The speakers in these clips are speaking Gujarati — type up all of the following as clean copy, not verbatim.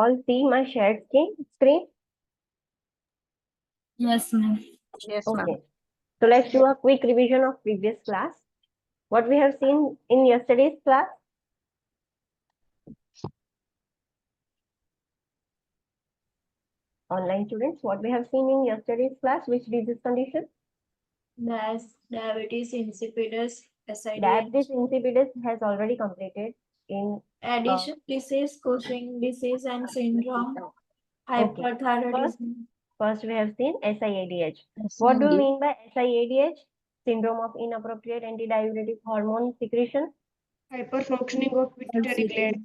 all see my shared screen? Yes, ma'am. Yes, ma'am. Okay. So let's do a quick revision of previous class. What we have seen in yesterday's class? Online students, what we have seen in yesterday's class, which disease condition? Diabetes insipidus, Diabetes SIDH, insipidus has already completed in addition disease, Cushing disease and syndrome, okay. hyperthyroidism. First we have seen SIADH. Yes, What do you ma'am. mean by SIADH? Syndrome of inappropriate antidiuretic hormone secretion. Hyperfunctioning of pituitary gland,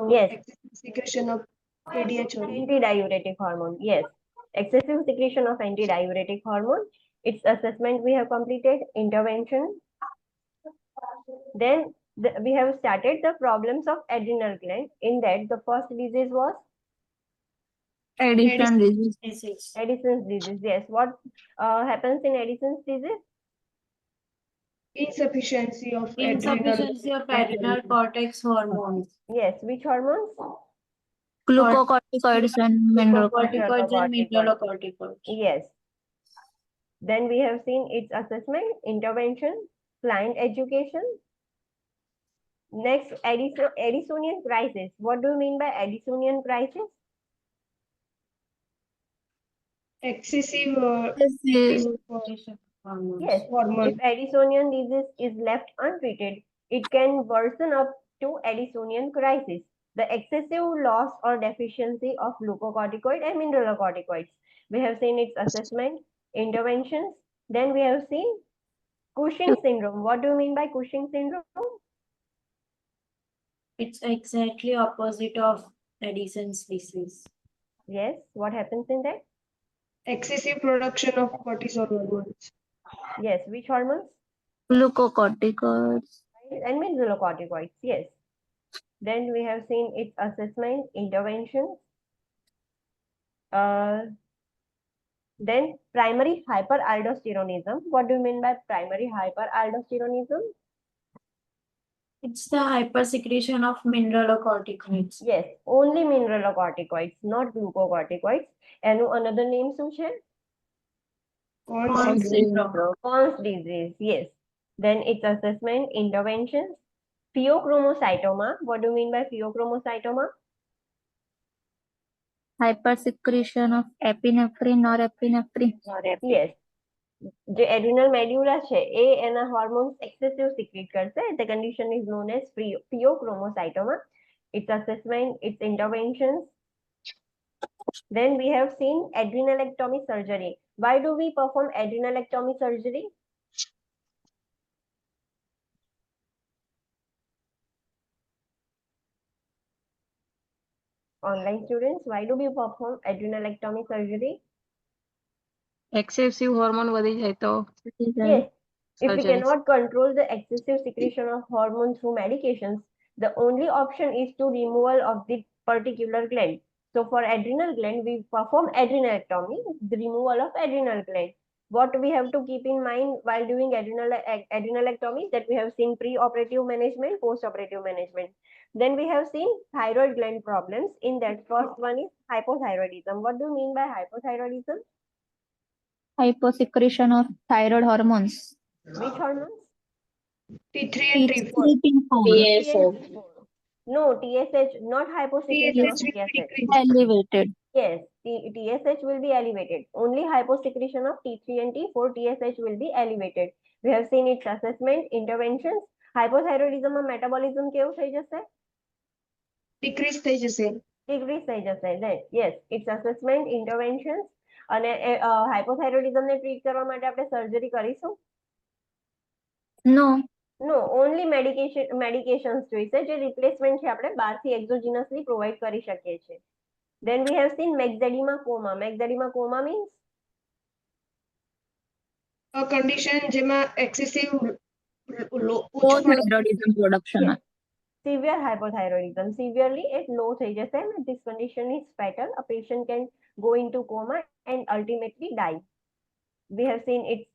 Yes. excessive secretion of ADH hormone. Antidiuretic hormone. Yes. Excessive secretion of antidiuretic hormone. Its assessment we have completed. Intervention. Then we have started the problems of adrenal gland. In that, the first disease was Addiction disease. Disease. Addison's disease. Yes. What happens in Addison's disease? Insufficiency of Insufficiency of adrenal cortex hormones. Yes. Which hormones? Glucocorticoids and mineralocorticoids. Corticoids and mineralocorticoids. Yes. Then we have seen its assessment, intervention, client education. Next, Addisonian crisis. What do you mean by Addisonian crisis? excessive Hormones. Yes. hormone. If Addisonian disease is left untreated, it can worsen up to Addisonian crisis. The excessive loss or deficiency of glucocorticoid and mineralocorticoids. We have seen its assessment, interventions. Then we have seen Cushing syndrome. What do you mean by Cushing syndrome? It's exactly opposite of Addison's disease. Yes. What happens in that? Excessive production of cortisol hormones. Yes. Which hormones? Glucocorticoids. And mineralocorticoids. Yes. Then we have seen its assessment, interventions. Then primary hyperaldosteronism. What do you mean by primary hyperaldosteronism? It's the hypersecretion of mineralocorticoids. Yes, only mineralocorticoids, not glucocorticoids. And another name શું છે? Conn's syndrome. Conn's disease. Yes. Then its assessment, interventions. Pheochromocytoma. What do you mean by pheochromocytoma? Hypersecretion of epinephrine or epinephrine. Yes. જે એડ્રિનલ મેડ્યુલા છે એ એના હોર્મોન્સ એક્સેસિવ સિક્રેટ કરશે. The condition is known as pheochromocytoma. Its assessment, its interventions. Then we have seen adrenalectomy surgery. Why do we perform adrenalectomy surgery? Online students, why do we perform adrenalectomy surgery? Excessive hormone વધી જાય તો Yes. If we surgery. cannot control the excessive secretion of hormone through medications, the only option is to removal of the particular gland. So for adrenal gland, we perform adrenalectomy, the removal of adrenal gland. What we have to keep in mind while doing adrenalectomy, that we have seen pre-operative management, post-operative management. Then we have seen thyroid gland problems. In that, first one is hypothyroidism. What do you mean by hypothyroidism? Hyposecretion of thyroid hormones. Which hormones? T3 and T4. T4 No, TSH, not hyposecretion of TSH will TSH. decrease. elevated. Yes, TSH will be elevated. Only hyposecretion of T3 and T4, TSH will be elevated. We have seen its assessment, interventions. Hypothyroidism માં metabolism કેવું થઈ જશે? Decrease થઈ જશે. Decrease થઈ જશે. Yes, its assessment, interventions. અને hypothyroidism ને ટ્રીટ કરવા માટે આપણે સર્જરી કરીશું? No. No, only medications જોઈશે જે રિપ્લેસમેન્ટ છે આપણે બહારથી એક્ઝોજીનસલી પ્રોવાઈડ કરી શકીએ છીએ. Then we have seen Maxedema coma. Maxedema coma means A condition જેમાં excessive Low thyroidism production. Yes. Severe hypothyroidism. Severely it low થઈ જશે. This condition is fatal. A patient can go into coma and ultimately die. We have seen its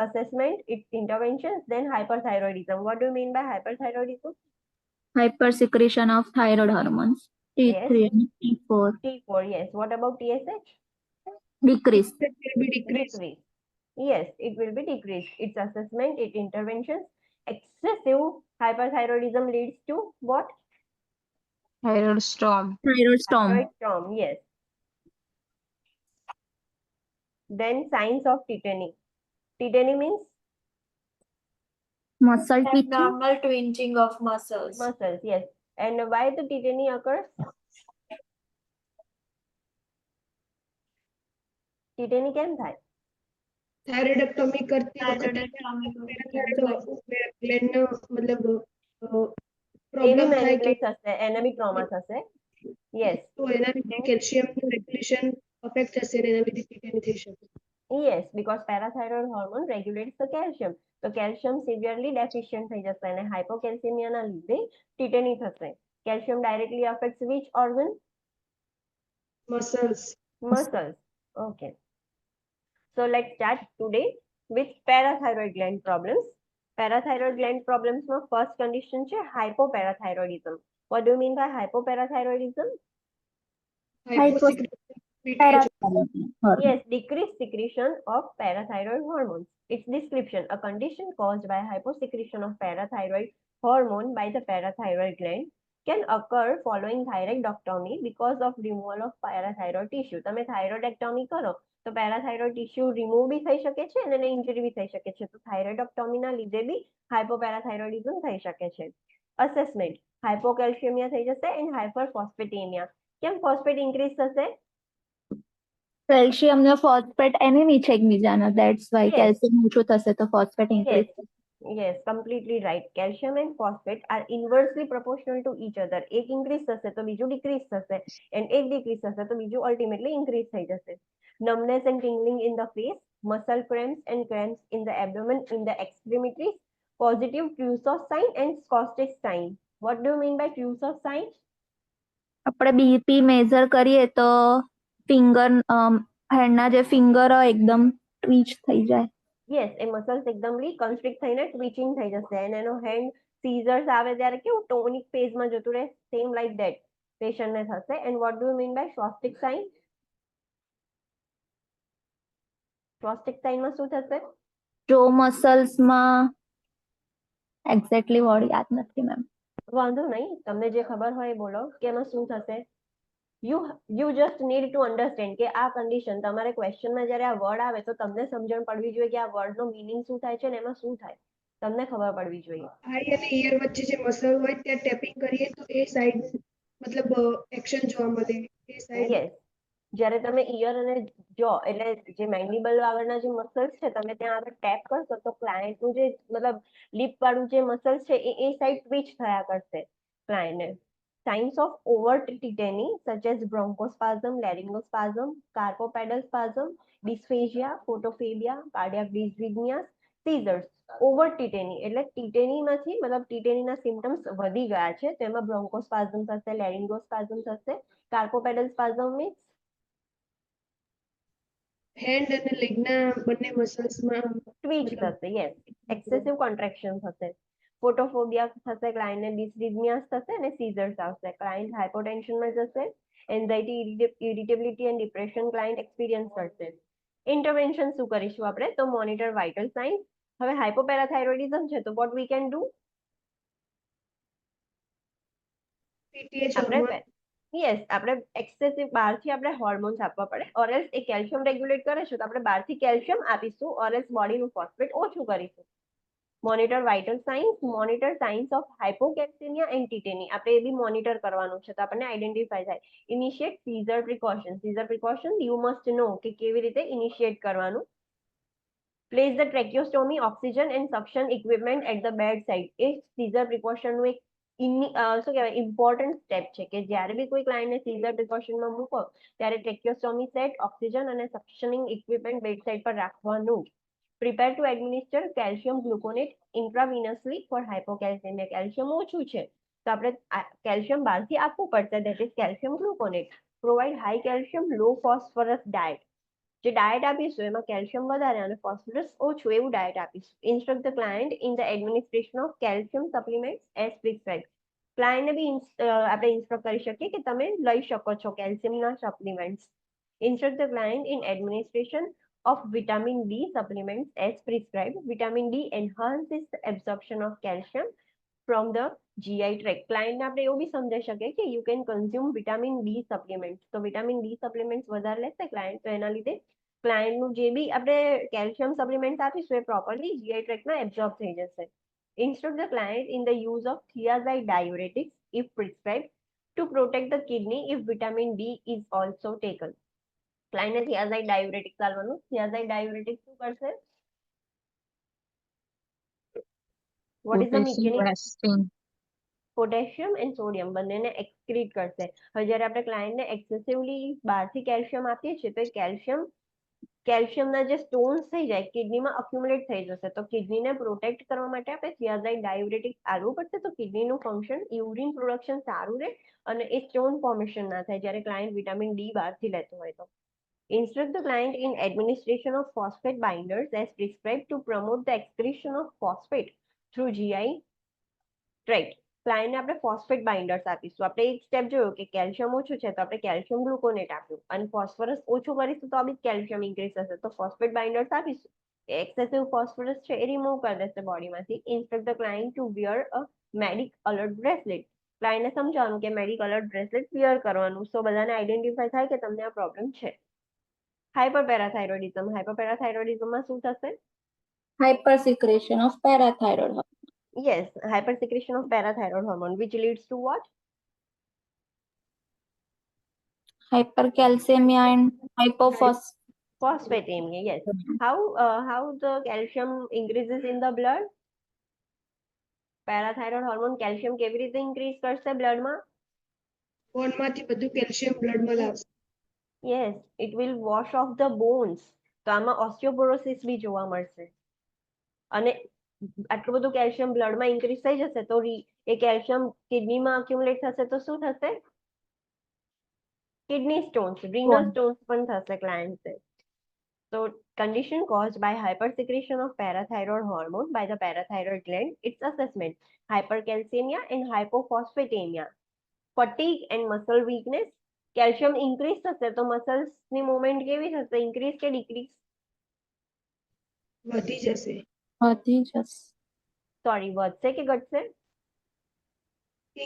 assessment, its interventions, then hyperthyroidism. What do you mean by hyperthyroidism? Hypersecretion of thyroid hormones. T3 and T4 T4, yes. What about TSH? decrease. That will be decreased. Decrease. Yes, it will be decreased. Its assessment, its interventions. Excessive hyperthyroidism leads to what? Thyroid storm. Thyroid storm. Thyroid storm, yes. Then signs of tetany. Tetany means Muscle twitching. Abnormal twitching of muscles. muscles, yes. And why the tetany occurs? Tetany કેમ થાય? થાઇરોઇડેક્ટોમી કરતી વખતે Thyroidectomy પેરાથાઇરોઇડ ગ્લેન્ડ મતલબ એ પ્રોબ્લેમ બી થાય કે મેનિપ્યુલેટ થશે, એને બી ટ્રોમા થશે. યસ, તો એના લીધે કેલ્શિયમનું રેગ્યુલેશન અફેક્ટ થશે અને એના લીધે ટીટેની થઈ શકે. yes, because parathyroid hormone regulates the calcium. તો calcium severely deficient થઈ જશે અને hypocalcemia લીધે tetany થશે. Calcium directly affects which organ? Muscles. Muscles. Okay. So let's start today with parathyroid gland problems. Parathyroid gland problems માં first condition છે hypoparathyroidism. What do you mean by hypoparathyroidism? Parathyroid. Yes, decreased secretion of parathyroid hormones. Its description: a condition caused by hyposecretion of parathyroid hormone by the parathyroid gland can occur following thyroidectomy because of removal of parathyroid tissue. તમે thyroidectomy કરો તો parathyroid tissue remove બી થઈ શકે છે અને એને injury બી થઈ શકે છે. તો thyroidectomy ના લીધે બી hypoparathyroidism થઈ શકે છે. Assessment: hypocalcemia થઈ જશે and hyperphosphatemia. કેમ phosphate increase થશે? કેલ્શિયમ ને ફોસ્ફેટ enemy છે એકબીજાના, that's why Yes. કેલ્શિયમ ઓછું થશે તો ફોસ્ફેટ increase થશે. Yes, completely right. Calcium and phosphate are inversely proportional to each other. એક increase થશે તો બીજું decrease થશે and એક decrease થશે તો બીજું ultimately increase થઈ જશે. Numbness and tingling in the face, muscle cramps and cramps in the abdomen, in the extremities, positive Krusov sign and Schostick sign. What do you mean by Krusov sign? આપણે બીપી મેઝર કરીએ તો ફિંગર હેન્ડના જે ફિંગર હોય એકદમ ટ્વીચ થઈ જાય. Yes, એ muscles એકદમલી constrict થઈને twitching થઈ જશે and એનો hand seizures આવે ત્યારે કેવું tonic phase માં જતું રહે, same like that patient ને થશે. And what do you mean by Schostick sign? Schostick sign માં શું થશે? જો મસલ્સમાં એક્ઝેક્ટલી વર્ડ યાદ નથી મેમ. વાંધો નહીં, તમને જે ખબર હોય એ બોલો કે એમાં શું થશે. You just need to understand કે આ condition તમારે question માં જ્યારે આ word આવે તો તમને સમજણ પડવી જોઈએ કે આ word નો meaning શું થાય છે અને એમાં શું થાય, તમને ખબર પડવી જોઈએ. આઈ અને ઇયર વચ્ચે જે મસલ હોય ત્યાં ટેપિંગ કરીએ તો એ સાઈડ મતલબ એક્શન જોવા મળે. એ સાઈડ યસ, જ્યારે તમે ઇયર અને જો એટલે જે મેન્ડિબલ આગળના જે મસલ્સ છે તમે ત્યાં આગળ ટેપ કરશો તો ક્લાયન્ટનું જે મતલબ લિપ વાળું જે મસલ્સ છે એ સાઈડ ટ્વિચ થયા કરશે ક્લાયન્ટને. Signs of overt tetany such as bronchospasm, laryngospasm, carpopedal spasm, dysphagia, photophobia, cardiac dysrhythmias, seizures. Overt tetany એટલે ટીટેનીમાંથી મતલબ ટીટેનીના સિમ્પટમ્સ વધી ગયા છે તો એમાં બ્રોન્કોસ્પાઝમ થશે, લેરિંગોસ્પાઝમ થશે, કાર્પોપેડલ સ્પાઝમ મીન્સ હેન્ડ અને લેગના બંને મસલ્સમાં ટ્વીચ થશે. યસ, એક્સેસિવ કોન્ટ્રેક્શન થશે. ફોટોફોબિયા થશે, ક્લાયન્ટને ડિસરિધમિયાસ થશે અને સીઝર્સ આવશે. ક્લાયન્ટ હાઇપોટેન્શનમાં જશે, anxiety, irritability and depression client experience કરશે. ઇન્ટરવેન્શન શું કરીશું આપણે? તો મોનિટર વાઇટલ સાઇન્સ. હવે હાઇપોપેરાથાઇરોઇડિઝમ છે તો વોટ વી કેન ડુ? પીટીએચ આપણે યસ, આપણે એક્સેસિવ બહારથી આપણે હોર્મોન્સ આપવા પડે or else A calcium regulate કરે છે તો આપણે બહારથી કેલ્શિયમ આપીશું ઓર એલ્સ બોડીનું ફોસ્ફેટ ઓછું કરીશું. Monitor vital signs, monitor signs of hypocalcemia and tetany, આપણે એ બી મોનિટર કરવાનું છે તો આપણને આઈડેન્ટિફાય થાય. Initiate seizure precaution. Seizure precaution you must know કે કેવી રીતે ઇનિશિયેટ કરવાનું. Place the tracheostomy oxygen and suction equipment at the bedside. એ સીઝર પ્રિકોશનનું એક શું કહેવાય ઇમ્પોર્ટન્ટ સ્ટેપ છે કે જ્યારે બી કોઈ ક્લાયન્ટને સીઝર પ્રિકોશનમાં મૂકો ત્યારે ટ્રેક્યોસ્ટોમી સેટ, ઓક્સિજન અને સક્શનિંગ ઇક્વિપમેન્ટ બેડ સાઇડ પર રાખવાનું. Prepare to administer calcium gluconate intravenously for hypocalcemia. Calcium ઓછું છે તો આપણે કેલ્શિયમ બહારથી આપવું પડશે, that is calcium gluconate. Provide high calcium low phosphorus diet. જે ડાયટ આપીશું એમાં કેલ્શિયમ વધારે અને ફોસ્ફરસ ઓછું એવું ડાયટ આપીશું. Instruct the client in the administration of calcium supplements as prescribed. ક્લાયન્ટને બી આપણે ઇન્સ્ટ્રક્ટ કરી શકીએ કે તમે લઈ શકો છો કેલ્શિયમના supplements. Instruct the client in administration of vitamin D supplements as prescribed. Vitamin D enhances the absorption of calcium from the GI tract. ક્લાયન્ટને આપણે એવું બી સમજાઈ શકીએ કે you can consume vitamin D supplements. તો વિટામિન ડી સપ્લિમેન્ટ્સ વધારે લેશે ક્લાયન્ટ, તો એના લીધે ક્લાયન્ટનું જે બી આપણે કેલ્શિયમ સપ્લિમેન્ટ આપીશું એ પ્રોપરલી GI ટ્રેક્ટમાં એબ્ઝોર્બ થઈ જશે. Instruct the client in the use of thiazide diuretics if prescribed to protect the kidney if vitamin D is also taken. ક્લાયન્ટને thiazide diuretics આપવાનું. thiazide diuretics શું કરશે? What is the Potassium mechanism? resting. Potassium and sodium બંનેને એક્સક્રીટ કરશે. હવે જ્યારે આપણે ક્લાયન્ટને એક્સેસિવલી બહારથી કેલ્શિયમ આપીએ છીએ તો કેલ્શિયમના જે સ્ટોન્સ થઈ જાય કિડનીમાં અક્યુમ્યુલેટ થઈ જશે. તો કિડનીને પ્રોટેક્ટ કરવા માટે આપણે thiazide diuretics આપવું પડશે. તો કિડનીનું ફંક્શન, યુરિન પ્રોડક્શન સારું રહે અને એ સ્ટોન ફોર્મેશન ના થાય જ્યારે ક્લાયન્ટ વિટામિન ડી બહારથી લેતો હોય તો. Instruct the client in administration of phosphate binders as prescribed to promote the excretion of phosphate through GI tract. ક્લાયન્ટને આપણે ફોસ્ફેટ બાઇન્ડર્સ આપીશું. આપણે એક સ્ટેપ જોયું કે કેલ્શિયમ ઓછું છે તો આપણે કેલ્શિયમ ગ્લુકોનેટ આપ્યું અને ફોસ્ફરસ ઓછું કરીશું તો બી કેલ્શિયમ ઇન્ક્રીઝ થશે. તો ફોસ્ફેટ બાઇન્ડર્સ આપીશું. એક્સેસિવ ફોસ્ફરસ છે એ રિમૂવ કરી દેશે બોડીમાંથી. Instruct the client to wear a medic alert bracelet. ક્લાયન્ટને સમજાવવાનું કે મેડિક અલર્ટ બ્રેસલેટ વિયર કરવાનું. સો બધાને આઈડેન્ટિફાય થાય કે તમને આ પ્રોબ્લેમ છે. હાઇપરપેરાથાઇરોઇડિઝમ. હાઇપરપેરાથાઇરોઇડિઝમમાં શું થશે? hypersecretion of parathyroid hormone. Yes, hypersecretion of parathyroid hormone, which leads to what? Hypercalcemia and Phosphatemia. Yes. How the calcium increases in the blood? પેરાથાઇરોઇડ hormone calcium કેવી રીતે ઇન્ક્રીઝ કરશે બ્લડમાં? બોનમાંથી બધું કેલ્શિયમ બ્લડમાં લાવશે. Yes, it will wash off the bones. તો આમાં ઓસ્ટિયોપોરોસિસ બી જોવા મળશે. અને આટલું બધું કેલ્શિયમ બ્લડમાં ઇન્ક્રીઝ થઈ જશે તો એ કેલ્શિયમ કિડનીમાં અક્યુમ્યુલેટ થશે તો શું થશે? કિડની સ્ટોન્સ, રીનલ સ્ટોન્સ પણ થશે ક્લાયન્ટને. So, condition caused by hypersecretion of parathyroid hormone by the parathyroid gland, its assessment, hypercalcemia and hypophosphatemia, fatigue and muscle weakness. Calcium increase થશે તો muscles ની movement કેવી થશે? Increase કે decrease? વધી જશે. Sorry, વધશે કે ઘટશે?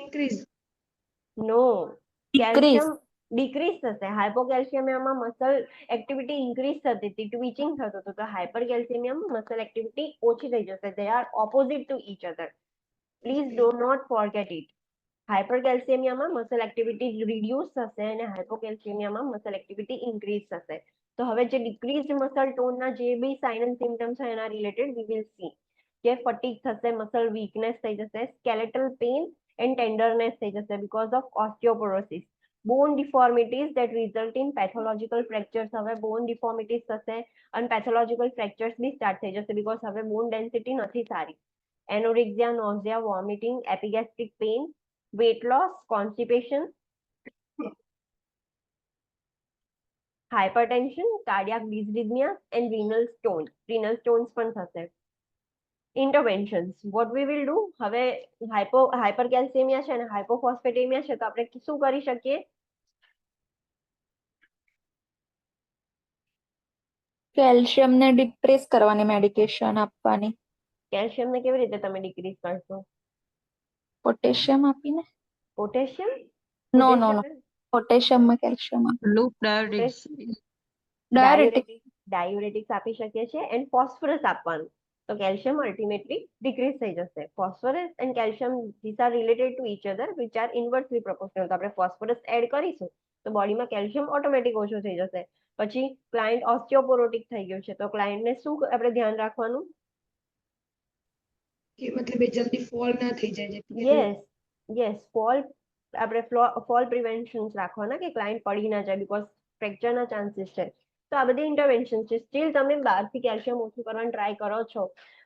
Increase. No. Decrease. Calcium decrease થશે. હાઇપોકેલ્શિયમિયામાં મસલ એક્ટિવિટી ઇન્ક્રીઝ થતી હતી, ટ્વિચિંગ થતું હતું. તો હાઇપરકેલ્શિયમિયામાં મસલ એક્ટિવિટી ઓછી થઈ જશે. They are opposite to each other. Please do not forget it. હાઇપરકેલ્શિયમિયામાં મસલ એક્ટિવિટી રિડ્યુસ થશે અને હાઇપોકેલ્શિયમિયામાં મસલ એક્ટિવિટી ઇન્ક્રીઝ થશે. તો હવે જે ડિક્રીઝડ મસલ ટોનના જે બી સાઇન એન્ડ સિમ્પટમ્સ છે એના રિલેટેડ વી વિલ સી કે ફટીગ થશે, મસલ વીકનેસ થઈ જશે, સ્કેલેટલ પેઇન એન્ડ ટેન્ડરનેસ થઈ જશે because of osteoporosis. Bone deformities that result in pathological fractures. હવે બોન ડિફોર્મિટીઝ થશે અને પેથોલોજીકલ ફ્રેક્ચર્સ બી સ્ટાર્ટ થઈ જશે બીકોઝ હવે બોન ડેન્સિટી નથી સારી. Anorexia, nausea, vomiting, epigastric pain, weight loss, constipation, hypertension, cardiac dysrhythmia and renal stones. Renal stones પણ થશે. Interventions. What we will do? હવે hypercalcemia છે અને hypophosphatemia છે તો આપણે શું કરી શકીએ? કેલ્શિયમ ને ડિપ્રેસ કરવાની મેડિકેશન આપવાની. કેલ્શિયમને કેવી રીતે તમે ડિક્રીઝ કરશો? પોટેશિયમ આપીને. પોટેશિયમ? નો નો નો, પોટેશિયમમાં કેલ્શિયમ Loop diuretics. ડાયુરેટિક્સ આપી શકીએ છીએ એન્ડ ફોસ્ફરસ આપવાનું. તો કેલ્શિયમ અલ્ટિમેટલી ડિક્રીઝ થઈ જશે. Phosphorus and calcium these are related to each other which are inversely proportional. તો આપણે ફોસ્ફરસ એડ કરીશું તો બોડીમાં કેલ્શિયમ ઓટોમેટિક ઓછું થઈ જશે. પછી ક્લાયન્ટ ઓસ્ટિયોપોરોટિક થઈ ગયું છે તો ક્લાયન્ટને શું આપણે ધ્યાન રાખવાનું? કે મતલબ એ જલ્દી ફોલ ના થઈ જાય. યસ, આપણે ફોલ પ્રિવેન્શન્સ રાખવાના કે ક્લાયન્ટ પડી ના જાય બીકોઝ ફ્રેક્ચરના ચાન્સીસ છે. તો આ બધી ઇન્ટરવેન્શન છે. સ્ટીલ તમે બહારથી કેલ્શિયમ ઓછું કરવાની ટ્રાય કરો છો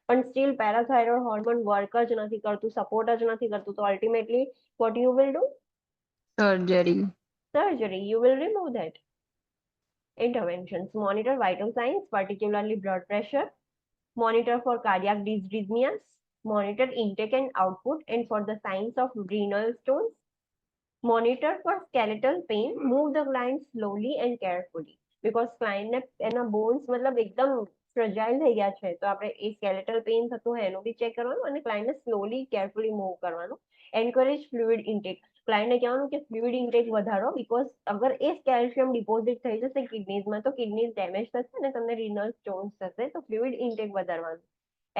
પણ સ્ટીલ પેરાથાઇરોઇડ હોર્મોન વર્ક જ નથી કરતું, સપોર્ટ જ નથી કરતું, તો ultimately what you will do? Surgery. You will remove that. Interventions. Monitor vital signs, particularly blood pressure. Monitor for cardiac dysrhythmias. monitor intake and output, and for the signs of renal stones, monitor for skeletal pain, move the client slowly and carefully. Because client ને એના bones મતલબ એકદમ fragile થઈ ગયા છે તો આપણે એ skeletal pain થતું હોય એનું બી ચેક કરવાનું અને client ને slowly carefully move કરવાનું. Encourage fluid intake. ક્લાયન્ટ ને કહેવાનું કે ફ્લુઇડ ઇન્ટેક વધારો બીકોઝ અગર એ કેલ્શિયમ ડિપોઝિટ થઈ જશે કિડનીઝમાં તો કિડનીઝ ડેમેજ થશે અને તમને રિનલ સ્ટોન્સ થશે તો ફ્લુઇડ ઇન્ટેક વધારવાનું.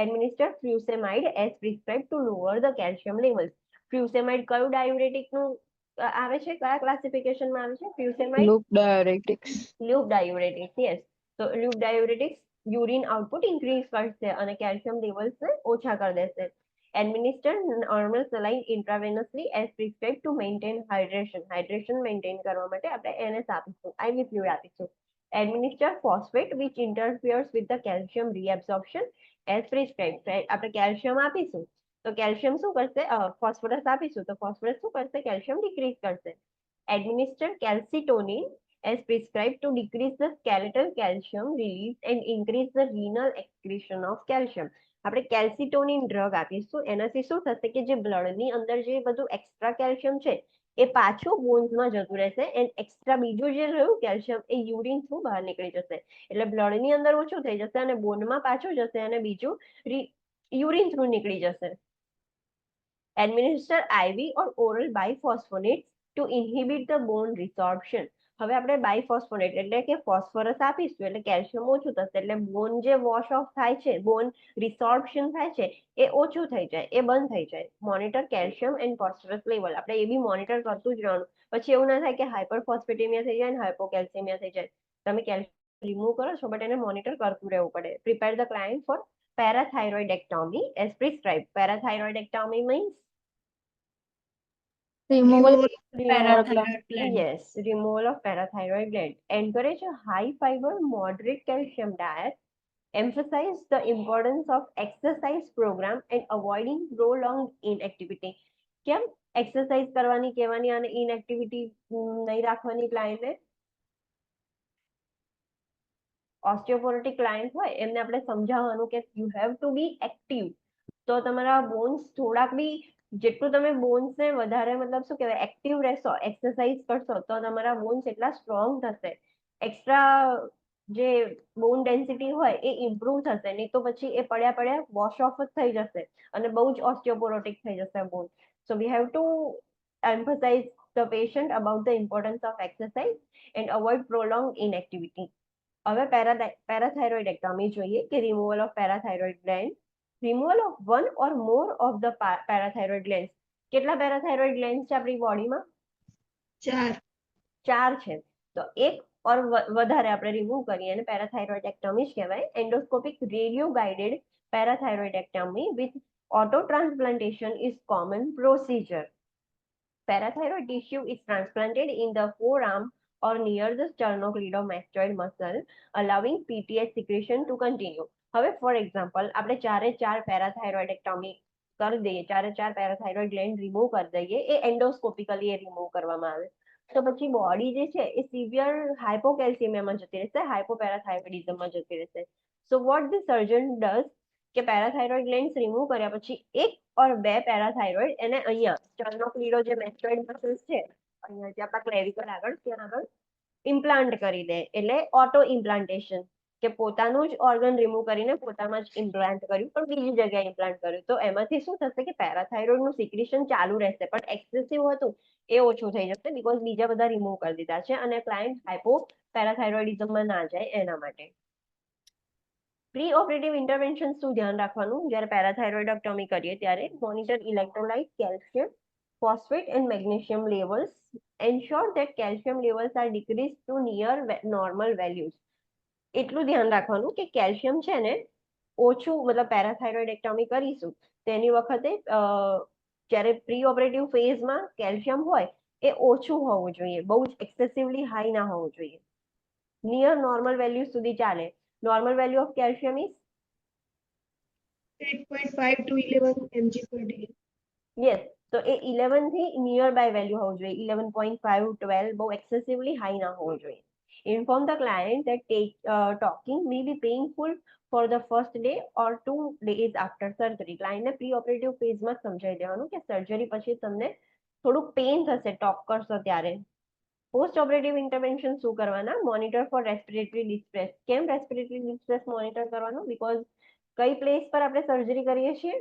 Administer furosemide as prescribe to lower the calcium levels. Furosemide કયું ડાયુરેટિકનું આવે છે કયા ક્લાસિફિકેશનમાં આવે છે furosemide? Loop diuretics. Loop diuretics, yes. So loop diuretics urine output increase કરશે અને કેલ્શિયમ લેવલ્સને ઓછા કરી દેશે. Administer normal saline intravenously as prescribed to maintain hydration. Hydration maintain કરવા માટે આપણે NS આપીશું, IV fluid આપીશું. Administer phosphate which interferes with the calcium reabsorption as prescribed. આપણે કેલ્શિયમ આપીશું તો કેલ્શિયમ શું કરશે? ફોસ્ફરસ આપીશું તો ફોસ્ફરસ શું કરશે? કેલ્શિયમ ડિક્રીઝ કરશે. Administer calcitonin as prescribed to decrease the skeletal calcium release and increase the renal excretion of calcium. આપણે કેલ્સિટોનિન ડ્રગ આપીશું એનાથી શું થશે કે જે બ્લડની અંદર જે બધું એક્સ્ટ્રા કેલ્શિયમ છે એ પાછું બોન્સમાં જતું રહેશે એન્ડ એક્સ્ટ્રા બીજું જે રહ્યું કેલ્શિયમ એ યુરિન થ્રુ બહાર નીકળી જશે એટલે બ્લડની અંદર ઓછું થઈ જશે અને બોનમાં પાછું જશે અને બીજું યુરિન થ્રુ નીકળી જશે. Administer IV or oral biphosphonates to inhibit the bone resorption. હવે આપણે બાયફોસ્ફોનેટ એટલે કે ફોસ્ફરસ આપીશું એટલે કેલ્શિયમ ઓછું થશે એટલે બોન જે વોશ ઓફ થાય છે બોન રિસોર્પ્શન થાય છે એ ઓછું થઈ જાય એ બંધ થઈ જાય. Monitor calcium and phosphorus level આપણે એ બી મોનિટર કરતું જ રહેવાનું પછી એવું ના થાય કે હાઇપરફોસ્ફેટેમિયા થઈ જાય અને હાઇપોકેલ્સિમિયા થઈ જાય. તમે કેલ્શિયમ રિમૂવ કરો છો બટ એને મોનિટર કરતું રહેવું પડે. Prepare the client for parathyroidectomy as prescribed. Parathyroidectomy means Removal. Parathyroid gland. yes, removal of parathyroid gland. Encourage a high fiber, moderate calcium diet. Emphasize the importance of exercise program and avoiding prolonged inactivity. કેમ એક્સરસાઇઝ કરવાની કહેવાની અને ઇનએક્ટિવિટી નહીં રાખવાની ક્લાયન્ટને? ઓસ્ટિયોપોરોટિક ક્લાયન્ટ હોય એમને આપણે સમજાવવાનું કે you have to be active તો તમારા બોન્સ થોડાક બી જેટલું તમે બોન્સને વધારે મતલબ શું કહેવાય એક્ટિવ રહેશો એક્સરસાઇઝ કરશો તો તમારા બોન્સ એટલા સ્ટ્રોંગ થશે એક્સ્ટ્રા જે બોન ડેન્સિટી હોય એ ઇમ્પ્રુવ થશે નહીં તો પછી એ પડ્યા પડ્યા વોશ ઓફ જ થઈ જશે અને બહુ જ ઓસ્ટિયોપોરોટિક થઈ જશે bone. So we have to emphasize the patient about the importance of exercise and avoid prolonged inactivity. હવે પેરાથાઇરોઇડેક્ટોમી જોઈએ કે removal of પેરાથાઇરોઇડ gland. Removal of one or more of the પેરાથાઇરોઇડ gland. કેટલા પેરાથાઇરોઇડ ગ્લેન્ડ છે આપણી બોડીમાં? 4 છે તો એક ઓર વધારે આપણે રિમૂવ કરીએ અને પેરાથાઇરોઇડેક્ટોમી જ કહેવાય. Endoscopic radio guided parathyroidectomy with auto transplantation is common procedure. Parathyroid tissue is transplanted in the forearm or near the sternocleidomastoid muscle, allowing PTH secretion to continue. હવે ફોર એક્ઝામ્પલ આપણે 4 પેરાથાઇરોઇડેક્ટોમી કરી દઈએ 4 પેરાથાઇરોઇડ ગ્લેન્ડ રિમૂવ કરી દઈએ એ એન્ડોસ્કોપિકલી એ રિમૂવ કરવામાં આવે તો પછી બોડી જે છે એ સિવિયર હાઇપોકેલ્સિમિયામાં જતી રહેશે હાઇપોપેરાથાઇરોઇડિઝમમાં જતી રહેશે. So what the surgeon does કે પેરાથાઇરોઇડ ગ્લેન્ડ્સ રિમૂવ કર્યા પછી 1 or 2 પેરાથાઇરોઇડ એને અહીંયા સ્ટર્નોક્લીડો જે મેસ્ટોઇડ મસલ્સ છે અહીંયા જે આપણા ક્લેવિકલ આગળ ત્યાં આગળ ઇમ્પ્લાન્ટ કરી દે એટલે ઓટો ઇમ્પ્લાન્ટેશન કે પોતાનું જ ઓર્ગન રિમૂવ કરીને પોતામાં જ ઇમ્પ્લાન્ટ કર્યું પણ બીજી જગ્યાએ ઇમ્પ્લાન્ટ કર્યું તો એમાંથી શું થશે કે પેરાથાઇરોઇડનું સિક્રેશન ચાલુ રહેશે પણ એક્સેસિવ હતું એ ઓછું થઈ જશે બીકોઝ બીજા બધા રિમૂવ કરી દીધા છે અને ક્લાયન્ટ હાઇપોપેરાથાઇરોઇડિઝમમાં ના જાય એના માટે. પ્રી ઓપરેટિવ ઇન્ટરવેન્શન શું ધ્યાન રાખવાનું જ્યારે પેરાથાઇરોઇડેક્ટોમી કરીએ ત્યારે? Monitor electrolyte calcium phosphate and magnesium levels, ensure that calcium levels are decreased to near normal values. એટલું ध्यान રાખવાનું કે કેલ્શિયમ છે ને ઓછું મતલબ પેરાથાઇરોઇડેક્ટોમી કરીશું તેની વખતે જ્યારે પ્રી ઓપરેટિવ ફેઝમાં કેલ્શિયમ હોય એ ઓછું હોવું જોઈએ બહુ જ એક્સેસિવલી હાઈ ના હોવું જોઈએ નિયર નોર્મલ વેલ્યુ સુધી ચાલે. Normal value of calcium is 8.5 to 11 mg per day. Yes તો એ 11 થી નિયર બાય વેલ્યુ હોવું જોઈએ 11.5 12 બહુ એક્સેસિવલી હાઈ ના હોવું જોઈએ. Inform the client that talking may be painful for the first day or 2 days after surgery. ક્લાયન્ટને પ્રી ઓપરેટિવ ફેઝમાં સમજાવી દેવાનું કે સર્જરી પછી તમને થોડુંક પેઇન થશે ટોક કરશો ત્યારે. પોસ્ટ ઓપરેટિવ ઇન્ટરવેન્શન શું કરવાના? Monitor for respiratory distress. કેમ રેસ્પિરેટરી ડિસ્ટ્રેસ મોનિટર કરવાનું? બીકોઝ કઈ પ્લેસ પર આપણે સર્જરી કરીએ છીએ?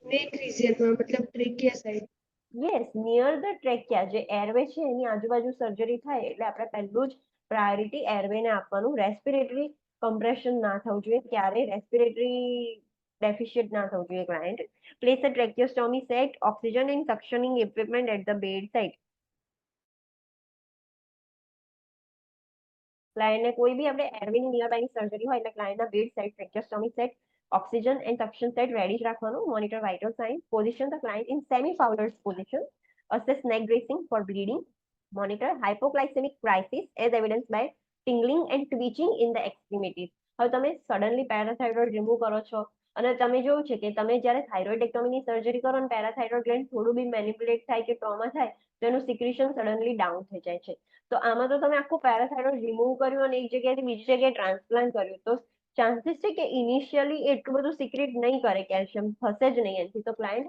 નેક રિજિયનમાં મતલબ trachea side. Yes, near the trachea, જે એરવે છે એની આજુબાજુ સર્જરી થાય એટલે આપણે પહેલું જ પ્રાયોરિટી એરવેને આપવાનું. રેસ્પિરેટરી કમ્પ્રેશન ના થવું જોઈએ, ક્યારે રેસ્પિરેટરી ડેફિશિયન્ટ ના થવું જોઈએ client. Place a tracheostomy set, oxygen and suctioning equipment at the bedside. ક્લાયન્ટને કોઈ બી આપણે એરવેની નિયર બાયની સર્જરી હોય એટલે ક્લાયન્ટના bedside tracheostomy set, oxygen and suction set ready જ રાખવાનું. Monitor vital signs. Position the client in semi-fowler's position. Assess neck bracing for bleeding. Monitor hypoglycemic crisis as evidenced by tingling and twitching in the extremities. હવે તમે સડનલી પેરાથાઇરોઇડ રિમૂવ કરો છો અને તમે જોયું છે કે તમે જ્યારે થાઇરોઇડેક્ટોમીની સર્જરી કરો અને પેરાથાઇરોઇડ ગ્લેન્ડ થોડું બી મેનિપ્યુલેટ થાય કે ટ્રોમા થાય તો એનું સિક્રેશન સડનલી ડાઉન થઈ જાય છે. તો આમાં તો તમે આખું પેરાથાઇરોઇડ રિમૂવ કર્યું અને એક જગ્યાએથી બીજી જગ્યાએ ટ્રાન્સપ્લાન્ટ કર્યું તો ચાન્સીસ છે કે ઇનિશિયલી એટલું બધું સિક્રેટ નહીં કરે, કેલ્શિયમ થશે જ નહીં એનાથી, તો ક્લાયન્ટ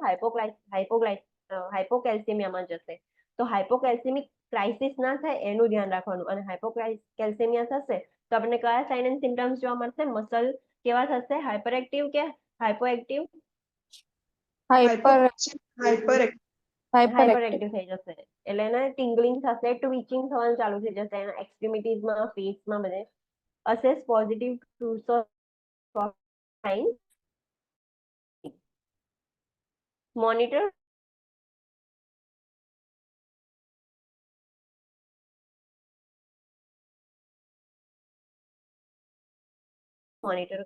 હાઇપોકેલ્સિયમિયામાં જશે. તો હાઇપોકેલ્સિયમિક ક્રાઇસિસ ના થાય એનું ધ્યાન રાખવાનું. અને હાઇપોકેલ્સિયમિયા થશે તો આપણને કયા સાઇન એન્ડ સિમ્ટમ્સ જોવા મળશે? મસલ કેવા થશે? હાઇપર એક્ટિવ કે hypo active? Hyper hyper hyper active થઈ જશે એટલે એને ટિંગલિંગ થશે, ટ્વિચિંગ થવાનું ચાલુ થઈ જશે એના એક્સ્ટ્રીમિટીઝમાં, ફેસમાં, બધે. Assess positive fruits of signs. Monitor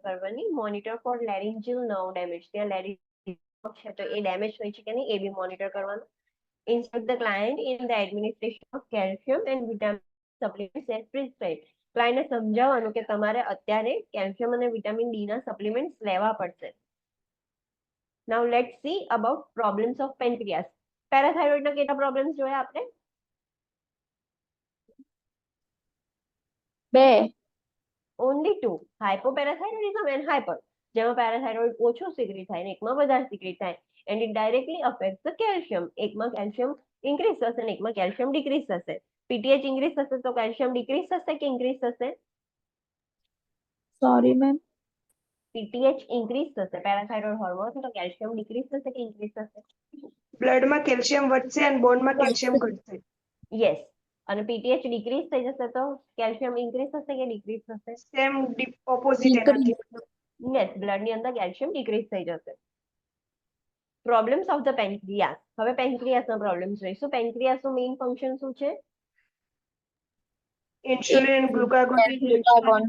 કરવાની. Monitor for laryngeal nerve damage. ત્યાં laryngeal છે તો એ ડેમેજ થઈ છે કે નહીં એ બી મોનિટર કરવાનું. Instruct the client in the administration of calcium and vitamin supplements as prescribed. ક્લાયન્ટને સમજાવવાનું કે તમારે અત્યારે કેલ્શિયમ અને વિટામિન ડી ના સપ્લિમેન્ટ્સ લેવા પડશે. Now let's see about problems of pancreas. પેરાથાઇરોઇડના કેટલા પ્રોબ્લેમ્સ જોયા આપણે? 2. Only 2. Hypoparathyroidism and hyper. જેમાં પેરાથાઇરોઇડ ઓછું સિક્રેટ થાય અને એકમાં વધારે સિક્રેટ થાય. And it directly affects the calcium. એકમાં કેલ્શિયમ ઇન્ક્રીઝ થશે અને એકમાં કેલ્શિયમ ડિક્રીઝ થશે. પીટીએચ ઇન્ક્રીઝ થશે તો કેલ્શિયમ ડિક્રીઝ થશે કે ઇન્ક્રીઝ થશે? Sorry ma'am. પીટીએચ ઇન્ક્રીઝ થશે પેરાથાઇરોઇડ હોર્મોન, તો કેલ્શિયમ ડિક્રીઝ થશે કે ઇન્ક્રીઝ થશે? બ્લડમાં કેલ્શિયમ વધશે અને બોનમાં કેલ્શિયમ ઘટશે. યસ. અને પીટીએચ ડિક્રીઝ થઈ જશે તો કેલ્શિયમ ઇન્ક્રીઝ થશે કે ડિક્રીઝ થશે? સેમ ઓપોઝિટ એનાથી. યસ, બ્લડની અંદર કેલ્શિયમ ડિક્રીઝ થઈ જશે. Problems of the pancreas. હવે પેન્ક્રિયાસના પ્રોબ્લેમ્સ જોઈશું. પેન્ક્રિયાસનું મેઇન ફંક્શન શું છે? ઇન્સ્યુલિન અને glucagon. Glucagon.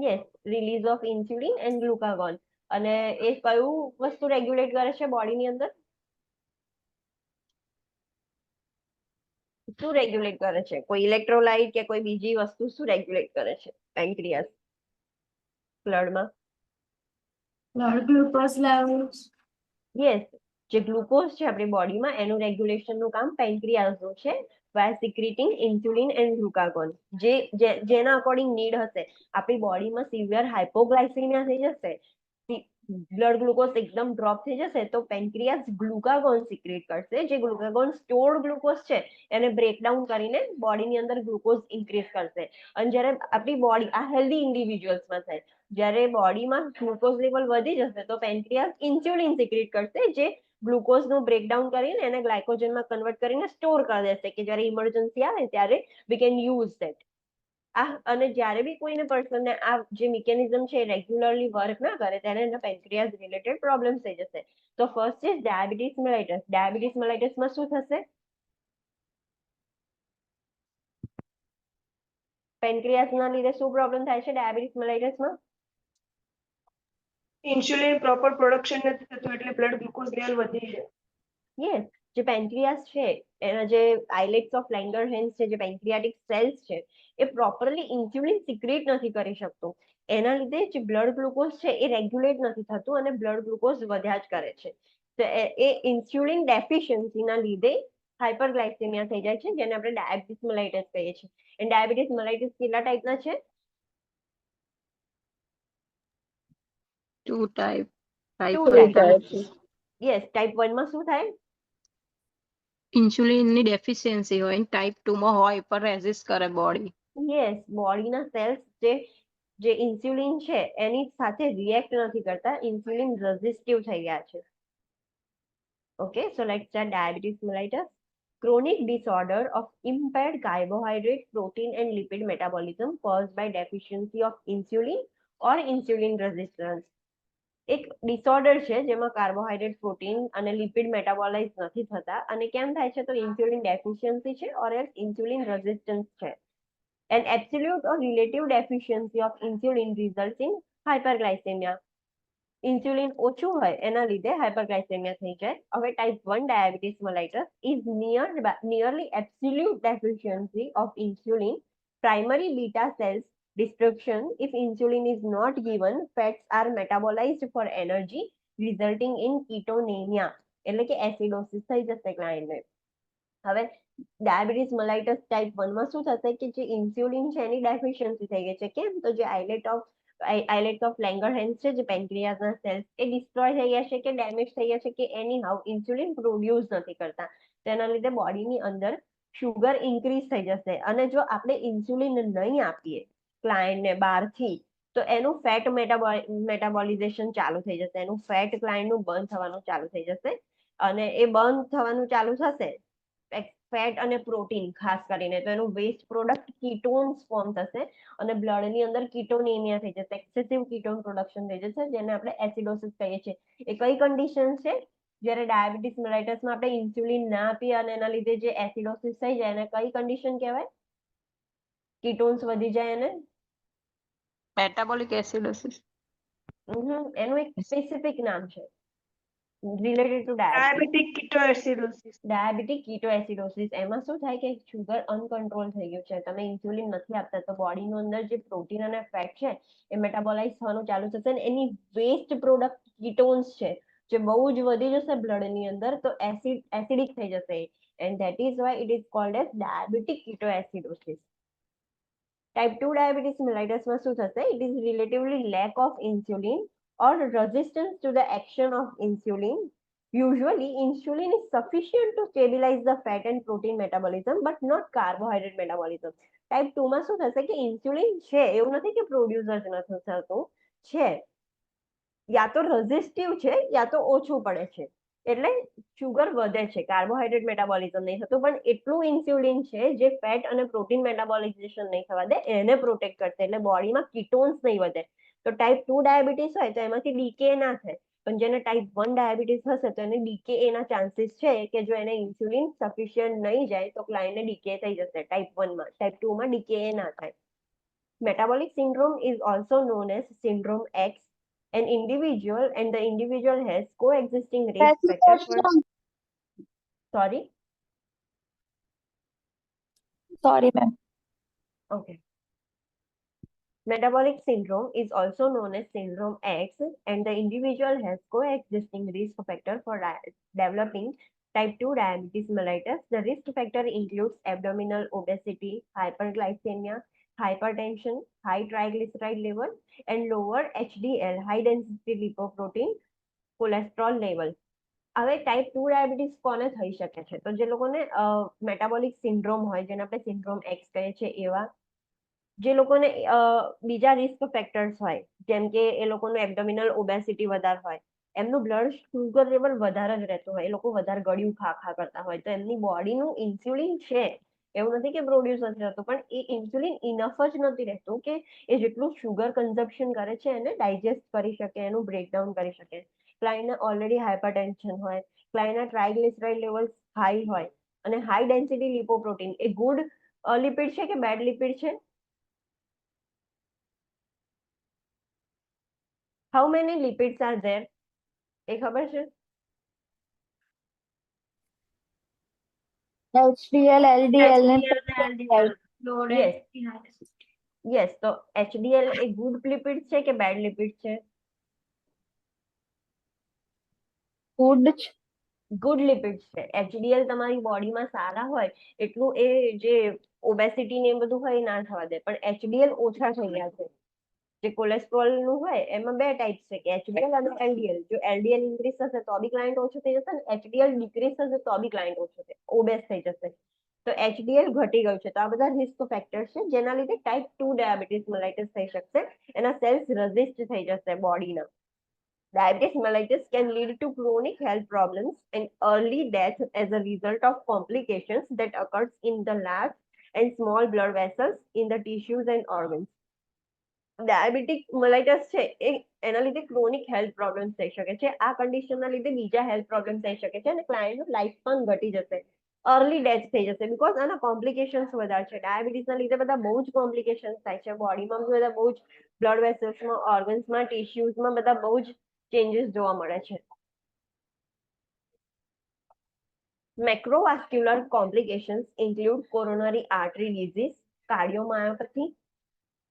Yes, release of insulin and glucagon. અને એ કયું વસ્તુ રેગ્યુલેટ કરે છે બોડીની અંદર? શું રેગ્યુલેટ કરે છે? કોઈ ઇલેક્ટ્રોલાઇટ કે કોઈ બીજી વસ્તુ શું રેગ્યુલેટ કરે છે પેન્ક્રિયાસ બ્લડમાં? Blood glucose levels. યસ, જે ગ્લુકોઝ છે આપણી બોડીમાં એનું રેગ્યુલેશનનું કામ પેન્ક્રિયાસનું છે. by secreting insulin and glucagon. જેના અકોર્ડિંગ નીડ હશે. આપણી બોડીમાં સિવિયર હાઇપોગ્લાયસેમિયા થઈ જશે, બ્લડ ગ્લુકોઝ એકદમ ડ્રોપ થઈ જશે તો પેન્ક્રિયાસ ગ્લુકાગોન સિક્રેટ કરશે. જે ગ્લુકાગોન સ્ટોર્ડ ગ્લુકોઝ છે એને બ્રેકડાઉન કરીને બોડીની અંદર ગ્લુકોઝ ઇન્ક્રીઝ કરશે. અને જ્યારે આપણી બોડી આ હેલ્ધી ઇન્ડિવિજ્યુઅલ્સમાં થાય, જ્યારે બોડીમાં ગ્લુકોઝ લેવલ વધી જશે તો પેન્ક્રિયાસ ઇન્સ્યુલિન સિક્રેટ કરશે, જે ગ્લુકોઝનું બ્રેકડાઉન કરીને એને ગ્લાયકોજનમાં કન્વર્ટ કરીને સ્ટોર કરી દેશે કે જ્યારે ઇમરજન્સી આવે ત્યારે વી કેન યુઝ ધેટ. અને જ્યારે બી કોઈને પર્સનને આ જે મિકેનિઝમ છે રેગ્યુલરલી વર્ક ના કરે ત્યારે એના પેન્ક્રિયાસ રિલેટેડ પ્રોબ્લેમ્સ થઈ જશે. તો ફર્સ્ટ ઇઝ ડાયાબિટીસ મેલાઇટસ. ડાયાબિટીસ મેલાઇટસમાં શું થશે? પેન્ક્રિયાસના લીધે શું પ્રોબ્લેમ થાય છે ડાયાબિટીસ મેલાઇટસમાં? ઇન્સ્યુલિન પ્રોપર પ્રોડક્શન નથી થતું એટલે બ્લડ ગ્લુકોઝ લેવલ વધી જાય. યસ, જે પેન્ક્રિયાસ છે એના જે આઇલેટ્સ ઓફ લેંગરહેન્સ છે, જે પેન્ક્રિયાટિક સેલ્સ છે એ પ્રોપરલી ઇન્સ્યુલિન સિક્રેટ નથી કરી શકતું. એના લીધે જે બ્લડ ગ્લુકોઝ છે એ રેગ્યુલેટ નથી થતું અને બ્લડ ગ્લુકોઝ વધ્યા જ કરે છે. તો એ ઇન્સ્યુલિન ડેફિશિયન્સીના લીધે હાઇપરગ્લાયસેમિયા થઈ જાય છે, જેને આપણે ડાયાબિટીસ મેલાઇટસ કહીએ છીએ. અને ડાયાબિટીસ મેલાઇટસ કેટલા ટાઈપના છે? Two type. Two Hyper. types. Yes, type 1 માં શું થાય? Insulin ની deficiency હોય અને type 2 માં હોય પણ resist કરે body. યસ, બોડીના સેલ્સ જે ઇન્સ્યુલિન છે એની સાથે રિએક્ટ નથી કરતા, ઇન્સ્યુલિન રેઝિસ્ટિવ થઈ ગયા છે. Okay, so let's start diabetes mellitus. Chronic disorder of impaired carbohydrate, protein and lipid metabolism caused by deficiency of insulin or insulin resistance. એક ડિસઓર્ડર છે જેમાં કાર્બોહાઈડ્રેટ, પ્રોટીન અને લિપિડ મેટાબોલાઇઝ નથી થતા, અને કેમ થાય છે? તો ઇન્સ્યુલિન ડેફિશિયન્સી છે ઓર એલ્સ ઇન્સ્યુલિન રેઝિસ્ટન્સ છે. An absolute or relative deficiency of insulin results in hyperglycemia. Insulin ઓછું હોય એના લીધે હાઇપરગ્લાયસેમિયા થઈ જાય. હવે type 1 diabetes mellitus is nearly absolute deficiency of insulin, primary beta cells destruction. If insulin is not given, fats are metabolized for energy, resulting in ketonemia, એટલે કે એસિડોસિસ થઈ જશે ક્લાયન્ટને. હવે ડાયાબિટીસ mellitus ટાઈપ 1 માં શું થશે કે જે ઇન્સ્યુલિન છે એની ડેફિશિયન્સી થઈ ગઈ છે. કેમ? તો જે આઇલેટ્સ ઓફ લેંગરહેન્સ છે, જે પેન્ક્રિયાસના સેલ્સ, એ ડિસ્ટ્રોય થઈ ગયા છે કે ડેમેજ થઈ ગયા છે કે એની હાઉ ઇન્સ્યુલિન પ્રોડ્યુસ નથી કરતા. તેના લીધે બોડીની અંદર શુગર ઇન્ક્રીઝ થઈ જશે, અને જો આપણે ઇન્સ્યુલિન નહીં આપીએ ક્લાયન્ટને બહારથી, તો એનું ફેટ મેટાબોલિઝેશન ચાલુ થઈ જશે, એનું ફેટ ક્લાયન્ટનું બર્ન થવાનું ચાલુ થઈ જશે. અને એ બર્ન થવાનું ચાલુ થશે ફેટ અને પ્રોટીન ખાસ કરીને, તો એનું વેસ્ટ પ્રોડક્ટ કીટોન્સ ફોર્મ થશે અને બ્લડની અંદર કીટોનેમિયા થઈ જશે, એક્સેસિવ કીટોન પ્રોડક્શન થઈ જશે, જેને આપણે એસિડોસિસ કહીએ છીએ. એ કઈ કન્ડિશન છે? જ્યારે ડાયાબિટીસ mellitusમાં આપણે ઇન્સ્યુલિન ના આપીએ અને એના લીધે જે એસિડોસિસ થઈ જાય એને કઈ કન્ડિશન કહેવાય? કીટોન્સ વધી જાય એને Metabolic acidosis. એનું એક સ્પેસિફિક નામ છે related to diabetes. Diabetic ketoacidosis. Diabetic ketoacidosis. એમાં શું થાય કે શુગર અનકન્ટ્રોલ થઈ ગયું છે, તમે ઇન્સ્યુલિન નથી આપતા, તો બોડીની અંદર જે પ્રોટીન અને ફેટ છે એ મેટાબોલાઇઝ થવાનું ચાલુ થશે, અને એની વેસ્ટ પ્રોડક્ટ કીટોન્સ છે જે બહુ જ વધી જશે બ્લડની અંદર, તો એસિડિક થઈ જશે, and that is why it is called as diabetic ketoacidosis. Type 2 diabetes mellitusમાં શું થશે? It is relatively lack of insulin or resistance to the action of insulin. Usually, insulin is sufficient to stabilize the fat and protein metabolism, but not carbohydrate metabolism. Type 2 માં શું થશે કે ઇન્સ્યુલિન છે, એવું નથી કે પ્રોડ્યુસર નથી થતું, છે, યા તો રેઝિસ્ટિવ છે યા તો ઓછું પડે છે, એટલે શુગર વધે છે, કાર્બોહાઈડ્રેટ મેટાબોલિઝમ નહીં થતું, પણ એટલું ઇન્સ્યુલિન છે જે ફેટ અને પ્રોટીન મેટાબોલિઝેશન નહીં થવા દે, એને પ્રોટેક્ટ કરશે, એટલે બોડીમાં કીટોન્સ નહીં વધે. તો ટાઈપ 2 ડાયાબિટીસ હોય તો એમાંથી ડીકે ના થાય, પણ જેને ટાઈપ 1 ડાયાબિટીસ હશે તો એને ડીકે એના ચાન્સીસ છે કે જો એને ઇન્સ્યુલિન સફિશિયન્ટ નહીં જાય તો ક્લાયન્ટને ડીકે થઈ જશે ટાઈપ 1 માં. ટાઈપ 2 માં ડીકે ના થાય. Metabolic syndrome is also known as syndrome X. An individual and the individual has coexisting risk factors for sorry ma'am. okay. Metabolic syndrome is also known as syndrome X, and the individual has coexisting risk factor for developing type 2 diabetes mellitus. The risk factor includes abdominal obesity, hyperglycemia, hypertension, high triglyceride level, and lower HDL, high density lipoprotein cholesterol level. હવે ટાઈપ 2 ડાયાબિટીસ કોને થઈ શકે છે? તો જે લોકોને મેટાબોલિક સિન્ડ્રોમ હોય, જેને આપણે સિન્ડ્રોમ એક્સ કહીએ છીએ, એવા જે લોકોને બીજા રિસ્ક ફેક્ટર્સ હોય, જેમ કે એ લોકોનું એબ્ડોમિનલ ઓબેસિટી વધારે હોય, એમનું બ્લડ શુગર લેવલ વધારે જ રહેતું હોય, એ લોકો વધારે ગળ્યું ખા કરતા હોય, તો એમની બોડીનું ઇન્સ્યુલિન છે, એવું નથી કે પ્રોડ્યુસ નથી થતું, પણ એ ઇન્સ્યુલિન ઇનફ જ નથી રહેતું કે એ જેટલું શુગર કન્ઝપ્શન કરે છે એને ડાયજેસ્ટ કરી શકે, એનું બ્રેકડાઉન કરી શકે. ક્લાયન્ટને ઓલરેડી હાઇપરટેન્શન હોય, ક્લાયન્ટના ટ્રાઇગ્લિસરાઇડ લેવલ્સ હાઈ હોય, અને હાઈ ડેન્સિટી લિપોપ્રોટીન એ ગુડ લિપિડ છે કે બેડ લિપિડ છે? How many lipids are there? એ ખબર છે? HDL, LDL ને Low Yes. density, high density. Yes, તો HDL એ ગુડ લિપિડ છે કે બેડ લિપિડ છે? ફૂડ ગુડ લિપિડ્સ છે. HDL તમારી બોડીમાં સારા હોય એટલું એ જે ઓબેસિટી ને એ બધું હોય એ ના થવા દે, પણ HDL ઓછા થઈ ગયા છે. જે કોલેસ્ટ્રોલ નું હોય એમાં બે ટાઈપ છે કે HDL અને LDL. જો LDL ઇન્ક્રીઝ થશે તો બી ક્લાયન્ટ ઓછું થઈ જશે, અને HDL ડિક્રીઝ થશે તો બી ક્લાયન્ટ ઓછું થઈ ઓબેસ થઈ જશે. તો HDL ઘટી ગયું છે, તો આ બધા રિસ્ક ફેક્ટર્સ છે જેના લીધે ટાઈપ 2 ડાયાબિટીસ મેલાઇટિસ થઈ શકશે. એના સેલ્સ રેઝિસ્ટ થઈ જશે બોડીના. Diabetes mellitus can lead to chronic health problems and early death as a result of complications that occurs in the large and small blood vessels in the tissues and organs. Diabetic મલાઇટસ છે એ એના લીધે ક્રોનિક હેલ્થ પ્રોબ્લેમ્સ થઈ શકે છે. આ કન્ડિશનના લીધે બીજા હેલ્થ પ્રોબ્લેમ થઈ શકે છે અને ક્લાયન્ટનું લાઈફ સ્પાન ઘટી જશે, અર્લી ડેથ થઈ જશે, બીકોઝ આના કોમ્પ્લિકેશન્સ વધારે છે. ડાયાબિટીસના લીધે બધા બહુ જ કોમ્પ્લિકેશન્સ થાય છે બોડીમાં, બધા બહુ જ બ્લડ વેસલ્સમાં, ઓર્ગન્સમાં, ટિશ્યુઝમાં બધા બહુ જ ચેન્જીસ જોવા મળે છે. Macrovascular complications include coronary artery disease, cardiomyopathy,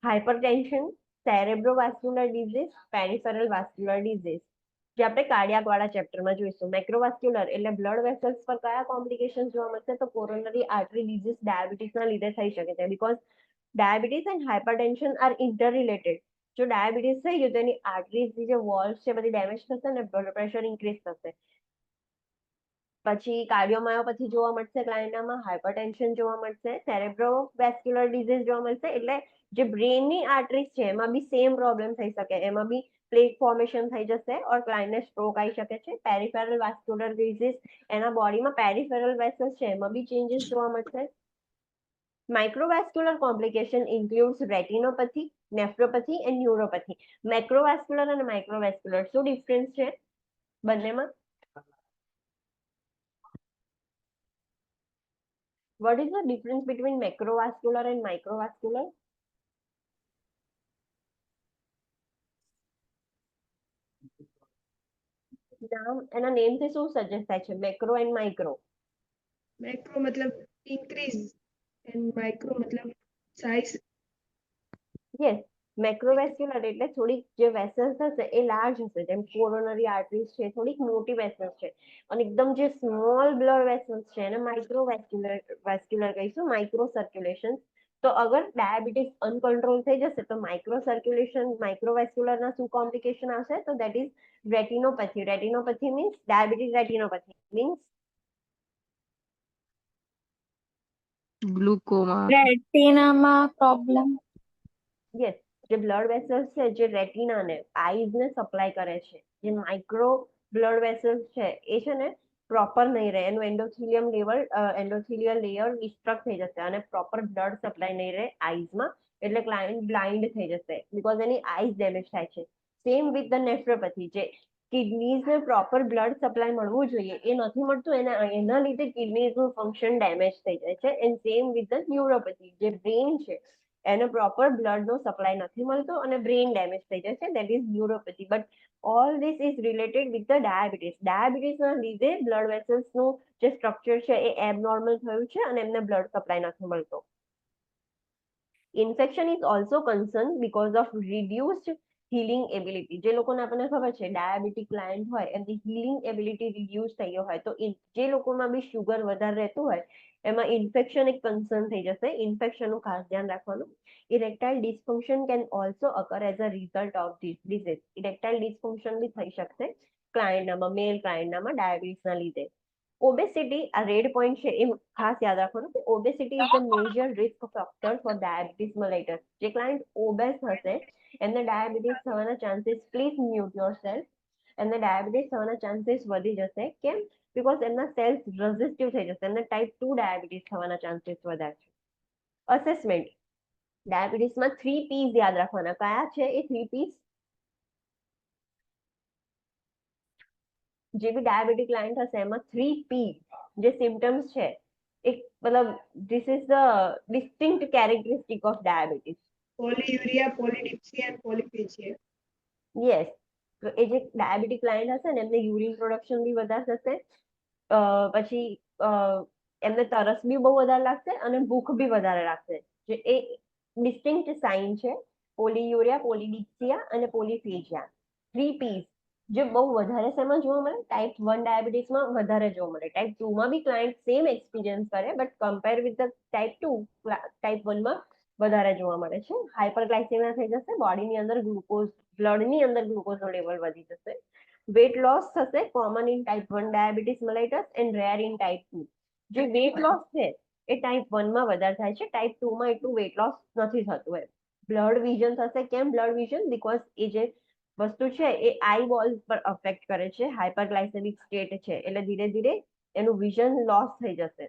hypertension, cerebrovascular disease, peripheral vascular disease. જે આપણે કાર્ડિયાક વાળા ચેપ્ટરમાં જોઈશું. મેક્રોવાસ્ક્યુલર એટલે બ્લડ વેસલ્સ પર કયા કોમ્પ્લિકેશન જોવા મળશે, તો કોરોનરી આર્ટરી ડિઝીઝ ડાયાબિટીસના લીધે થઈ શકે છે, because diabetes and hypertension are interrelated. જો ડાયાબિટીસ થઈ ગયું તો એની આર્ટરીઝની જે વોલ્સ છે બધી ડેમેજ થશે અને બ્લડ પ્રેશર ઇન્ક્રીઝ થશે. પછી કાર્ડિયોમાયોપેથી જોવા મળશે ક્લાયન્ટમાં, હાઇપરટેન્શન જોવા મળશે, સેરેબ્રોવેસ્ક્યુલર ડિઝીઝ જોવા મળશે. એટલે જે બ્રેનની આર્ટરીઝ છે એમાં બી સેમ પ્રોબ્લેમ થઈ શકે, એમાં બી પ્લેક ફોર્મેશન થઈ જશે ઓર ક્લાયન્ટને સ્ટ્રોક આવી શકે છે. પેરિફેરલ વાસ્ક્યુલર ડિઝીઝ, એના બોડીમાં પેરિફેરલ વેસલ્સ છે એમાં બી ચેન્જીસ જોવા મળશે. Microvascular complication includes retinopathy, nephropathy and neuropathy. Macrovascular અને microvascular શું ડિફરન્સ છે બંનેમાં? What is the difference between macrovascular and microvascular? નામ એના નેમથી શું સજેસ્ટ થાય છે, મેક્રો એન્ડ માઇક્રો? मैक्रो मतलब इंक्रीज एंड माइक्रो मतलब साइज. યસ, મેક્રોવેસ્ક્યુલર એટલે થોડીક જે વેસલ્સ હશે એ લાર્જ હશે, જેમ કોરોનરી આર્ટરીઝ છે થોડીક મોટી વેસલ્સ છે, અને એકદમ જે સ્મોલ બ્લડ વેસલ્સ છે એને માઇક્રોવેસ્ક્યુલર કહીશું, માઇક્રો સર્ક્યુલેશન. તો અગર ડાયાબિટીસ અનકન્ટ્રોલ થઈ જશે તો માઇક્રો સર્ક્યુલેશન, માઇક્રોવેસ્ક્યુલરના શું કોમ્પ્લિકેશન આવશે, તો that is retinopathy. Retinopathy means diabetes retinopathy means glaucoma. રેટિનામાં પ્રોબ્લેમ. યસ, જે બ્લડ વેસલ્સ છે જે રેટિનાને, આઈઝને સપ્લાય કરે છે, જે માઇક્રો બ્લડ વેસલ્સ છે એ છે ને પ્રોપર નહીં રહે, એનું એન્ડોથેલિયમ લેવલ, એન્ડોથેલિયલ લેયર ડિસ્ટ્રક્ટ થઈ જશે અને પ્રોપર બ્લડ સપ્લાય નહીં રહે આઈઝમાં, એટલે ક્લાયન્ટ બ્લાઇન્ડ થઈ જશે બીકોઝ એની આઈઝ ડેમેજ થાય છે. સેમ વિથ ધ નેફ્રોપેથી, જે કિડનીઝને પ્રોપર બ્લડ સપ્લાય મળવું જોઈએ એ નથી મળતું, એના લીધે કિડનીઝનું ફંક્શન ડેમેજ થઈ જાય છે. And same with the neuropathy, જે બ્રેન છે એને પ્રોપર બ્લડનો સપ્લાય નથી મળતો અને બ્રેન ડેમેજ થઈ જાય છે, that is neuropathy. But all this is related with the diabetes. ડાયાબિટીસના લીધે બ્લડ વેસલ્સનું જે સ્ટ્રક્ચર છે એ એબનોર્મલ થયું છે અને એમને બ્લડ સપ્લાય નથી મળતો. Infection is also concern because of reduced healing ability. જે લોકોને આપણને ખબર છે ડાયાબિટીક ક્લાયન્ટ હોય એમની હીલિંગ એબિલિટી રિડ્યુસ થઈ ગયો હોય, તો જે લોકોમાં બી શુગર વધારે રહેતું હોય એમાં ઇન્ફેક્શન એક કન્સર્ન થઈ જશે. ઇન્ફેક્શનનું ખાસ ધ્યાન રાખવાનું. Erectile dysfunction can also occur as a result of this disease. Erectile dysfunction બી થઈ શકશે ક્લાયન્ટનામાં, મેલ ક્લાયન્ટનામાં ડાયાબિટીસના લીધે. ઓબેસિટી, આ રેડ પોઈન્ટ છે એ ખાસ યાદ રાખવાનું કે obesity is the major risk factor for diabetes mellitus. જે ક્લાયન્ટ ઓબેસ હશે એમને ડાયાબિટીસ થવાના ચાન્સીસ, પ્લીઝ મ્યુટ યોરસેલ્ફ, એમને ડાયાબિટીસ થવાના ચાન્સીસ વધી જશે. કેમ? બીકોઝ એમના સેલ્સ રેઝિસ્ટિવ થઈ જશે, એમને ટાઈપ 2 ડાયાબિટીસ થવાના ચાન્સીસ વધારે છે. અસેસમેન્ટ, ડાયાબિટીસમાં 3 P's યાદ રાખવાના. કયા છે એ 3 P's? જે બી ડાયાબિટીક ક્લાયન્ટ હશે એમાં 3 P જે સિમ્ટમ્સ છે, એક મતલબ this is the distinct characteristic of diabetes. Polyuria, polydipsia and polyphagia. Yes, તો એ જે ડાયાબિટીક ક્લાયન્ટ હશે ને એમને યુરિન પ્રોડક્શન બી વધારે થશે, પછી એમને તરસ બી બહુ વધારે લાગશે અને ભૂખ બી વધારે લાગશે. જે એ ડિસ્ટિંક્ટ સાઇન છે પોલીયુરિયા, પોલીડિપ્સિયા અને પોલીફેસિયા. 3 P's જે બહુ વધારે શેમાં જોવા મળે, ટાઈપ 1 ડાયાબિટીસમાં વધારે જોવા મળે. ટાઈપ 2 માં બી ક્લાયન્ટ સેમ એક્સપિરિયન્સ કરે, but compare with the type 2, type 1 માં વધારે જોવા મળે છે. હાઇપરગ્લાયસેમિયા થઈ જશે, બોડીની અંદર ગ્લુકોઝ, બ્લડની અંદર ગ્લુકોઝનો લેવલ વધી જશે. વેટ લોસ થશે, common in type 1 diabetes mellitus and rare in type 2. જે વેટ લોસ છે એ ટાઈપ 1 માં વધારે થાય છે, ટાઈપ 2 માં એટલું વેટ લોસ નથી થતું એમ. બ્લડ વિઝન થશે. કેમ બ્લડ વિઝન? બીકોઝ એ જે વસ્તુ છે એ આઈ બોલ્સ પર અફેક્ટ કરે છે. હાઇપરગ્લાયસેમિક સ્ટેટ છે એટલે ધીરે ધીરે એનું વિઝન લોસ થઈ જશે.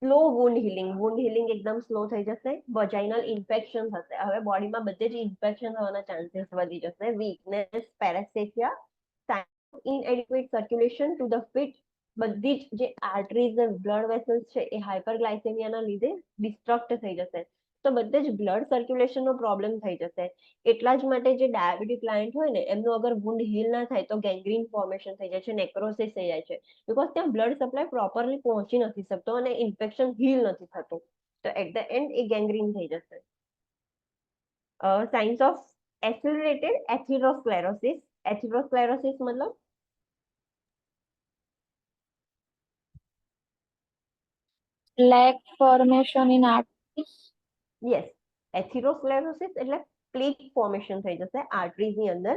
સ્લો વુન્ડ હિલિંગ એકદમ સ્લો થઈ જશે. વજાઇનલ ઇન્ફેક્શન થશે. હવે બોડીમાં બધે જ ઇન્ફેક્શન થવાના ચાન્સીસ વધી જશે. Weakness, paresthesia, inadequate circulation to the feet. બધી જ જે આર્ટરીઝ અને બ્લડ વેસલ્સ છે એ હાઇપરગ્લાયસેમિયાના લીધે ડિસ્ટ્રક્ટ થઈ જશે. તો બધે જ બ્લડ સર્ક્યુલેશનનો પ્રોબ્લેમ થઈ જશે. એટલા જ માટે જે ડાયાબિટીક ક્લાયન્ટ હોય ને એમનું અગર વુન્ડ હીલ ના થાય તો ગેંગ્રીન ફોર્મેશન થઈ જાય છે, નેક્રોસિસ થઈ જાય છે. બીકોઝ ત્યાં બ્લડ સપ્લાય પ્રોપરલી પહોંચી નથી શકતો અને ઇન્ફેક્શન હીલ નથી થતું. તો એટ ધ એન્ડ એ ગેંગ્રીન થઈ જશે. Science of એક્સિલરેટેડ એથેરોસ્ક્લેરોસિસ. એથેરોસ્ક્લેરોસિસ મતલબ plaque formation in arteries. Yes, atherosclerosis એટલે પ્લેક ફોર્મેશન થઈ જશે આર્ટરીઝની અંદર.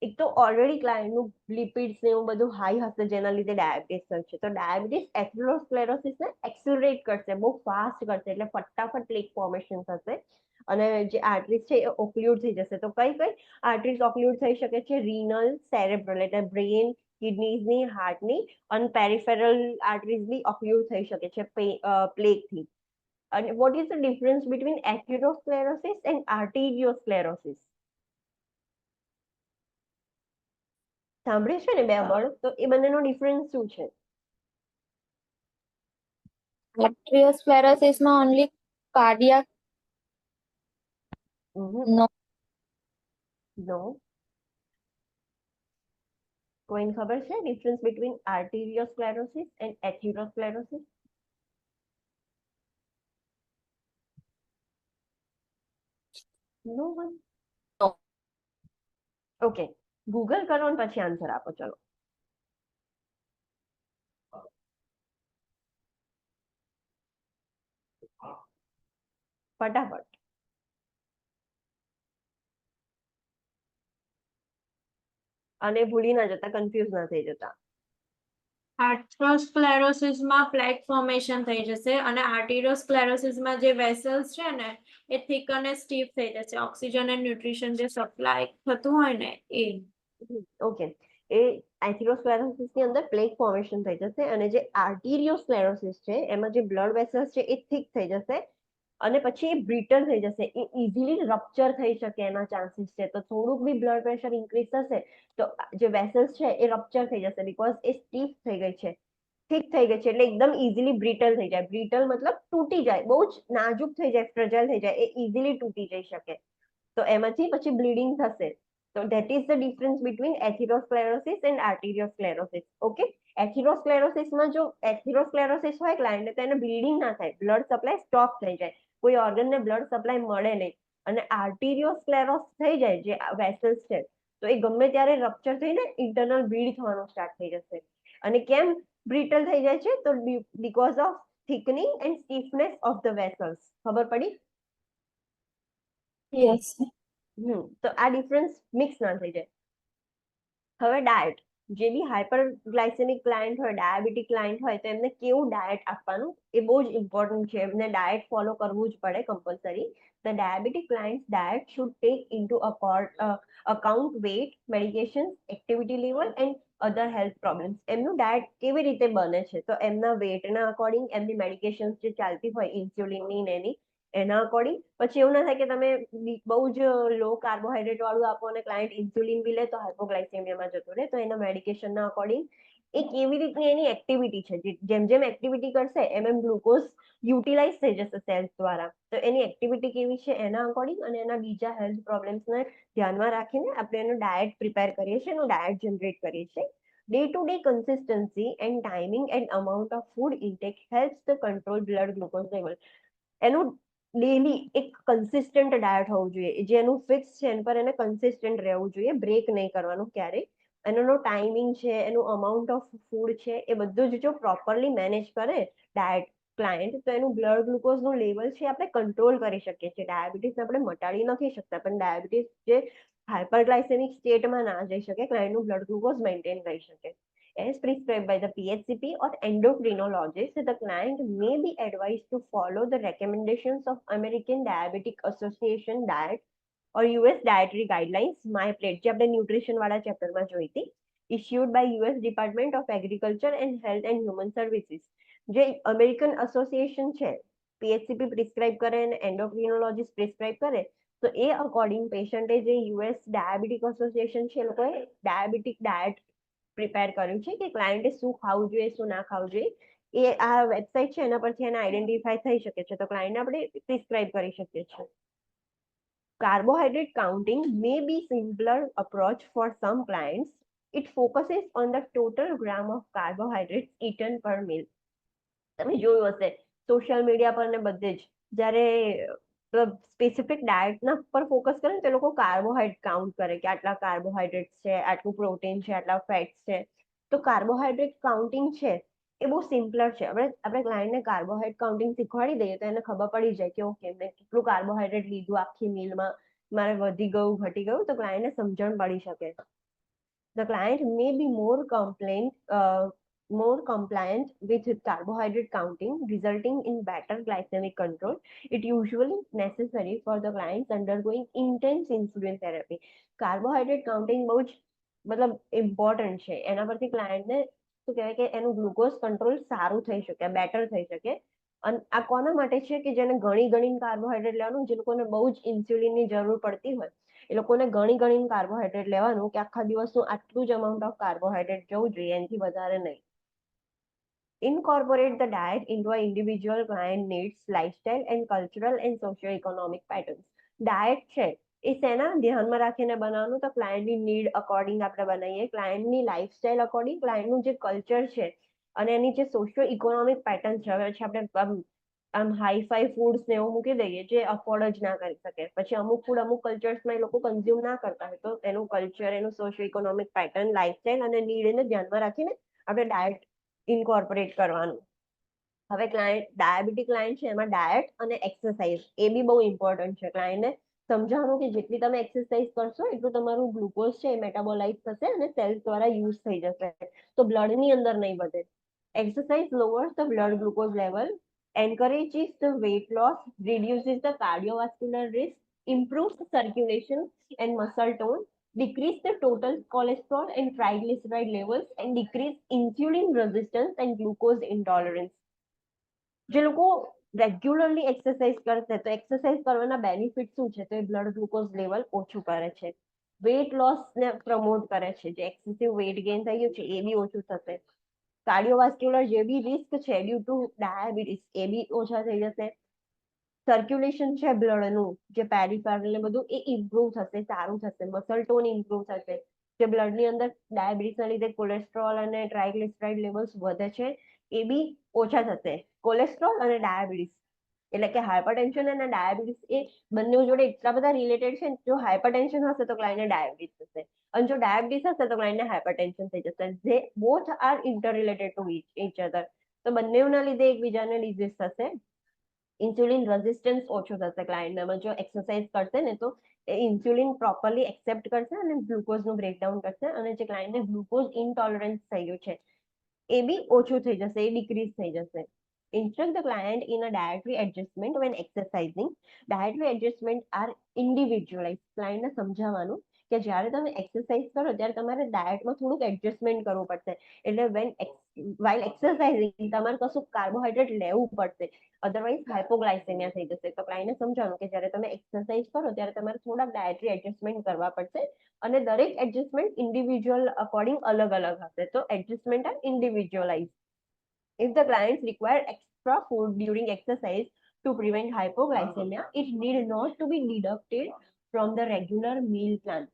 એક તો ઓલરેડી ક્લાયન્ટનું લિપિડ્સ ને એવું બધું હાઈ હશે જેના લીધે ડાયાબિટીસ થશે. તો ડાયાબિટીસ એથેરોસ્ક્લેરોસિસને એક્સિલરેટ કરશે, બહુ ફાસ્ટ કરશે, એટલે ફટાફટ પ્લેક ફોર્મેશન થશે અને જે આર્ટરીઝ છે એ ઓક્લુડ થઈ જશે. તો કઈ કઈ આર્ટરીઝ ઓક્લુડ થઈ શકે છે? રીનલ, સેરેબ્રલ એટલે બ્રેન, કિડનીઝની, હાર્ટની, અને પેરિફેરલ આર્ટરીઝ બી ઓક્લુડ થઈ શકે છે પ્લેકથી. અને what is the difference between atherosclerosis and arteriosclerosis? સાંભળ્યું છે ને બે વર્ડ, તો એ બંનેનો ડિફરન્સ શું છે? Arteriosclerosis માં only cardiac. No. નો. કોઈને ખબર છે difference between arteriosclerosis and atherosclerosis? No one. No. Okay, Google કરો અને પછી આન્સર આપો. ચલો. ફટાફટ. અને ભૂલી ના જતા, કન્ફ્યુઝ ના થઈ જતા. આર્થરોસ્ક્લેરોસિસ માં પ્લેક ફોર્મેશન થઈ જશે અને આર્ટેરિયોસ્ક્લેરોસિસ માં જે વેસલ્સ છે ને એ થિક અને સ્ટીફ થઈ જશે. ઓક્સિજન એન્ડ ન્યુટ્રિશન જે સપ્લાય થતું હોય ને એ. ઓકે, એ એથેરોસ્ક્લેરોસિસ ની અંદર પ્લેક ફોર્મેશન થઈ જશે અને જે આર્ટેરિયોસ્ક્લેરોસિસ છે એમાં જે બ્લડ વેસલ્સ છે એ થિક થઈ જશે અને પછી એ બ્રિટલ થઈ જશે. એ ઇઝીલી રપ્ચર થઈ શકે એના ચાન્સીસ છે. તો થોડુંક બી બ્લડ પ્રેશર ઇન્ક્રીઝ થશે તો જે વેસલ્સ છે એ રપ્ચર થઈ જશે બીકોઝ એ સ્ટીફ થઈ ગઈ છે, થિક થઈ ગઈ છે, એટલે એકદમ ઇઝીલી બ્રિટલ થઈ જાય. બ્રિટલ મતલબ તૂટી જાય, બહુ જ નાજુક થઈ જાય, ફ્રજાઇલ થઈ જાય, એ ઇઝીલી તૂટી જઈ શકે. તો એમાંથી પછી બ્લીડિંગ થશે. તો that is the difference between atherosclerosis and arteriosclerosis. Okay, એથેરોસ્ક્લેરોસિસમાં જો એથેરોસ્ક્લેરોસિસ હોય ક્લાયન્ટ તો એને બ્લીડિંગ ના થાય, બ્લડ સપ્લાય સ્ટોપ થઈ જાય, કોઈ ઓર્ગનને બ્લડ સપ્લાય મળે નહીં. અને આર્ટેરિયોસ્ક્લેરોસ થઈ જાય જે વેસલ્સ છે તો એ ગમે ત્યારે રપ્ચર થઈને ઇન્ટરનલ બ્લીડ થવાનું સ્ટાર્ટ થઈ જશે. અને કેમ બ્રિટલ થઈ જાય છે? તો because of thickening and stiffness of the vessels. ખબર પડી? Yes. તો આ ડિફરન્સ મિક્સ ના થઈ જાય. હવે ડાયટ. જે બી હાઇપરગ્લાયસેમિક ક્લાયન્ટ હોય, ડાયાબિટીક ક્લાયન્ટ હોય, તો એમને કેવું ડાયટ આપવાનું એ બહુ જ ઇમ્પોર્ટન્ટ છે. એમને ડાયટ ફોલો કરવું જ પડે compulsory. The diabetic client's diet should take into account weight, medications, activity level and other health problems. એમનું ડાયટ કેવી રીતે બને છે? તો એમના વેટના અકોર્ડિંગ, એમની મેડિકેશન્સ જે ચાલતી હોય ઇન્સ્યુલિનની ને એના અકોર્ડિંગ. પછી એવું ના થાય કે તમે બહુ જ લો કાર્બોહાઈડ્રેટ વાળું આપો અને ક્લાયન્ટ ઇન્સ્યુલિન બી લે તો હાઇપોગ્લાયસેમિયામાં જતો રહે. તો એના મેડિકેશનના અકોર્ડિંગ એ કેવી રીતની એની એક્ટિવિટી છે, જેમ જેમ એક્ટિવિટી કરશે એમ એમ ગ્લુકોઝ યુટિલાઇઝ થઈ જશે સેલ્સ દ્વારા. તો એની એક્ટિવિટી કેવી છે એના અકોર્ડિંગ અને એના બીજા હેલ્થ પ્રોબ્લેમ્સને ધ્યાનમાં રાખીને આપણે એનું ડાયટ પ્રિપેર કરીએ છીએ, એનું ડાયટ જનરેટ કરીએ છીએ. Day to day consistency and timing and amount of food intake helps to control blood glucose level. એનું ડેલી એક કન્સિસ્ટન્ટ ડાયટ હોવું જોઈએ, જેનું ફિક્સ છે એના પર એને કન્સિસ્ટન્ટ રહેવું જોઈએ, બ્રેક નહીં કરવાનું ક્યારેય। એનો ટાઈમિંગ છે, એનું અમાઉન્ટ ઓફ ફૂડ છે, એ બધું જ જો પ્રોપરલી મેનેજ કરે ડાયટ ક્લાયન્ટ, તો એનું બ્લડ ગ્લુકોઝનું લેવલ છે આપણે કંટ્રોલ કરી શકીએ છીએ। ડાયાબિટીસ આપણે મટાડી નથી શકતા, પણ ડાયાબિટીસ જે હાઇપરગ્લાયસેમિક સ્ટેટમાં ના જઈ શકે, ક્લાયન્ટનું બ્લડ ગ્લુકોઝ મેન્ટેન કરી શકે। As prescribed by the PHCP or endocrinologist, the client may be advised to follow the recommendations of American Diabetic Association diet or US dietary guidelines, my plate, જે આપણે ન્યુટ્રિશન વાળા ચેપ્ટરમાં જોઈ હતી, issued by US Department of Agriculture and Health and Human Services। જે અમેરિકન એસોસિએશન છે, PHCP પ્રિસ્ક્રાઇબ કરે અને એન્ડોક્રિનોલોજીસ્ટ પ્રિસ્ક્રાઇબ કરે, તો એ અકોર્ડિંગ પેશન્ટે જે US ડાયાબિટીક એસોસિએશન છે, એ લોકોએ ડાયાબિટીક ડાયટ પ્રિપેર કર્યું છે કે ક્લાયન્ટે શું ખાવું જોઈએ, શું ના ખાવું જોઈએ, એ આ વેબસાઇટ છે એના પરથી એને આઈડેન્ટિફાઈ થઈ શકે છે, તો ક્લાયન્ટ આપણે પ્રિસ્ક્રાઇબ કરી શકીએ છીએ। Carbohydrate counting may be simpler approach for some clients. It focuses on the total gram of carbohydrates eaten per meal. તમે જોયું હશે સોશિયલ મીડિયા પર ને બધે જ, જ્યારે સ્પેસિફિક ડાયટના પર ફોકસ કરે ને તો લોકો કાર્બોહાઈડ્રેટ કાઉન્ટ કરે કે આટલા કાર્બોહાઈડ્રેટ છે, આટલું પ્રોટીન છે, આટલા ફેટ્સ છે। તો કાર્બોહાઈડ્રેટ કાઉન્ટિંગ છે એ બહુ સિમ્પલર છે। આપણે ક્લાયન્ટને કાર્બોહાઈડ્રેટ કાઉન્ટિંગ શીખવાડી દઈએ તો એને ખબર પડી જાય કે ઓકે મેં કેટલું કાર્બોહાઈડ્રેટ લીધું આખી મીલમાં, મારે વધી ગયું ઘટી ગયું, તો ક્લાયન્ટને સમજણ પડી શકે। The client may be more compliant with carbohydrate counting, resulting in better glycemic control. It usually necessary for the clients undergoing intense insulin therapy. Carbohydrate counting બહુ જ મતલબ ઇમ્પોર્ટન્ટ છે, એના પરથી ક્લાયન્ટને શું કહેવાય કે એનું ગ્લુકોઝ કંટ્રોલ સારું થઈ શકે, બેટર થઈ શકે। અને આ કોના માટે છે કે જેને ઘણી ઘણી કાર્બોહાઈડ્રેટ લેવાનું, જે લોકોને બહુ જ ઇન્સ્યુલિનની જરૂર પડતી હોય, એ લોકોને ઘણી ઘણી કાર્બોહાઈડ્રેટ લેવાનું કે આખા દિવસનું આટલું જ અમાઉન્ટ ઓફ કાર્બોહાઈડ્રેટ જવું જોઈએ, એનાથી વધારે નહીં। Incorporate the diet into an individual client needs, lifestyle and cultural and socio-economic patterns. Diet છે એ શેના ધ્યાનમાં રાખીને બનાવવાનું, તો ક્લાયન્ટની નીડ અકોર્ડિંગ આપણે બનાવીએ, ક્લાયન્ટની લાઈફસ્ટાઈલ અકોર્ડિંગ, ક્લાયન્ટનું જે કલ્ચર છે અને એની જે સોશિયો ઇકોનોમિક પેટર્ન છે, હવે છે આપણે આમ હાઈફાઈ ફૂડ્સ ને એવું મૂકી દઈએ જે અફોર્ડ જ ના કરી શકે, પછી અમુક ફૂડ અમુક કલ્ચર્સમાં એ લોકો કન્ઝ્યુમ ના કરતા હોય, તો એનું કલ્ચર, એનું સોશિયો ઇકોનોમિક પેટર્ન, લાઈફસ્ટાઈલ અને નીડને ધ્યાનમાં રાખીને આપણે ડાયટ ઇન્કોર્પોરેટ કરવાનું। હવે ડાયાબિટીક ક્લાયન્ટ છે એમાં ડાયટ અને એક્સરસાઇઝ એ બી બહુ ઇમ્પોર્ટન્ટ છે। ક્લાયન્ટને સમજાવવાનું કે જેટલી તમે એક્સરસાઇઝ કરશો એટલું તમારું ગ્લુકોઝ છે એ મેટાબોલાઇઝ થશે અને સેલ્સ દ્વારા યુઝ થઈ જશે, તો બ્લડની અંદર નહીં વધે। Exercise lowers the blood glucose level, encourages the weight loss, reduces the cardiovascular risk, improves the circulation and muscle tone, decrease the total cholesterol and triglyceride levels, and decrease insulin resistance and glucose intolerance। જે લોકો રેગ્યુલરલી એક્સરસાઇઝ કરશે તો એક્સરસાઇઝ કરવાના બેનિફિટ શું છે, તો એ બ્લડ ગ્લુકોઝ લેવલ ઓછું કરે છે, વેટ લોસ ને પ્રમોટ કરે છે, જે એક્સેસિવ વેટ ગેઇન થઈ ગયું છે એ બી ઓછું થશે, કાર્ડિયોવાસ્ક્યુલર જે બી રિસ્ક છે ડ્યુ ટુ ડાયાબિટીસ એ બી ઓછા થઈ જશે, સર્ક્યુલેશન છે બ્લડનું, જે પેરિફેરલ ને બધું એ ઇમ્પ્રુવ થશે, સારું થશે, મસલ ટોન ઇમ્પ્રુવ થશે, જે બ્લડની અંદર ડાયાબિટીસના લીધે કોલેસ્ટ્રોલ અને ટ્રાઇગ્લિસરાઇડ લેવલ્સ વધે છે એ બી ઓછા થશે। કોલેસ્ટ્રોલ અને ડાયાબિટીસ એટલે કે હાઇપરટેન્શન અને ડાયાબિટીસ એ બંને જોડે એટલા બધા રિલેટેડ છે, જો હાઇપરટેન્શન હશે તો ક્લાયન્ટને ડાયાબિટીસ થશે, અને જો ડાયાબિટીસ હશે તો ક્લાયન્ટને હાઇપરટેન્શન થઈ જશે, જે both are inter related to each અધર, તો બંનેના લીધે એકબીજાને ડિઝીઝ થશે। ઇન્સ્યુલિન રેઝિસ્ટન્સ ઓછું થશે ક્લાયન્ટનામાં, જો એક્સરસાઇઝ કરશે ને તો એ ઇન્સ્યુલિન પ્રોપરલી એક્સેપ્ટ કરશે અને ગ્લુકોઝનું બ્રેકડાઉન કરશે, અને જે ક્લાયન્ટને ગ્લુકોઝ ઇન્ટોલરન્સ થઈ ગયું છે એ બી ઓછું થઈ જશે, એ ડિક્રીઝ થઈ જશે। Instruct the client in a dietary adjustment when exercising. Dietary adjustment are individualized. ક્લાયન્ટને સમજાવવાનું કે જ્યારે તમે એક્સરસાઇઝ કરો ત્યારે તમારે ડાયટમાં થોડુંક એડજસ્ટમેન્ટ કરવું પડશે, એટલે while exercising તમારે કશું કાર્બોહાઈડ્રેટ લેવું પડશે, અધરવાઇઝ હાઇપોગ્લાયસેમિયા થઈ જશે। તો ક્લાયન્ટને સમજાવવાનું કે જ્યારે તમે એક્સરસાઇઝ કરો ત્યારે તમારે થોડાક ડાયટરી એડજસ્ટમેન્ટ કરવા પડશે, અને દરેક એડજસ્ટમેન્ટ ઇન્ડિવિજ્યુઅલ અકોર્ડિંગ અલગ અલગ હશે, તો adjustment are individualize. If the clients require extra food during exercise to prevent hypoglycemia, it need not to be deducted from the regular meal plan.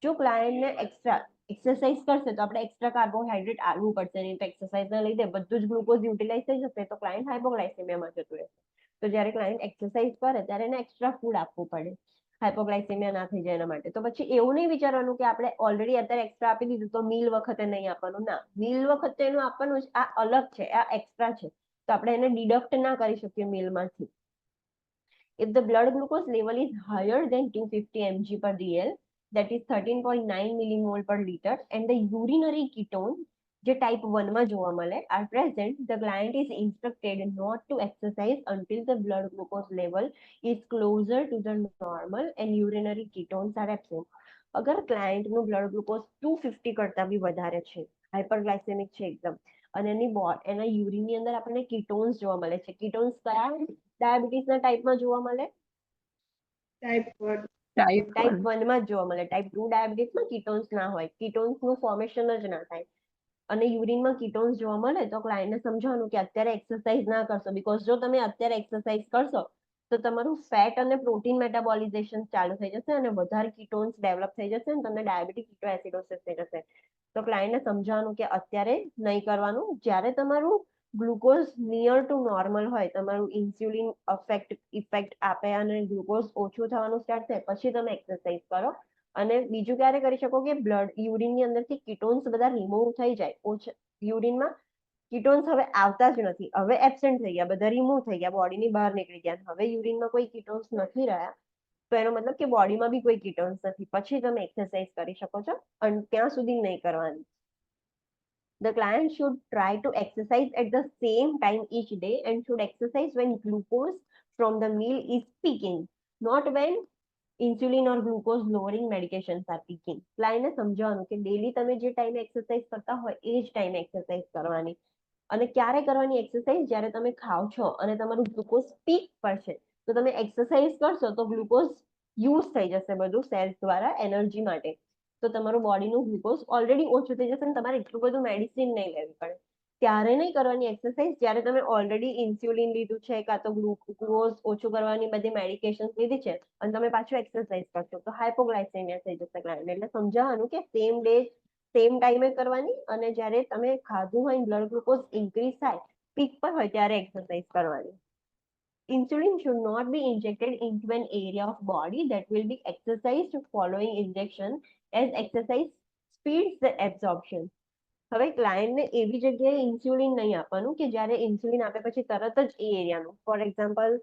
જો ક્લાયન્ટને એક્સ્ટ્રા એક્સરસાઇઝ કરશે તો આપણે એક્સ્ટ્રા કાર્બોહાઈડ્રેટ આવવું પડશે, નહીં તો એક્સરસાઇઝના લીધે બધું જ ગ્લુકોઝ યુટિલાઇઝ થઈ જશે તો ક્લાયન્ટ હાઇપોગ્લાયસેમિયામાં જતું રહેશે, તો તો જ્યારે ક્લાયન્ટ એક્સરસાઇઝ કરે ત્યારે એને એક્સ્ટ્રા ફૂડ આપવું પડે હાઇપોગ્લાયસેમિયા ના થઈ જાય એના માટે. તો પછી એવું નહીં વિચારવાનું કે આપણે ઓલરેડી અત્યારે એક્સ્ટ્રા આપી દીધું તો મીલ વખતે નહીં આપવાનું. ના, મીલ વખતે એનું આપવાનું જ, આ અલગ છે, આ એક્સ્ટ્રા છે, તો આપણે એને ડિડક્ટ ના કરી શકીએ મીલમાંથી. If the blood glucose level is higher than 250 mg per dl, that is 13.9 millimole per liter, and the urinary ketone, જે ટાઈપ 1 માં જોવા મળે, are present, the client is instructed not to exercise until the blood glucose level is closer to the normal and urinary ketones are absent. અગર ક્લાયન્ટનું બ્લડ ગ્લુકોઝ 250 કરતા બી વધારે છે, હાઇપરગ્લાયસેમિક છે એકદમ, અને એના યુરિનની અંદર આપણને કીટોન્સ જોવા મળે છે. કીટોન્સ કયા ડાયાબિટીસના ટાઈપમાં જોવા મળે? ટાઈપ 1. ટાઈપ 1 માં જ જોવા મળે. ટાઈપ 2 ડાયાબિટીસમાં કીટોન્સ ના હોય, કીટોન્સનું ફોર્મેશન જ ના થાય. અને યુરિનમાં કીટોન્સ જોવા મળે તો ક્લાયન્ટને સમજાવવાનું કે અત્યારે એક્સરસાઇઝ ના કરશો, બીકોઝ જો તમે અત્યારે એક્સરસાઇઝ કરશો તો તમારું ફેટ અને પ્રોટીન મેટાબોલિઝેશન ચાલુ થઈ જશે અને વધારે કીટોન્સ ડેવલપ થઈ જશે અને તમને ડાયાબિટીક કીટોએસિડોસિસ થઈ જશે. તો ક્લાયન્ટને સમજાવવાનું કે અત્યારે નહીં કરવાનું. જ્યારે તમારું ગ્લુકોઝ નિયર ટુ નોર્મલ હોય, તમારું ઇન્સ્યુલિન ઇફેક્ટ આપે અને ગ્લુકોઝ ઓછું થવાનું સ્ટાર્ટ થાય પછી તમે એક્સરસાઇઝ કરો. અને બીજું ક્યારે કરી શકો કે બ્લડ યુરિનની અંદરથી કીટોન્સ બધા રિમૂવ થઈ જાય. યુરિનમાં કીટોન્સ હવે આવતા જ નથી, હવે એબસેન્ટ થઈ ગયા, બધા રિમૂવ થઈ ગયા, બોડીની બહાર નીકળી ગયા, હવે યુરિનમાં કોઈ કીટોન્સ નથી રહ્યા, તો એનો મતલબ કે બોડીમાં બી કોઈ કીટોન્સ નથી, પછી તમે એક્સરસાઇઝ કરી શકો છો. અને ત્યાં સુધી નહીં કરવાની. The client should try to exercise at the same time each day and should exercise when glucose from the meal is peaking, not when insulin or glucose lowering medications are peaking. ક્લાયન્ટને સમજાવવાનું કે ડેલી તમે જે ટાઈમે એક્સરસાઇઝ કરતા હોય એ જ ટાઈમે એક્સરસાઇઝ કરવાની. અને ક્યારે કરવાની એક્સરસાઇઝ? જ્યારે તમે ખાઓ છો અને તમારું ગ્લુકોઝ પીક પર છે, તો તમે એક્સરસાઇઝ કરશો તો ગ્લુકોઝ યુઝ થઈ જશે બધું સેલ્સ દ્વારા એનર્જી માટે, તો તમારું બોડીનું ગ્લુકોઝ ઓલરેડી ઓછું થઈ જશે અને તમારે એટલું બધું મેડિસિન નહીં લેવી પડે. ત્યારે નહીં કરવાની એક્સરસાઇઝ જ્યારે તમે ઓલરેડી ઇન્સ્યુલિન લીધું છે કાં તો ગ્લુકોઝ ઓછું કરવાની બધી મેડિકેશન લીધી છે અને તમે પાછું એક્સરસાઇઝ કરશો તો હાઇપોગ્લાયસેમિયા થઈ જશે ક્લાયન્ટ. એટલે સમજાવવાનું કે સેમ ડે સેમ ટાઈમે કરવાની અને જ્યારે તમે ખાધું હોય બ્લડ ગ્લુકોઝ ઇન્ક્રીઝ થાય પીક પર હોય ત્યારે એક્સરસાઇઝ કરવાની. Insulin should not be injected into an area of body that will be exercised following injection, as exercise speeds the absorption. હવે ક્લાયન્ટને એવી જગ્યાએ ઇન્સ્યુલિન નહીં આપવાનું કે જ્યારે ઇન્સ્યુલિન આપે પછી તરત જ એ એરિયાનું, ફોર એક્ઝામ્પલ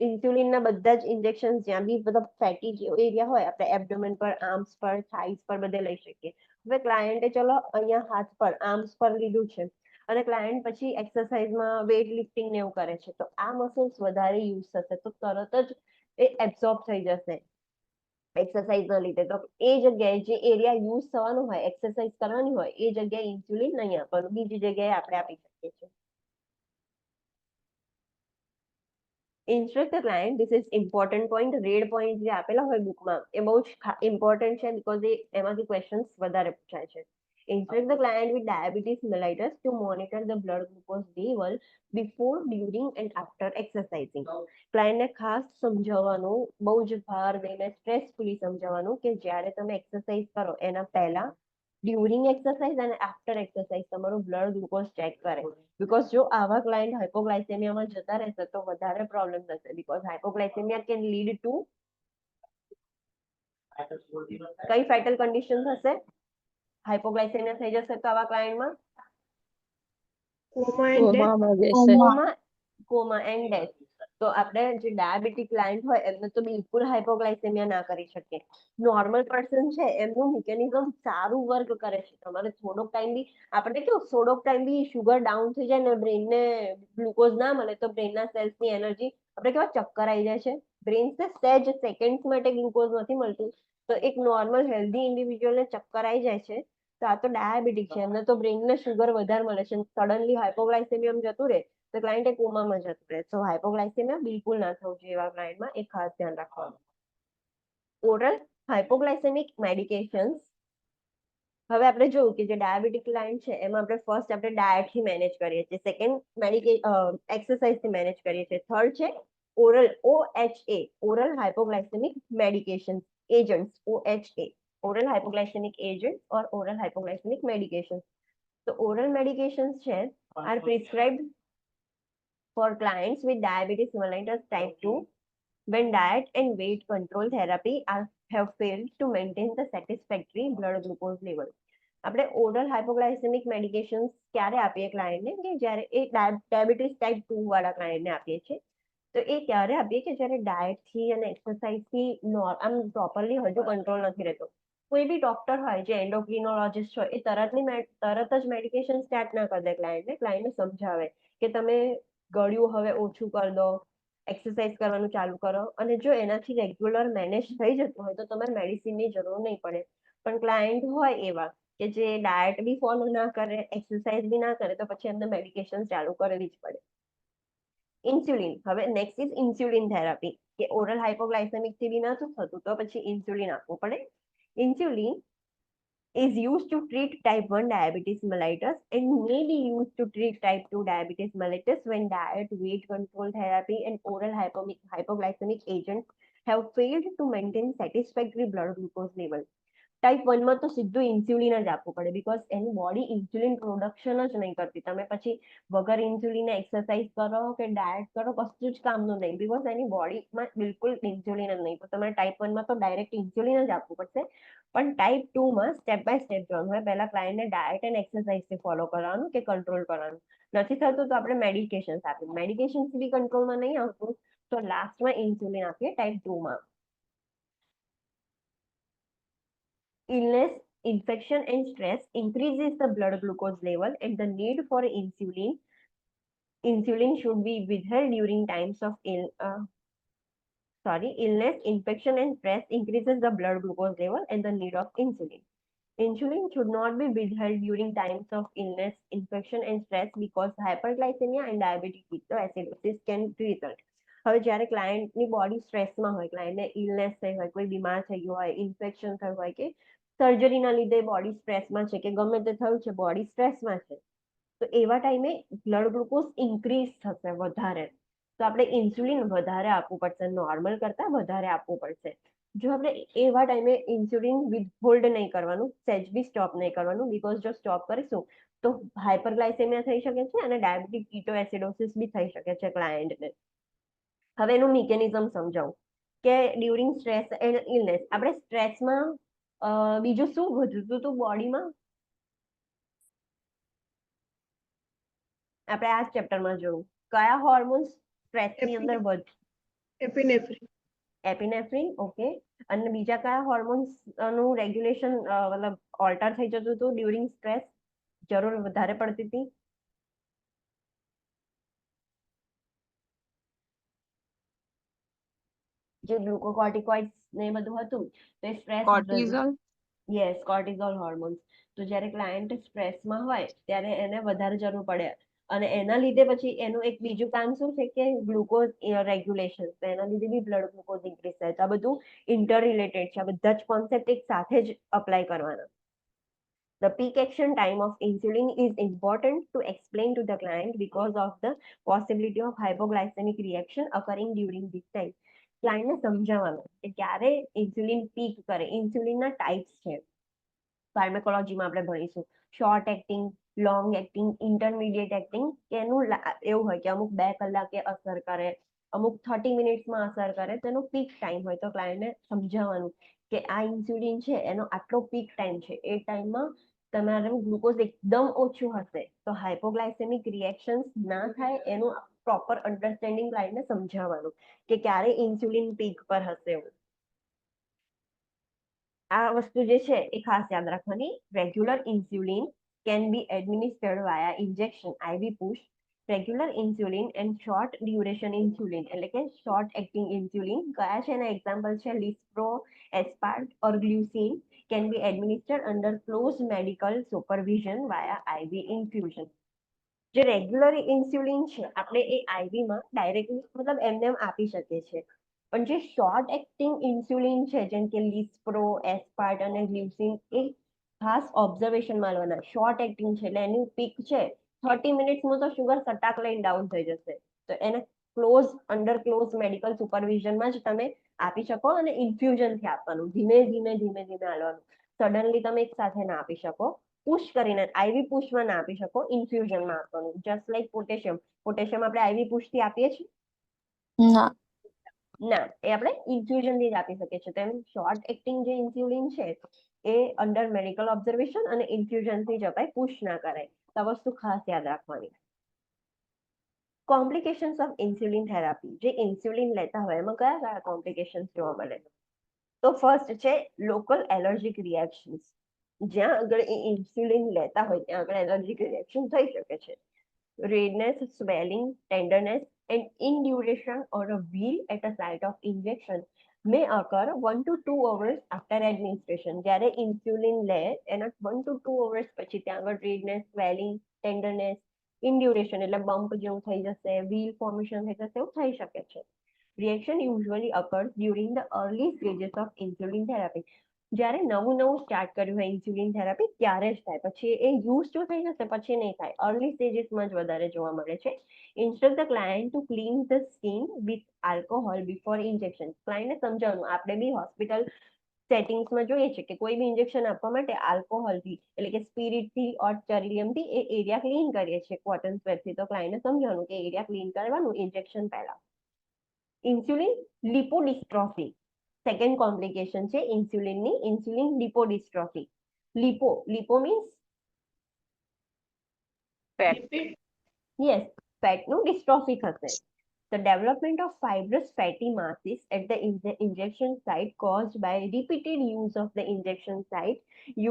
ઇન્સ્યુલિનના બધા જ ઇન્જેક્શન જ્યાં બી બધા ફેટી એરિયા હોય, આપણે એબડોમેન પર, આર્મ્સ પર, થાઇસ પર બધે લઈ શકીએ. હવે ક્લાયન્ટે ચલો અહીંયા હાથ પર, આર્મ્સ પર લીધું છે અને ક્લાયન્ટ પછી એક્સરસાઇઝમાં વેઇટ લિફ્ટિંગ ને એવું કરે છે, તો આ મસલ્સ વધારે યુઝ થશે, તો તરત જ એ એબ્સોર્બ થઈ જશે એક્સરસાઇઝના લીધે. તો એ જગ્યાએ જે એરિયા યુઝ થવાનું હોય, એક્સરસાઇઝ કરવાની હોય, એ જગ્યાએ ઇન્સ્યુલિન નહીં આપવાનું, બીજી જગ્યાએ આપણે આપી શકીએ છીએ. Instruct the client, this is important point, red point જે આપેલા હોય બુકમાં એ બહુ જ ઇમ્પોર્ટન્ટ છે બીકોઝ એમાંથી ક્વેશ્ચન્સ વધારે પૂછાય છે. Instruct the client with diabetes mellitus to monitor the blood glucose level before, during and after exercising. ક્લાયન્ટને ખાસ સમજાવવાનું, બહુ જ ભાર દઈને સ્ટ્રેસફુલી સમજાવવાનું કે જ્યારે તમે એક્સરસાઇઝ કરો એના પહેલા, ડ્યુરિંગ એક્સરસાઇઝ અને આફ્ટર એક્સરસાઇઝ તમારું બ્લડ ગ્લુકોઝ ચેક કરે. બીકોઝ જો આવા ક્લાયન્ટ હાઇપોગ્લાયસેમિયામાં જતા રહેશે તો વધારે પ્રોબ્લેમ થશે, બીકોઝ હાઇપોગ્લાયસેમિયા કેન લીડ ટુ કઈ ફેટલ કન્ડિશન થશે? હાઇપોગ્લાયસેમિયા થઈ જશે તો આવા ક્લાયન્ટમાં કોમા એન્ડ ડેથ. કોમામાં જશે. Comma and death. તો આપણે જે ડાયાબિટીક ક્લાયન્ટ હોય એમને તો બિલકુલ હાઇપોગ્લાયસેમિયા ના કરી શકીએ. નોર્મલ પર્સન છે એમનું મિકેનિઝમ સારું વર્ક કરે છે. તમારે થોડોક ટાઈમ બી, આપણે કેવું થોડોક ટાઈમ બી શુગર ડાઉન થઈ જાય ને બ્રેનને ગ્લુકોઝ ના મળે તો બ્રેનના સેલ્સની એનર્જી, આપણે કેવા ચક્કર આવી જાય છે, બ્રેન્સને સહેજ સેકન્ડ્સ માટે ગ્લુકોઝ નથી મળતું, તો એક નોર્મલ હેલ્ધી ઇન્ડિવિજ્યુઅલને ચક્કર આવી જાય છે, તો આ તો ડાયાબિટીક છે, એમને તો બ્રેનને શુગર વધારે મળે છે, સડનલી હાઇપોગ્લાયસેમિયમ જતું રહે તો ક્લાયન્ટ કોમામાં જતું રહે. સો હાઇપોગ્લાયસેમિયા બિલકુલ ના થવું જોઈએ એવા ક્લાયન્ટમાં, એ ખાસ ધ્યાન રાખવાનું. ઓરલ હાઇપોગ્લાયસેમિક મેડિકેશન્સ, હવે આપણે જોયું કે જે ડાયાબિટીક ક્લાયન્ટ છે એમાં આપણે ફર્સ્ટ આપણે ડાયટથી મેનેજ કરીએ છીએ, સેકન્ડ એક્સરસાઇઝથી મેનેજ કરીએ છીએ, થર્ડ છે oral OHA, oral hypoglycemic medications agents, OHA, oral hypoglycemic agents or oral hypoglycemic medications. So oral medications are prescribed For clients with diabetes mellitus type 2, when diet and weight control therapy have failed to maintain the satisfactory blood glucose level. આપણે ઓરલ હાઇપોગ્લાયસેમિક મેડિકેશન્સ ક્યારે આપીએ ક્લાયન્ટને કે જ્યારે એ ડાયાબિટીસ ટાઈપ 2 વાળા ક્લાયન્ટને આપીએ છીએ તો એ ત્યારે આપીએ કે જ્યારે ડાયટથી અને એક્સરસાઇઝથી આમ પ્રોપરલી હજુ કંટ્રોલ નથી રહેતો. કોઈ બી ડોક્ટર હોય જે એન્ડોક્રિનોલોજિસ્ટ હોય એ તરત જ મેડિકેશન સ્ટાર્ટ ના કરી દે ક્લાયન્ટને સમજાવે કે તમે ગળ્યું હવે ઓછું કરી દો, એક્સરસાઇઝ કરવાનું ચાલુ કરો, અને જો એનાથી રેગ્યુલર મેનેજ થઈ જતું હોય તો તમારે મેડિસિનની જરૂર નહીં પડે. પણ ક્લાયન્ટ હોય એવા કે જે ડાયટ બી ફોલો ના કરે, એક્સરસાઇઝ બી ના કરે, તો પછી એમને મેડિકેશન ચાલુ કરવી જ પડે. ઇન્સ્યુલિન, હવે નેક્સ્ટ ઇઝ ઇન્સ્યુલિન થેરાપી, કે ઓરલ હાઇપોગ્લાયસેમિક થી બી નતું થતું તો પછી ઇન્સ્યુલિન આપવું પડે. Insulin is used to treat type 1 diabetes mellitus and may be used to treat type 2 diabetes mellitus when diet, weight control therapy, and oral hypoglycemic agents have failed to maintain satisfactory blood glucose level. Type 1 માં તો સીધું ઇન્સ્યુલિન જ આપવું પડે, because any body insulin production જ નહીં કરતી. તમે પછી વગર ઇન્સ્યુલિને એક્સરસાઇઝ કરો કે ડાયટ કરો, કશું જ કામનું નહીં, બીકોઝ એની બોડીમાં બિલકુલ ઇન્સ્યુલિન જ નહીં. તો તમારે ટાઈપ 1 માં તો ડાયરેક્ટ ઇન્સ્યુલિન જ આપવું પડશે. પણ ટાઈપ 2 માં સ્ટેપ બાય સ્ટેપ જવાનું હોય. પહેલા ક્લાયન્ટને ડાયટ એન્ડ એક્સરસાઇઝથી ફોલો કરવાનું કે કંટ્રોલ કરવાનું. નથી થતું તો આપણે મેડિકેશન આપીએ. મેડિકેશન બી કંટ્રોલમાં નહીં આવતું તો લાસ્ટમાં ઇન્સ્યુલિન આપીએ ટાઈપ 2 માં. Illness, infection, and stress increases the blood glucose level, and the need for insulin should be withheld during times of illness, infection, and stress increases the blood glucose level and the need of insulin. Insulin should not be withheld during times of illness, infection, and stress because hyperglycemia and diabetic ketoacidosis can result. હવે જ્યારે ક્લાયન્ટની બોડી સ્ટ્રેસમાં હોય, ક્લાયન્ટને ઇલનેસ થઈ હોય, કોઈ બીમાર થઈ ગયો હોય, ઇન્ફેક્શન થયું હોય, કે સર્જરીના લીધે બોડી સ્ટ્રેસમાં છે, કે ગમે તે થયું છે, બોડી સ્ટ્રેસમાં છે, તો એવા ટાઈમે બ્લડ ગ્લુકોઝ ઇન્ક્રીઝ થશે વધારે. તો આપણે ઇન્સ્યુલિન વધારે આપવું પડશે, નોર્મલ કરતા વધારે આપવું પડશે. જો આપણે એવા ટાઈમે ઇન્સ્યુલિન વિથહોલ્ડ નહીં કરવાનું, સેજ બી સ્ટોપ નહીં કરવાનું, બીકોઝ જો સ્ટોપ કરીશું તો હાઇપરગ્લાયસેમિયા થઈ શકે છે અને ડાયાબિટીક કીટોએસિડોસિસ બી થઈ શકે છે ક્લાયન્ટને. હવે એનું મિકેનિઝમ સમજાવું કે ડ્યુરિંગ સ્ટ્રેસ એન્ડ ઇલનેસ, આપણે સ્ટ્રેસમાં બીજું શું વધતું હતું બોડીમાં, આપણે આ ચેપ્ટરમાં જોયું કયા હોર્મોન્સ સ્ટ્રેસની અંદર વધે. એપિનેફ્રિન. એપિનેફ્રિન, ઓકે. અને બીજા કયા હોર્મોન્સ નું રેગ્યુલેશન મતલબ ઓલ્ટર થઈ જતું હતું ડ્યુરિંગ સ્ટ્રેસ, જરૂર વધારે પડતી હતી? જે ગ્લુકોકોર્ટિકોઇડ્સ ને એ બધું હતું તો stress cortisol. Yes, cortisol hormones. તો જ્યારે ક્લાયન્ટ સ્ટ્રેસમાં હોય ત્યારે એને વધારે જરૂર પડે, અને એના લીધે પછી એનું એક બીજું કામ શું છે કે ગ્લુકોઝ રેગ્યુલેશન. તો એના લીધે બી બ્લડ ગ્લુકોઝ ઇન્ક્રીઝ થાય. તો આ બધું ઇન્ટર રિલેટેડ છે. આ બધા જ કોન્સેપ્ટ એક સાથે જ અપ્લાય કરવાના. The peak action time of insulin is important to explain to the client because of the possibility of hypoglycemic reaction occurring during this time. ક્લાયન્ટને સમજાવવાનું કે ક્યારે ઇન્સ્યુલિન પીક કરે. ઇન્સ્યુલિનના ટાઈપ્સ છે, ફાર્મેકોલોજીમાં આપણે ભણીશું. Short acting, long acting, intermediate acting. એનું એવું હોય કે અમુક 2 કલાકે અસર કરે, અમુક 30 મિનિટ્સમાં અસર કરે. તેનો પીક ટાઈમ હોય તો ક્લાયન્ટને સમજાવવાનું કે આ ઇન્સ્યુલિન છે એનો આટલો પીક ટાઈમ છે, એ ટાઈમમાં તમારું ગ્લુકોઝ એકદમ ઓછું હશે તો હાઇપોગ્લાયસેમિક રિએક્શન્સ ના થાય. એનું પ્રોપર અન્ડરસ્ટેન્ડિંગ ક્લાયન્ટને સમજાવવાનું કે ક્યારે ઇન્સ્યુલિન પીક પર હશે. આ વસ્તુ જે છે એ ખાસ યાદ રાખવાની. Regular insulin can be એડમિનિસ્ટર્ડ via injection, IV push. Regular insulin and short duration insulin, એટલે કે શોર્ટ એક્ટિંગ ઇન્સ્યુલિન કયા છે એના એક્ઝામ્પલ છે લિસ્પ્રો, એસ્પાર્ટ ઓર ગ્લ્યુસિન can be administered under close medical supervision via IV infusion. જે રેગ્યુલર ઇન્સ્યુલિન છે આપણે એ IV માં ડાયરેક્ટલી મતલબ એમને આપી શકીએ છીએ. પણ જે શોર્ટ એક્ટિંગ ઇન્સ્યુલિન છે જેમ કે લિસ્પ્રો, એસ્પાર્ટ અને ગ્લ્યુસિન, એ ખાસ ઓબ્ઝર્વેશનમાં લેવાના. શોર્ટ એક્ટિંગ છે એટલે એની પીક છે 30 મિનિટ્સમાં તો શુગર સટાક લઈને ડાઉન થઈ જશે. તો એને અંડર ક્લોઝ મેડિકલ સુપરવિઝનમાં જ તમે આપી શકો, અને ઇન્ફ્યુઝનથી આપવાનું. ધીમે ધીમે આપવાનું. સડનલી તમે એક સાથે ના આપી શકો. પુશ કરીને આઈવી પુશમાં ના આપી શકો, ઇન્ફ્યુઝનમાં આપવાનું. Just like potassium. પોટેશિયમ આપણે આઈવી પુશથી આપીએ છીએ? ના. ના, એ આપણે ઇન્ફ્યુઝનથી જ આપી શકીએ છીએ. તેમ શોર્ટ એક્ટિંગ જે ઇન્સ્યુલિન છે એ અંડર મેડિકલ ઓબ્ઝર્વેશન અને ઇન્ફ્યુઝનથી જ અપાય, પુશ ના કરાય. તો આ વસ્તુ ખાસ યાદ રાખવાની. Complications of insulin therapy. જે ઇન્સ્યુલિન લેતા હોય એમાં કયા કયા કોમ્પ્લિકેશન્સ જોવા મળે? તો ફર્સ્ટ છે લોકલ એલર્જીક રિએક્શન્સ. જ્યાં આગળ એ ઇન્સ્યુલિન લેતા હોય ત્યાં આગળ એલર્જીક રિએક્શન થઈ શકે છે. Redness, swelling, tenderness and induration or a wheal at a site of injection may occur 1 to 2 hours after administration. જ્યારે ઇન્સ્યુલિન લે એના 1 to 2 hours પછી ત્યાં આગળ રેડનેસ, સ્વેલિંગ, ટેન્ડરનેસ, ઇન્ડ્યુરેશન એટલે બમ્પ જેવું થઈ જશે, વ્હીલ ફોર્મેશન થઈ જશે, એવું થઈ શકે છે. Reaction usually occurs during the early stages of insulin therapy. જ્યારે નવું સ્ટાર્ટ કર્યું હોય ઇન્સ્યુલિન થેરાપી ત્યારે જ થાય, પછી એ યુઝ ટુ થઈ જશે પછી નહીં થાય. અર્લી સ્ટેજીસમાં જ વધારે જોવા મળે છે. Instruct the client to clean the skin with alcohol before injection. ક્લાયન્ટને સમજાવવાનું, આપણે બી હોસ્પિટલ સેટિંગ્સમાં જોઈએ છે કે કોઈ બી ઇન્જેક્શન આપવા માટે આલ્કોહોલથી એટલે કે સ્પિરિટથી ઓર ચેરિલિયમથી એ એરિયા ક્લીન કરીએ છીએ કોટન સ્વેટથી. તો ક્લાયન્ટને સમજાવવાનું કે એરિયા ક્લીન કરવાનું ઇન્જેક્શન પહેલા. ઇન્સ્યુલિન લિપોડિસ્ટ્રોફી સેકન્ડ કોમ્પ્લિકેશન છે ઇન્સ્યુલિનની, insulin lipodystrophy. Lipo means Fat. Yes, ફેટનું ડિસ્ટ્રોફી થશે. The development of fibrous fatty masses at the injection site caused by repeated use of the injection site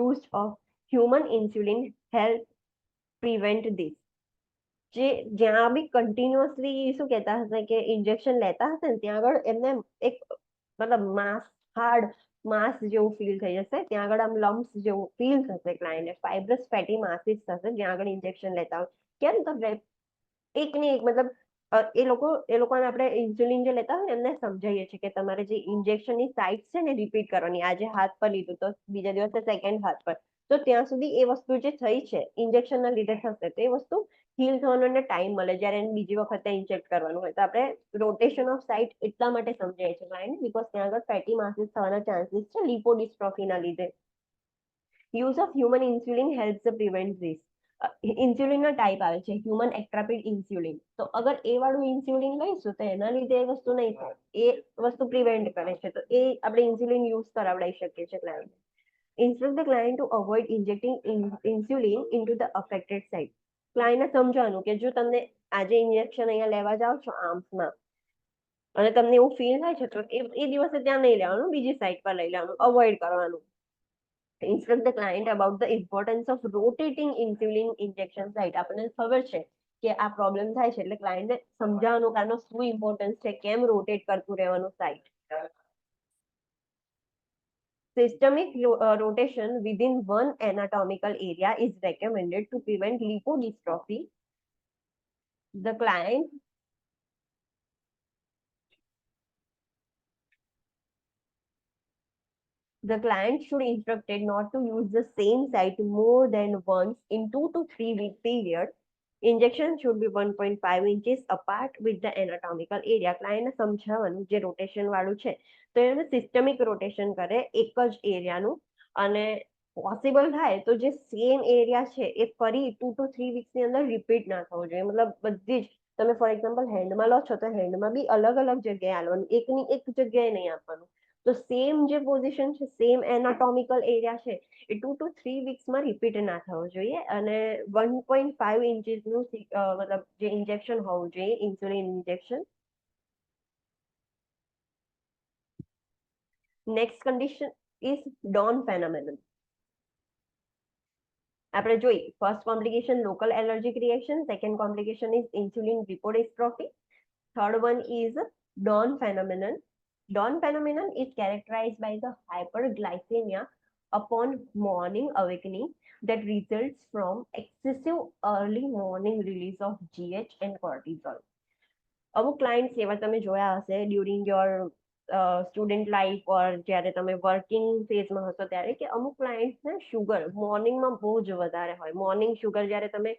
used of human insulin help prevent this. જે જ્યાં બી કન્ટિન્યુઅસલી શું કહેતા હશે કે ઇન્જેક્શન લેતા હશે ને ત્યાં આગળ એમને એક મતલબ માસ, હાર્ડ માસ જેવું ફીલ થઈ જશે. ત્યાં આગળ આમ લમ્સ જેવું ફીલ થશે ક્લાયન્ટને. ફાઇબ્રસ ફેટી માસીસ થશે જ્યાં આગળ ઇન્જેક્શન લેતા હોય. કેમ? તો એકની એક મતલબ એ લોકોને આપણે ઇન્સ્યુલિન જે લેતા હોય એમને સમજાવીએ છીએ કે તમારે જે ઇન્જેક્શનની સાઇટ છે ને રિપીટ કરવાની. આજે હાથ પર લીધું તો બીજા દિવસે સેકન્ડ હાથ પર, તો ત્યાં સુધી એ વસ્તુ જે થઈ છે ઇન્જેક્શનના લીધે થશે તો એ વસ્તુ હીલ થવાનો એને ટાઈમ મળે જ્યારે એને બીજી વખતે ઇન્જેક્ટ કરવાનું હોય. તો આપણે રોટેશન ઓફ સાઇટ એટલા માટે સમજાય છે ક્લાયન્ટ, બીકોઝ ત્યાં આગળ ફેટી માસીસ થવાના ચાન્સીસ છે લિપોડિસ્ટ્રોફીના લીધે. Use of human insulin helps prevent this. ઇન્સ્યુલિનના ટાઈપ આવે છે, હ્યુમન એક્ટ્રાપિડ ઇન્સ્યુલિન. તો અગર એ વાળું ઇન્સ્યુલિન લઈશું તો એના લીધે એ વસ્તુ નહીં થાય, એ વસ્તુ પ્રિવેન્ટ કરે છે. તો એ આપણે ઇન્સ્યુલિન યુઝ કરાવડાવી શકીએ છીએ client. Instruct the client to avoid injecting insulin into the affected site. ક્લાયન્ટને સમજાવવાનું કે જો તમને આજે ઇન્જેક્શન અહીંયા લેવા જાઓ છો આર્મ્સમાં અને તમને એવું ફીલ થાય છે તો એ દિવસે ત્યાં નહીં લેવાનું, બીજી સાઈડ પર લઈ લેવાનું, અવોઇડ કરવાનું. Instruct the client about the importance of rotating insulin injection site. આપણને ખબર છે કે આ પ્રોબ્લેમ થાય છે એટલે ક્લાયન્ટને સમજાવવાનું કે આનો શું ઇમ્પોર્ટન્સ છે, કેમ રોટેટ કરતું રહેવાનું site. Systemic rotation within one anatomical area is recommended to prevent lipodystrophy. The client should instructed not to use the same site more than once in 2 to 3 week period. Injection should be 1.5 inches apart with the anatomical area. ક્લાયન્ટને સમજાવવાનું જે રોટેશન વાળું છે તો એને સિસ્ટમિક રોટેશન કરે એક જ એરિયાનું, અને પોસિબલ થાય તો જે સેમ એરિયા છે એ ફરી 2 to 3 વીક્સની અંદર રિપીટ ના થવું જોઈએ. મતલબ બધી જ તમે ફોર એક્ઝામ્પલ હેન્ડમાં લો છો તો હેન્ડમાં બી અલગ અલગ જગ્યાએ આપવાનું, એકની એક જગ્યાએ નહીં આપવાનું. તો સેમ જે પોઝિશન છે, સેમ એનાટોમિકલ એરિયા છે એ 2 to 3 વીક્સમાં રિપીટ ના થવો જોઈએ. અને 1.5 ઇંચીસનું મતલબ જે ઇન્જેક્શન હોવું જોઈએ, insulin injection. Next condition is dawn phenomenon. આપણે જોઈ first complication local allergic reaction, second complication is insulin lipodystrophy, third one is dawn phenomenon. Dawn phenomenon is characterized by the hyperglycemia upon morning awakening that results from excessive early morning release of GH and cortisol. અમુક ક્લાયન્ટ્સ એવા તમે જોયા હશે ડ્યુરિંગ યોર સ્ટુડન્ટ લાઈફ ઓર જ્યારે તમે વર્કિંગ ફેઝમાં હશો ત્યારે, કે અમુક ક્લાયન્ટ્સને શુગર મોર્નિંગમાં બહુ જ વધારે હોય. મોર્નિંગ શુગર જ્યારે તમે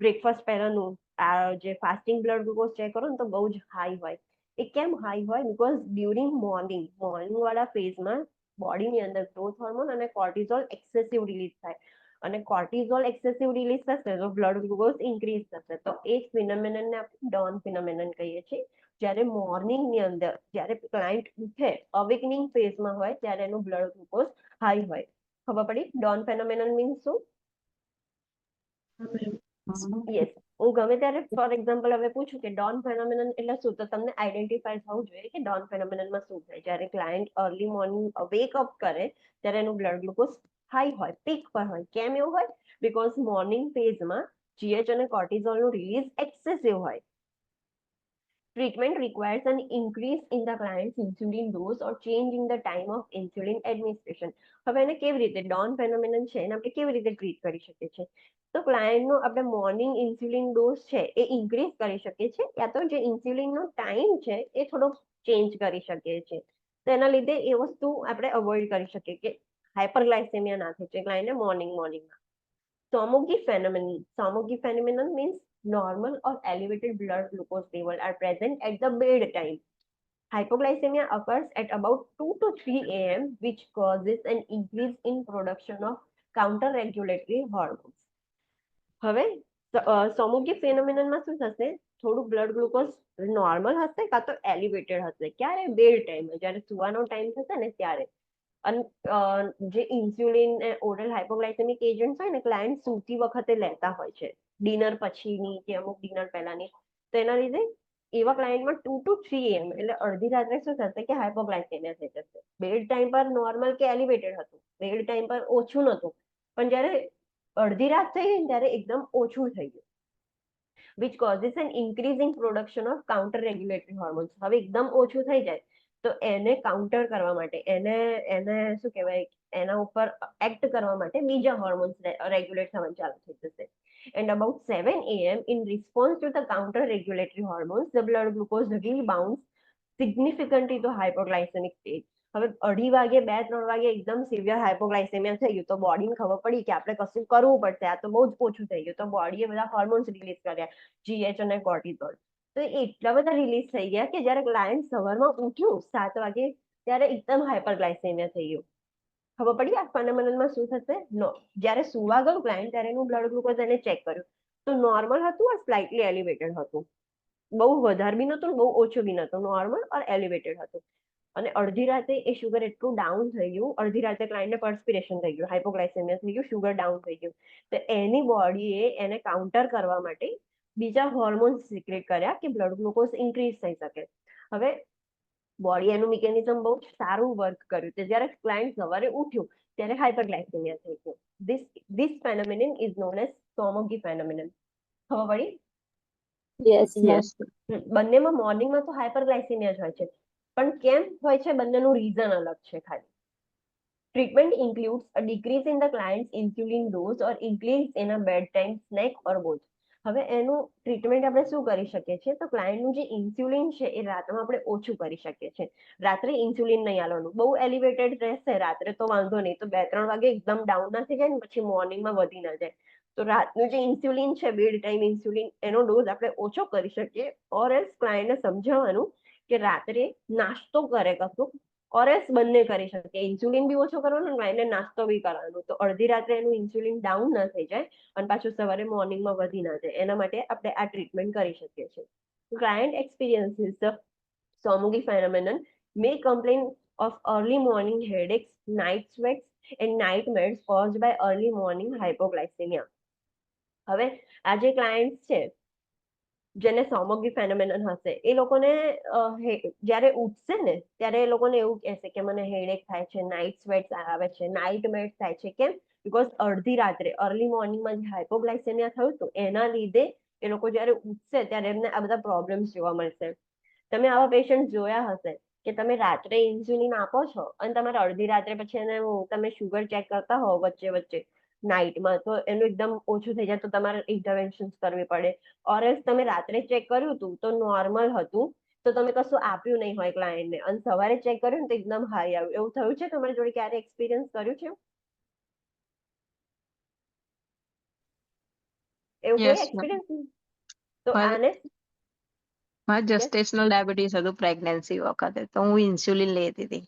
બ્રેકફાસ્ટ પહેલાનું આ જે ફાસ્ટિંગ બ્લડ ગ્લુકોઝ ચેક કરો ને તો બહુ જ હાઈ હોય. એ કેમ હાઈ હોય? બીકોઝ ડ્યુરિંગ મોર્નિંગ વાળા ફેઝમાં બોડીની અંદર ગ્રોથ હોર્મોન અને કોર્ટિઝોલ એક્સેસિવ રિલીઝ થાય અને કોર્ટિઝોલ એક્સેસિવ રિલીઝ થશે તો બ્લડ ગ્લુકોઝ ઇન્ક્રીઝ થશે. તો એ જ ફિનોમિનનને આપણે ડોન ફિનોમિનન કહીએ છીએ. જ્યારે મોર્નિંગની અંદર જ્યારે ક્લાયન્ટ ઉઠે અવેકનિંગ ફેઝમાં હોય ત્યારે એનું બ્લડ ગ્લુકોઝ હાઈ હોય. ખબર પડી? ડોન ફેનોમિનન મીન્સ શું? હા મેમ. યસ. હું ગમે ત્યારે ફોર એક્ઝામ્પલ હવે પૂછું કે ડોન ફેનોમિનન એટલે શું, તો તમને આઈડેન્ટિફાઈ થવું જોઈએ કે ડોન ફેનોમિનનમાં શું થાય. જ્યારે client early morning wake up કરે ત્યારે એનું બ્લડ ગ્લુકોઝ હાઈ હોય, પીક પર હોય. કેમ એવું હોય? બીકોઝ મોર્નિંગ ફેઝમાં જીએચ અને કોર્ટિઝોલનું રિલીઝ એક્સેસિવ હોય. Treatment requires an increase in the client's insulin dose or change in the time of insulin administration. હવે એને કેવી રીતે ડોન ફેનોમિનન છે એને આપણે કેવી રીતે ટ્રીટ કરી શકીએ છીએ? તો ક્લાયન્ટનો આપણે મોર્નિંગ ઇન્સ્યુલિન ડોઝ છે એ ઇન્ક્રીઝ કરી શકીએ છીએ, યા તો જે ઇન્સ્યુલિનનો ટાઈમ છે એ થોડો ચેન્જ કરી શકીએ છીએ. તો એના લીધે એ વસ્તુ આપણે અવોઇડ કરી શકીએ કે હાઇપરગ્લાઇસેમિયા ના થઈ જાય ક્લાયન્ટને મોર્નિંગમાં. Somoggy phenomenon means normal or elevated blood glucose level are present at the bedtime. Hypoglycemia occurs at about 2 to 3 a.m., which causes an increase in production of counter-regulatory hormones. હવે સોમોગી ફેનોમિનનમાં શું થશે? થોડું બ્લડ ગ્લુકોઝ નોર્મલ હશે કાં તો એલિવેટેડ હશે. ક્યારે? બેડ ટાઈમે, જ્યારે સુવાનો ટાઈમ થશે ને ત્યારે. અને જે ઇન્સ્યુલિન ઓરલ હાઇપોગ્લાયસેમિક એજન્ટ હોય ને ક્લાયન્ટ સૂતી વખતે લેતા હોય છે, ડિનર પછીની કે અમુક ડિનર પહેલાની. તો એના લીધે એવા ક્લાયન્ટમાં 2 to 3 AM એટલે અડધી રાત્રે શું થશે કે હાઇપોગ્લાયસેમિયા થઈ જશે. બેડ ટાઈમ પર નોર્મલ કે એલિવેટેડ હતું, બેડ ટાઈમ પર ઓછું નહોતું, પણ જ્યારે અડધી રાત થઈ ગઈ ત્યારે એકદમ ઓછું થઈ ગયું, which causes an increase in production of counter regulatory hormones. હવે એકદમ ઓછું થઈ જાય તો એને કાઉન્ટર કરવા માટે એને એને શું કહેવાય, એના ઉપર એક્ટ કરવા માટે બીજા હોર્મોન્સ રેગ્યુલેટ થવાનું ચાલુ થઈ જશે. And about 7 a.m. in response to the counter regulatory hormones, the blood glucose rebounds significantly to hypoglycemic stage. હવે 2:30 વાગે 2-3 વાગે એકદમ સિવિયર હાઇપોગ્લાયસેમિયા થઈ ગયું તો બોડીને ખબર પડી કે આપણે કશું કરવું પડશે, આ તો બહુ જ ઓછું થઈ ગયું. તો બોડીએ બધા હોર્મોન્સ રિલીઝ કર્યા, જીએચ અને કોર્ટિઝોલ. તો એટલા બધા રિલીઝ થઈ ગયા કે જ્યારે ક્લાયન્ટ સવારમાં ઉઠ્યું 7 વાગે ત્યારે એકદમ હાઇપરગ્લાયસેમિયા થઈ ગયું. ખબર પડી આ ફેનોમેનનમાં શું થશે? નો. જ્યારે સુવા ગયું ક્લાયન્ટ ત્યારે એનું બ્લડ ગ્લુકોઝ એને ચેક કર્યું તો નોર્મલ હતું or સ્લાઇટલી એલિવેટેડ હતું. બહુ વધારે બી નહોતું, બહુ ઓછું બી નહોતું, નોર્મલ ઓર એલિવેટેડ હતું. અને અડધી રાતે એ શુગર એટલું ડાઉન થઈ ગયું, અડધી રાતે ક્લાયન્ટને પર્સ્પિરેશન થઈ ગયું, હાઇપોગ્લાયસેમિયા થઈ ગયું, શુગર ડાઉન થઈ ગયું. તો એની બોડીએ એને કાઉન્ટર કરવા માટે બીજા હોર્મોન્સ સિક્રેટ કર્યા કે બ્લડ ગ્લુકોઝ ઇન્ક્રીઝ થઈ શકે. હવે બોડી એનું મિકેનિઝમ બહુ સારું વર્ક કર્યું છે. જ્યારે ક્લાયન્ટ સવારે ઉઠ્યું ત્યારે હાઇપરગ્લાયસેમિયા થઈ ગયું. This phenomenon is known as Somogyi phenomenon. ખબર પડી? Yes Yes. બંનેમાં મોર્નિંગમાં તો હાઇપરગ્લાયસેમિયા જ હોય છે, પણ કેમ હોય છે બંનેનું રીઝન અલગ છે ખાલી. Treatment includes a decrease in the client's insulin dose or increase in a bedtime snack or both. હવે એનું ટ્રીટમેન્ટ આપણે શું કરી શકીએ છીએ? તો ક્લાયન્ટનું જે ઇન્સ્યુલિન છે એ રાતમાં આપણે ઓછું કરી શકીએ છીએ. રાત્રે ઇન્સ્યુલિન નહીં આલવાનું, બહુ એલિવેટેડ રહેશે રાત્રે તો વાંધો નહીં, તો 2-3 વાગે એકદમ ડાઉન ના થઈ જાય ને પછી મોર્નિંગમાં વધી ના જાય. તો રાતનું જે ઇન્સ્યુલિન છે, બેડ ટાઈમ ઇન્સ્યુલિન, એનો ડોઝ આપણે ઓછો કરી શકીએ. ઓર એલ્સ ક્લાયન્ટને સમજાવવાનું કે રાત્રે નાસ્તો કરે કશું, ઓરેસ બંને કરી શકે. ઇન્સ્યુલિન બી ઓછો કરવાનો અને એને નાસ્તો બી કરવાનો, તો અડધી રાત્રે એનું ઇન્સ્યુલિન ડાઉન ના થઈ જાય અને પાછું સવારે મોર્નિંગમાં વધી ના જાય. એના માટે આપણે આ ટ્રીટમેન્ટ કરી શકીએ છીએ. Client experiences the Somogyi phenomenon may complain of early morning headaches, night sweats, and nightmares caused by early morning hypoglycemia. હવે આ જે ક્લાયન્ટ છે જેને સોમોગી ફેનોમેનન હશે એ લોકોને જ્યારે ઉઠશે ને ત્યારે એ લોકોને એવું કહેશે કે મને હેડેક થાય છે, નાઇટ સ્વેટ્સ આવે છે, નાઇટમેર્સ થાય છે. કેમ? બીકોઝ અડધી રાત્રે અર્લી મોર્નિંગમાં જે હાઇપોગ્લાયસેમિયા થયું હતું એના લીધે એ લોકો જ્યારે ઉઠશે ત્યારે એમને આ બધા પ્રોબ્લેમ્સ જોવા મળશે. તમે આવા પેશન્ટ જોયા હશે કે તમે રાત્રે ઇન્સ્યુલિન આપો છો અને તમારે અડધી રાત્રે પછી એને તમે શુગર ચેક કરતા હો વચ્ચે વચ્ચે નાઇટમાં, તો એનું એકદમ ઓછું થઈ જાય તો તમારે ઇન્ટરવેન્શન કરવી પડે. ઓર એલ્સ તમે રાત્રે ચેક કર્યું હતું તો નોર્મલ હતું, તો તમે કશું આપ્યું નહીં હોય ક્લાયન્ટને અને સવારે ચેક કર્યું ને તો એકદમ હાઈ આવ્યું. એવું થયું છે તમારી જોડે? ક્યારે એક્સપિરિયન્સ કર્યું છે એવું? કોઈ Yes, ma'am. એક્સપિરિયન્સ? તો મારે આને મારે જેસ્ટેશનલ ડાયાબિટીસ હતું પ્રેગ્નન્સી વખતે, તો હું ઇન્સ્યુલિન લેતી હતી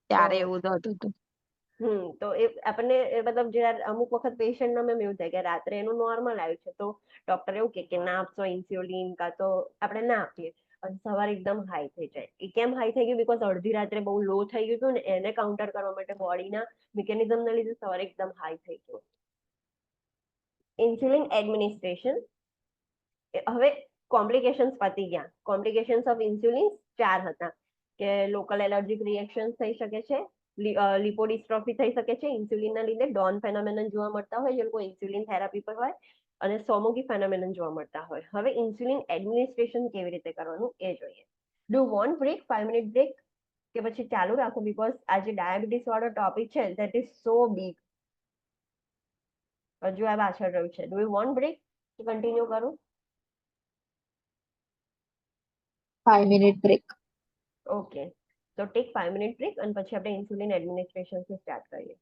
ત્યારે ઓહ. એવું થતું હતું. તો એ આપણને મતલબ જ્યારે અમુક વખત પેશન્ટના મેમ એવું થાય કે રાત્રે એનું નોર્મલ આવ્યું છે તો ડોક્ટર એવું કે ના આપશો ઇન્સ્યુલિન, કાં તો આપણે ના આપીએ અને સવારે એકદમ હાઈ થઈ જાય. એ કેમ હાઈ થઈ ગયું? બીકોઝ અડધી રાત્રે બહુ લો થઈ ગયું હતું ને એને કાઉન્ટર કરવા માટે બોડીના મિકેનિઝમના લીધે સવારે એકદમ હાઈ થઈ ગયું. Insulin administration. હવે કોમ્પ્લિકેશન્સ પતી ગયા. કોમ્પ્લિકેશન્સ ઓફ ઇન્સ્યુલિન 4 હતા કે લોકલ એલર્જીક રિએક્શન થઈ શકે છે, લિપોડિસ્ટ્રોફી થઈ શકે છે ઇન્સ્યુલિનના લીધે, ડોન ફેનોમેનન જોવા મળતા હોય જે લોકો ઇન્સ્યુલિન થેરાપી પર હોય, અને સોમોગી ફેનોમેનન જોવા મળતા હોય. હવે ઇન્સ્યુલિન એડમિનિસ્ટ્રેશન કેવી રીતે કરવાનું એ જોઈએ. Do want break, 5 minute break, કે પછી ચાલુ રાખો? બીકોઝ આ જે ડાયાબિટીસ વાળો ટોપિક છે ધેટ ઇઝ સો બિગ. હજુ આ પાછળ રહ્યું છે. ડુ યુ વોન્ટ બ્રેક કે કન્ટિન્યુ કરું? 5 minute break. ઓકે, તો ટેક 5 મિનિટ બ્રેક અને પછી આપણે ઇન્સ્યુલિન એડમિનિસ્ટ્રેશન સ્ટાર્ટ કરીએ.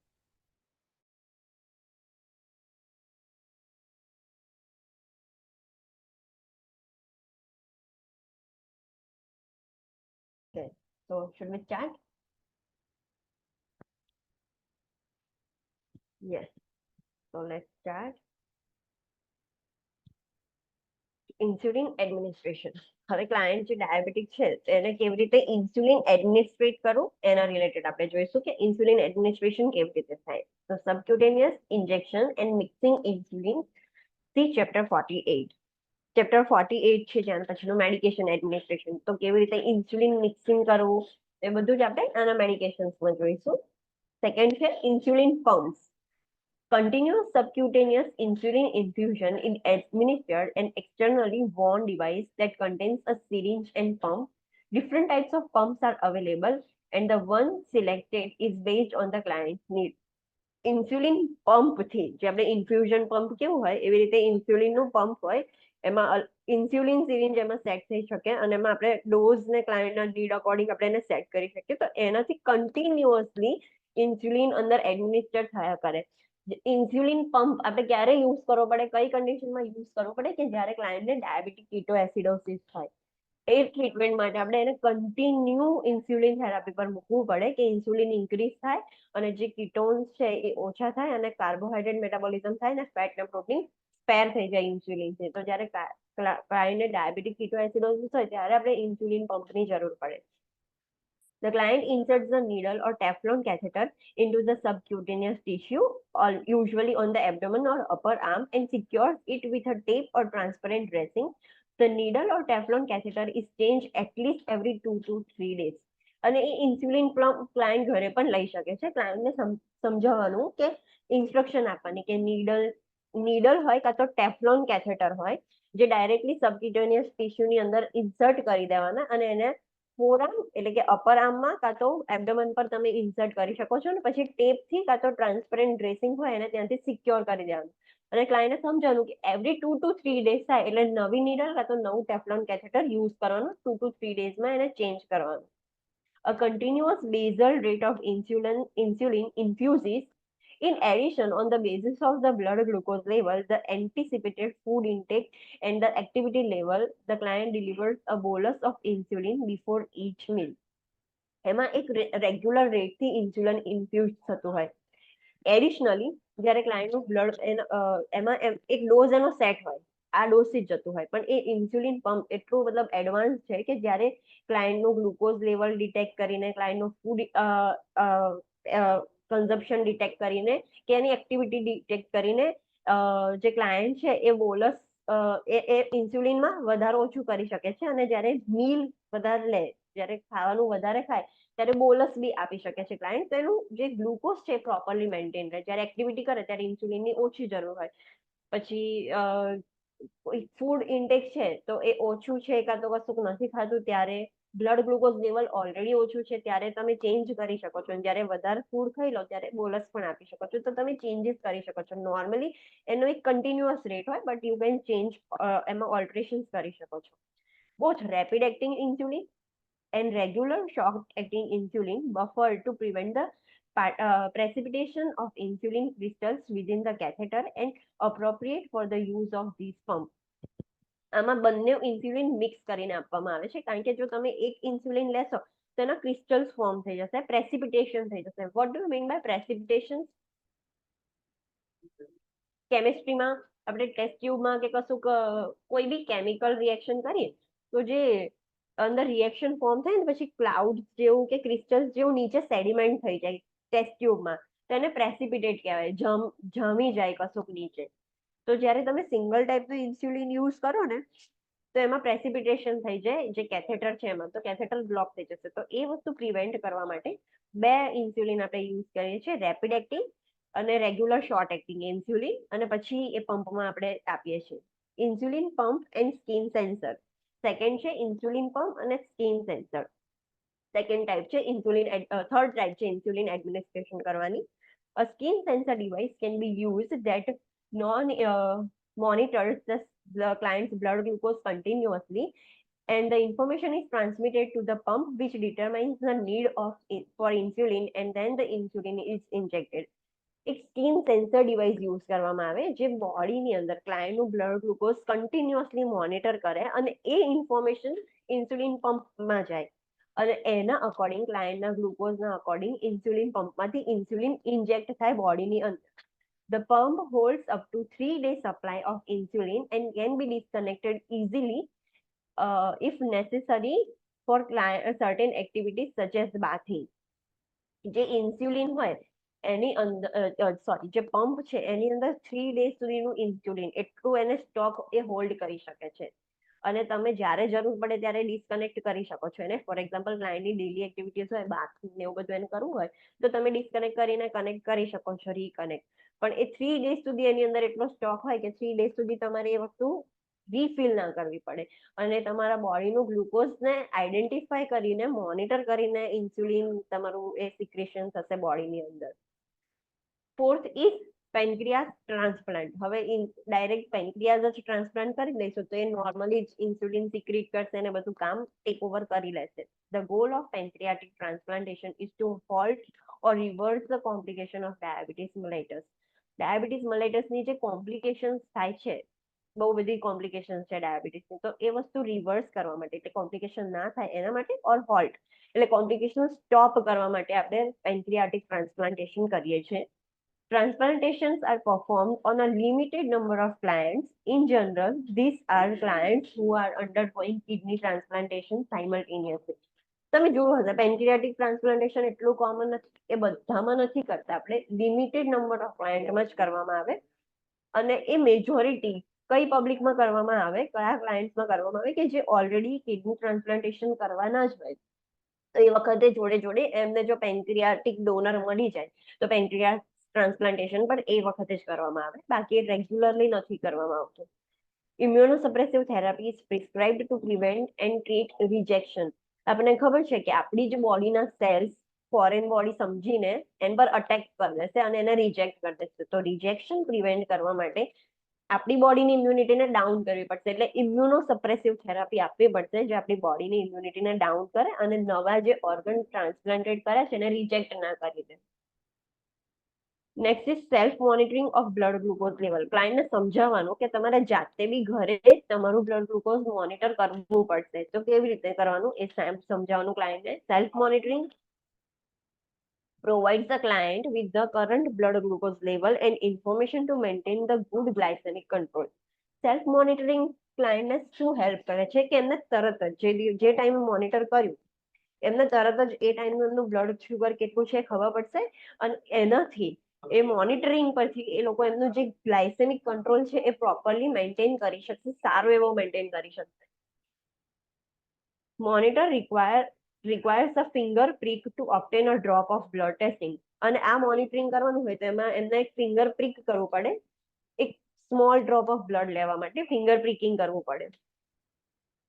Okay, so should we start? Yes, so let's start. Insulin administration. હવે ક્લાયન્ટ જે ડાયાબિટીક છે એને કેવી રીતે ઇન્સ્યુલિન એડમિનિસ્ટ્રેટ કરવું એના રિલેટેડ આપણે જોઈશું કે ઇન્સ્યુલિન એડમિનિસ્ટ્રેશન કેવી રીતે થાય. તો subcutaneous injection and mixing insulin, see chapter 48. Chapter 48 છે જ્યાં પછીનું મેડિકેશન એડમિનિસ્ટ્રેશન. તો કેવી રીતે ઇન્સ્યુલિન મિક્સિંગ કરવું એ બધું જ આપણે આના મેડિકેશન્સમાં જોઈશું. સેકન્ડ છે insulin pumps. Continuous subcutaneous insulin infusion is administered an externally worn device that contains a syringe and pump. Different types of pumps are available, and the one selected is based on the client's need. Insulin પંપથી, જે આપણે ઇન્ફ્યુઝન પંપ કેવું હોય એવી રીતે ઇન્સ્યુલિનનું પંપ હોય, એમાં ઇન્સ્યુલિન સિરિંજ એમાં સેટ થઈ શકે અને એમાં આપણે ડોઝ ને ક્લાયન્ટના નીડ અકોર્ડિંગ આપણે એને સેટ કરી શકીએ. તો એનાથી કન્ટિન્યુઅસલી ઇન્સ્યુલિન અંદર એડમિનિસ્ટર થયા કરે. ઇન્સ્યુલિન પંપ આપણે ક્યારે યુઝ કરવો પડે, કઈ કન્ડિશનમાં યુઝ કરવો પડે? કે જ્યારે ક્લાયન્ટને ડાયાબિટીક કીટોએસિડોસિસ થાય. એ ટ્રીટમેન્ટ માટે આપણે એને કન્ટિન્યુ ઇન્સ્યુલિન થેરાપી પર મૂકવું પડે કે ઇન્સ્યુલિન ઇન્ક્રીઝ થાય અને જે કીટોન્સ છે એ ઓછા થાય અને કાર્બોહાઈડ્રેટ મેટાબોલિઝમ થાય અને ફેટ અને પ્રોટીન સ્પેર થઈ જાય ઇન્સ્યુલિનથી. તો જ્યારે ક્લાયન્ટને ડાયાબિટીક કીટોએસિડોસિસ હોય ત્યારે આપણે ઇન્સ્યુલિન પંપની જરૂર પડે. The client inserts the needle or Teflon catheter into the subcutaneous tissue, usually on the abdomen or upper arm, and secures it with a tape or transparent dressing. The needle or Teflon catheter is changed at least every 2 to 3 days. અને એ ઇન્સ્યુલિન પંપ ક્લાયન્ટ ઘરે પણ લઈ શકે છે. ક્લાયન્ટને સમજાવવાનું કે ઇન્સ્ટ્રક્શન આપવાની કે નીડલ હોય કાં તો ટેફલોન કેથેટર હોય જે ડાયરેક્ટલી સબક્યુટેનિયસ ટિશ્યુની અંદર ઇન્સર્ટ કરી દેવાના અને એને ફોરઆર્મ એટલે કે અપર આર્મમાં કાં તો એબ્ડોમન પર તમે ઇન્સર્ટ કરી શકો છો, અને પછી ટેપથી કાં તો ટ્રાન્સપરન્ટ ડ્રેસિંગ હોય એને ત્યાંથી સિક્યોર કરી દેવાનું. અને ક્લાયન્ટને સમજાવવાનું કે એવરી 2 to 3 ડેઝ થાય એટલે નવી નીડલ કાં તો નવું ટેફલોન કેથેટર યુઝ કરવાનું. 2 to 3 ડેઝમાં એને ચેન્જ કરવાનું. A continuous basal rate of insulin infuses. In addition, on the basis of the blood glucose level, the anticipated food intake, and the activity level, the client delivers a bolus of insulin before each meal. એમાં એક રેગ્યુલર રેટથી ઇન્સ્યુલિન ઇન્ફ્યુઝ થતું હોય. એડિશનલી જ્યારે ક્લાયન્ટનું બ્લડ એમાં એક ડોઝ એનો સેટ હોય, આ ડોઝથી જ જતું હોય, પણ એ ઇન્સ્યુલિન પંપ એટલું મતલબ એડવાન્સ છે કે જ્યારે ક્લાયન્ટનું ગ્લુકોઝ લેવલ ડિટેક્ટ કરીને, ક્લાયન્ટનું ફૂડ કન્ઝપ્શન ડિટેક્ટ કરીને કે એની એક્ટિવિટી ડિટેક્ટ કરીને જે ક્લાયન્ટ છે એ બોલસ એ ઇન્સ્યુલિનમાં વધારે ઓછું કરી શકે છે. અને જ્યારે મીલ વધારે લે, જ્યારે ખાવાનું વધારે ખાય ત્યારે બોલસ બી આપી શકે છે ક્લાયન્ટ. તો એનું જે ગ્લુકોઝ છે પ્રોપરલી મેન્ટેન રહે. જ્યારે એક્ટિવિટી કરે ત્યારે ઇન્સ્યુલિનની ઓછી જરૂર હોય. પછી ફૂડ ઇન્ટેક છે તો એ ઓછું છે કાં તો કશું નથી ખાતું ત્યારે બ્લડ ગ્લુકોઝ લેવલ ઓલરેડી ઓછું છે ત્યારે તમે ચેન્જ કરી શકો છો. જ્યારે વધારે ફૂડ ખાઈ લો ત્યારે બોલસ પણ આપી શકો છો. તો તમે ચેન્જીસ કરી શકો છો. નોર્મલી એનો એક કન્ટિન્યુઅસ રેટ હોય, બટ યુ કેન ચેન્જ, એમાં ઓલ્ટરેશન્સ કરી શકો છો. Both rapid acting insulin and regular short-acting insulin buffer to prevent the precipitation of insulin crystals within the catheter and appropriate for the use of these pumps. આમાં બંને ઇન્સ્યુલિન મિક્સ કરીને આપવામાં આવે છે, કારણ કે જો તમે એક ઇન્સ્યુલિન લેશો તેના ક્રિસ્ટલ્સ ફોર્મ થઈ જશે, પ્રેસિપિટેશન થઈ જશે. What do you mean by precipitation? કેમિસ્ટ્રીમાં આપણે ટેસ્ટ ટ્યુબમાં કે કશુંક કોઈ બી કેમિકલ રિએક્શન કરીએ તો જે અંદર રિએક્શન ફોર્મ થાય ને પછી ક્લાઉડ જેવું કે ક્રિસ્ટલ્સ જેવું નીચે સેડિમેન્ટ થઈ જાય ટેસ્ટ ટ્યુબમાં, તેને પ્રેસિપિટેટ કહેવાય, જામી જાય કશુંક નીચે. તો જ્યારે તમે સિંગલ ટાઈપનું ઇન્સ્યુલિન યુઝ કરો ને તો એમાં પ્રેસિપિટેશન થઈ જાય, જે કેથેટર છે એમાં, તો કેથેટર બ્લોક થઈ જશે. તો એ વસ્તુ પ્રિવેન્ટ કરવા માટે બે ઇન્સ્યુલિન આપણે યુઝ કરીએ છીએ, રેપિડ એક્ટિંગ અને રેગ્યુલર શોર્ટ એક્ટિંગ ઇન્સ્યુલિન, અને પછી એ પંપમાં આપણે આપીએ છીએ. Insulin pump and skin sensor. Second છે ઇન્સ્યુલિન પંપ અને સ્કિન સેન્સર. સેકન્ડ ટાઈપ છે ઇન્સ્યુલિન, થર્ડ ટાઈપ છે ઇન્સ્યુલિન એડમિનિસ્ટ્રેશન કરવાની. A skin sensor device can be used that monitors the client's blood glucose continuously, and the information is transmitted to the pump, which determines the need for insulin, and then the insulin is injected. એક સ્કિન સેન્સર ડિવાઇસ યુઝ કરવામાં આવે જે બોડીની અંદર ક્લાયન્ટનું બ્લડ ગ્લુકોઝ કન્ટિન્યુઅસલી મોનિટર કરે અને એ ઇન્ફોર્મેશન ઇન્સ્યુલિન પંપમાં જાય અને એના અકોર્ડિંગ ક્લાયન્ટના ગ્લુકોઝના અકોર્ડિંગ ઇન્સ્યુલિન પંપમાંથી ઇન્સ્યુલિન ઇન્જેક્ટ થાય બોડીની અંદર. The pump holds up to 3 days supply of insulin and can be disconnected easily if necessary for certain activities such as bathing. જે ઇન્સ્યુલિન હોય એની અંદર જે પંપ છે એની અંદર 3 days સુધીનું ઇન્સ્યુલિન એટલું એને સ્ટોક એ હોલ્ડ કરી શકે છે અને તમે જ્યારે જરૂર પડે ત્યારે ડિસ્કનેક્ટ કરી શકો છો એને. ફોર એક્ઝામ્પલ ક્લાયન્ટની ડેલી એક્ટિવિટીઝ હોય, બાથરૂમ ને એવું બધું એને કરવું હોય તો તમે ડિસ્કનેક્ટ કરીને કનેક્ટ કરી શકો છો, રીકનેક્ટ. પણ એ 3 days સુધી એની અંદર એટલો સ્ટોક હોય કે 3 days સુધી તમારે એ વસ્તુ રીફિલ ના કરવી પડે અને તમારા બોડીનું ગ્લુકોઝને આઈડેન્ટિફાય કરીને મોનિટર કરીને ઇન્સ્યુલિન તમારું એ સિક્રેશન થશે બોડીની અંદર. Fourth is pancreas transplant. હવે ડાયરેક્ટ પેન્ક્રિયાસ જ ટ્રાન્સપ્લાન્ટ કરી દઈશું તો એ નોર્મલી જ ઇન્સ્યુલિન સિક્રેટ કરશે અને બધું કામ ટેક ઓવર કરી લેશે. The goal of pancreatic transplantation is to halt or reverse the complication of diabetes mellitus. Diabetes mellitusની જે કોમ્પ્લિકેશન્સ થાય છે, બહુ બધી કોમ્પ્લિકેશન્સ છે ડાયાબિટીસની, તો એ વસ્તુ રિવર્સ કરવા માટે, એટલે કોમ્પ્લિકેશન ના થાય એના માટે, ઓર હોલ્ટ એટલે કોમ્પ્લિકેશન સ્ટોપ કરવા માટે આપણે પેન્ક્રિયાટિક ટ્રાન્સપ્લાન્ટેશન કરીએ છીએ. Transplantations are performed on a limited number of clients. In general, these are clients who are undergoing kidney transplantation simultaneously. તમે જોયું હશે પેન્ક્રિયાટિક ટ્રાન્સપ્લાન્ટેશન એટલું કોમન નથી, એ બધામાં નથી કરતા આપણે, લિમિટેડ નંબર ઓફ ક્લાયન્ટમાં જ કરવામાં આવે અને એ મેજોરિટી કઈ પબ્લિકમાં કરવામાં આવે, કયા ક્લાયન્ટ્સમાં કરવામાં આવે કે જે ઓલરેડી કિડની ટ્રાન્સપ્લાન્ટેશન કરવાના જ હોય. તો એ વખતે જોડે જોડે એમને જો પેન્ક્રિયાટિક ડોનર મળી જાય તો પેન્ક્રિયાસ ટ્રાન્સપ્લાન્ટેશન પણ એ વખતે જ કરવામાં આવે, બાકી રેગ્યુલરલી નથી કરવામાં આવતું. Immunosuppressive therapy is prescribed to prevent and treat rejection. આપણને ખબર છે કે આપણી જ બોડીના સેલ્સ ફોરેન બોડી સમજીને એન પર અટેક કરી દેશે અને એને રિજેક્ટ કરી દેશે. તો રિજેક્શન પ્રિવેન્ટ કરવા માટે આપણી બોડીની ઇમ્યુનિટીને ડાઉન કરવી પડશે, એટલે ઇમ્યુનોસપ્રેસિવ થેરાપી આપવી પડશે જે આપણી બોડીની ઇમ્યુનિટીને ડાઉન કરે અને નવા જે ઓર્ગન ટ્રાન્સપ્લાન્ટેડ કરે છે એને રિજેક્ટ ના કરી દે. Next is self monitoring of blood glucose level. ક્લાયન્ટને સમજાવવાનું કે તમારે જાતે બી ઘરે તમારું બ્લડ ગ્લુકોઝ મોનિટર કરવું પડશે. તો કેવી રીતે કરવાનું એ સમજાવવાનું ક્લાયન્ટને. Self monitoring provides the client with the current blood glucose level and information to maintain the good glycemic control. Self monitoring ક્લાયન્ટને શું હેલ્પ કરે છે કે એમને તરત જ જે ટાઈમે મોનિટર કર્યું એમને તરત જ એ ટાઈમનું એમનું બ્લડ શુગર કેટલું છે ખબર પડશે અને એનાથી એ મોનિટરિંગ પરથી એ લોકો એમનું જે ગ્લાયસેમિક કંટ્રોલ છે એ પ્રોપરલી મેન્ટેન કરી શકશે, સારો એવો મેન્ટેન કરી શકશે. Monitor requires a finger prick to obtain a drop of blood testing. અને આ મોનિટરિંગ કરવાનું હોય તો એમાં એમને એક ફિંગર પ્રિક કરવું પડે, એક સ્મોલ ડ્રોપ ઓફ બ્લડ લેવા માટે ફિંગર પ્રિકિંગ કરવું પડે.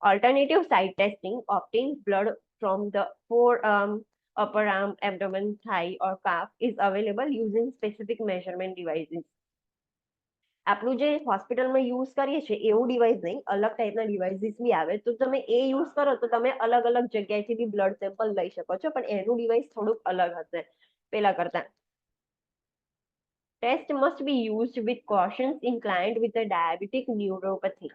Alternative site testing obtains blood from the forearm, upper arm, abdomen, thigh or calf is available using specific measurement devices. આપણું જે હોસ્પિટલમાં યુઝ કરીએ છીએ એવું ડિવાઇસ નહીં, અલગ ટાઈપના ડિવાઇસીસ બી આવે, તો તમે એ યુઝ કરો તો તમે અલગ અલગ જગ્યાએથી બી બ્લડ સેમ્પલ લઈ શકો છો, પણ એનું ડિવાઇસ થોડુંક અલગ હશે પેલા કરતા. Test must be used with caution in client with a diabetic neuropathy.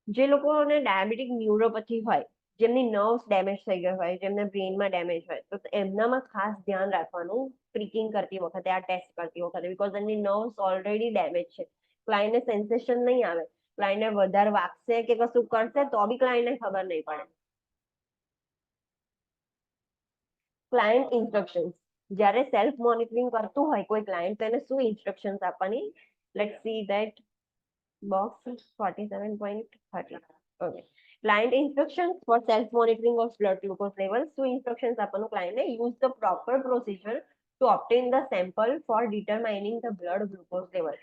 જે લોકોને ડાયાબિટીક ન્યુરોપેથી હોય જેમની નર્વ્સ ડેમેજ થઈ ગઈ હોય, જેમને બ્રેનમાં ડેમેજ હોય, તો એમનામાં ખાસ ધ્યાન રાખવાનું પ્રિકિંગ કરતી વખતે, આ ટેસ્ટ કરતી વખતે, બીકોઝ એમની નર્વ્સ ઓલરેડી ડેમેજ છે. ક્લાયન્ટને સેન્સેશન નહીં આવે, ક્લાયન્ટને વધારે વાગશે કે કશું કરશે તો બી ક્લાયન્ટને ખબર નહીં પડે. ક્લાયન્ટ ઇન્સ્ટ્રક્શન્સ, જ્યારે સેલ્ફ મોનિટરિંગ કરતું હોય કોઈ ક્લાયન્ટ, તેને શું ઇન્સ્ટ્રક્શન્સ આપવાની? Let's see that box 47.30. Okay. Client instructions for self-monitoring of blood glucose levels. So instructions આપવાનું client ને, use the proper procedure to obtain the sample for determining the blood glucose level.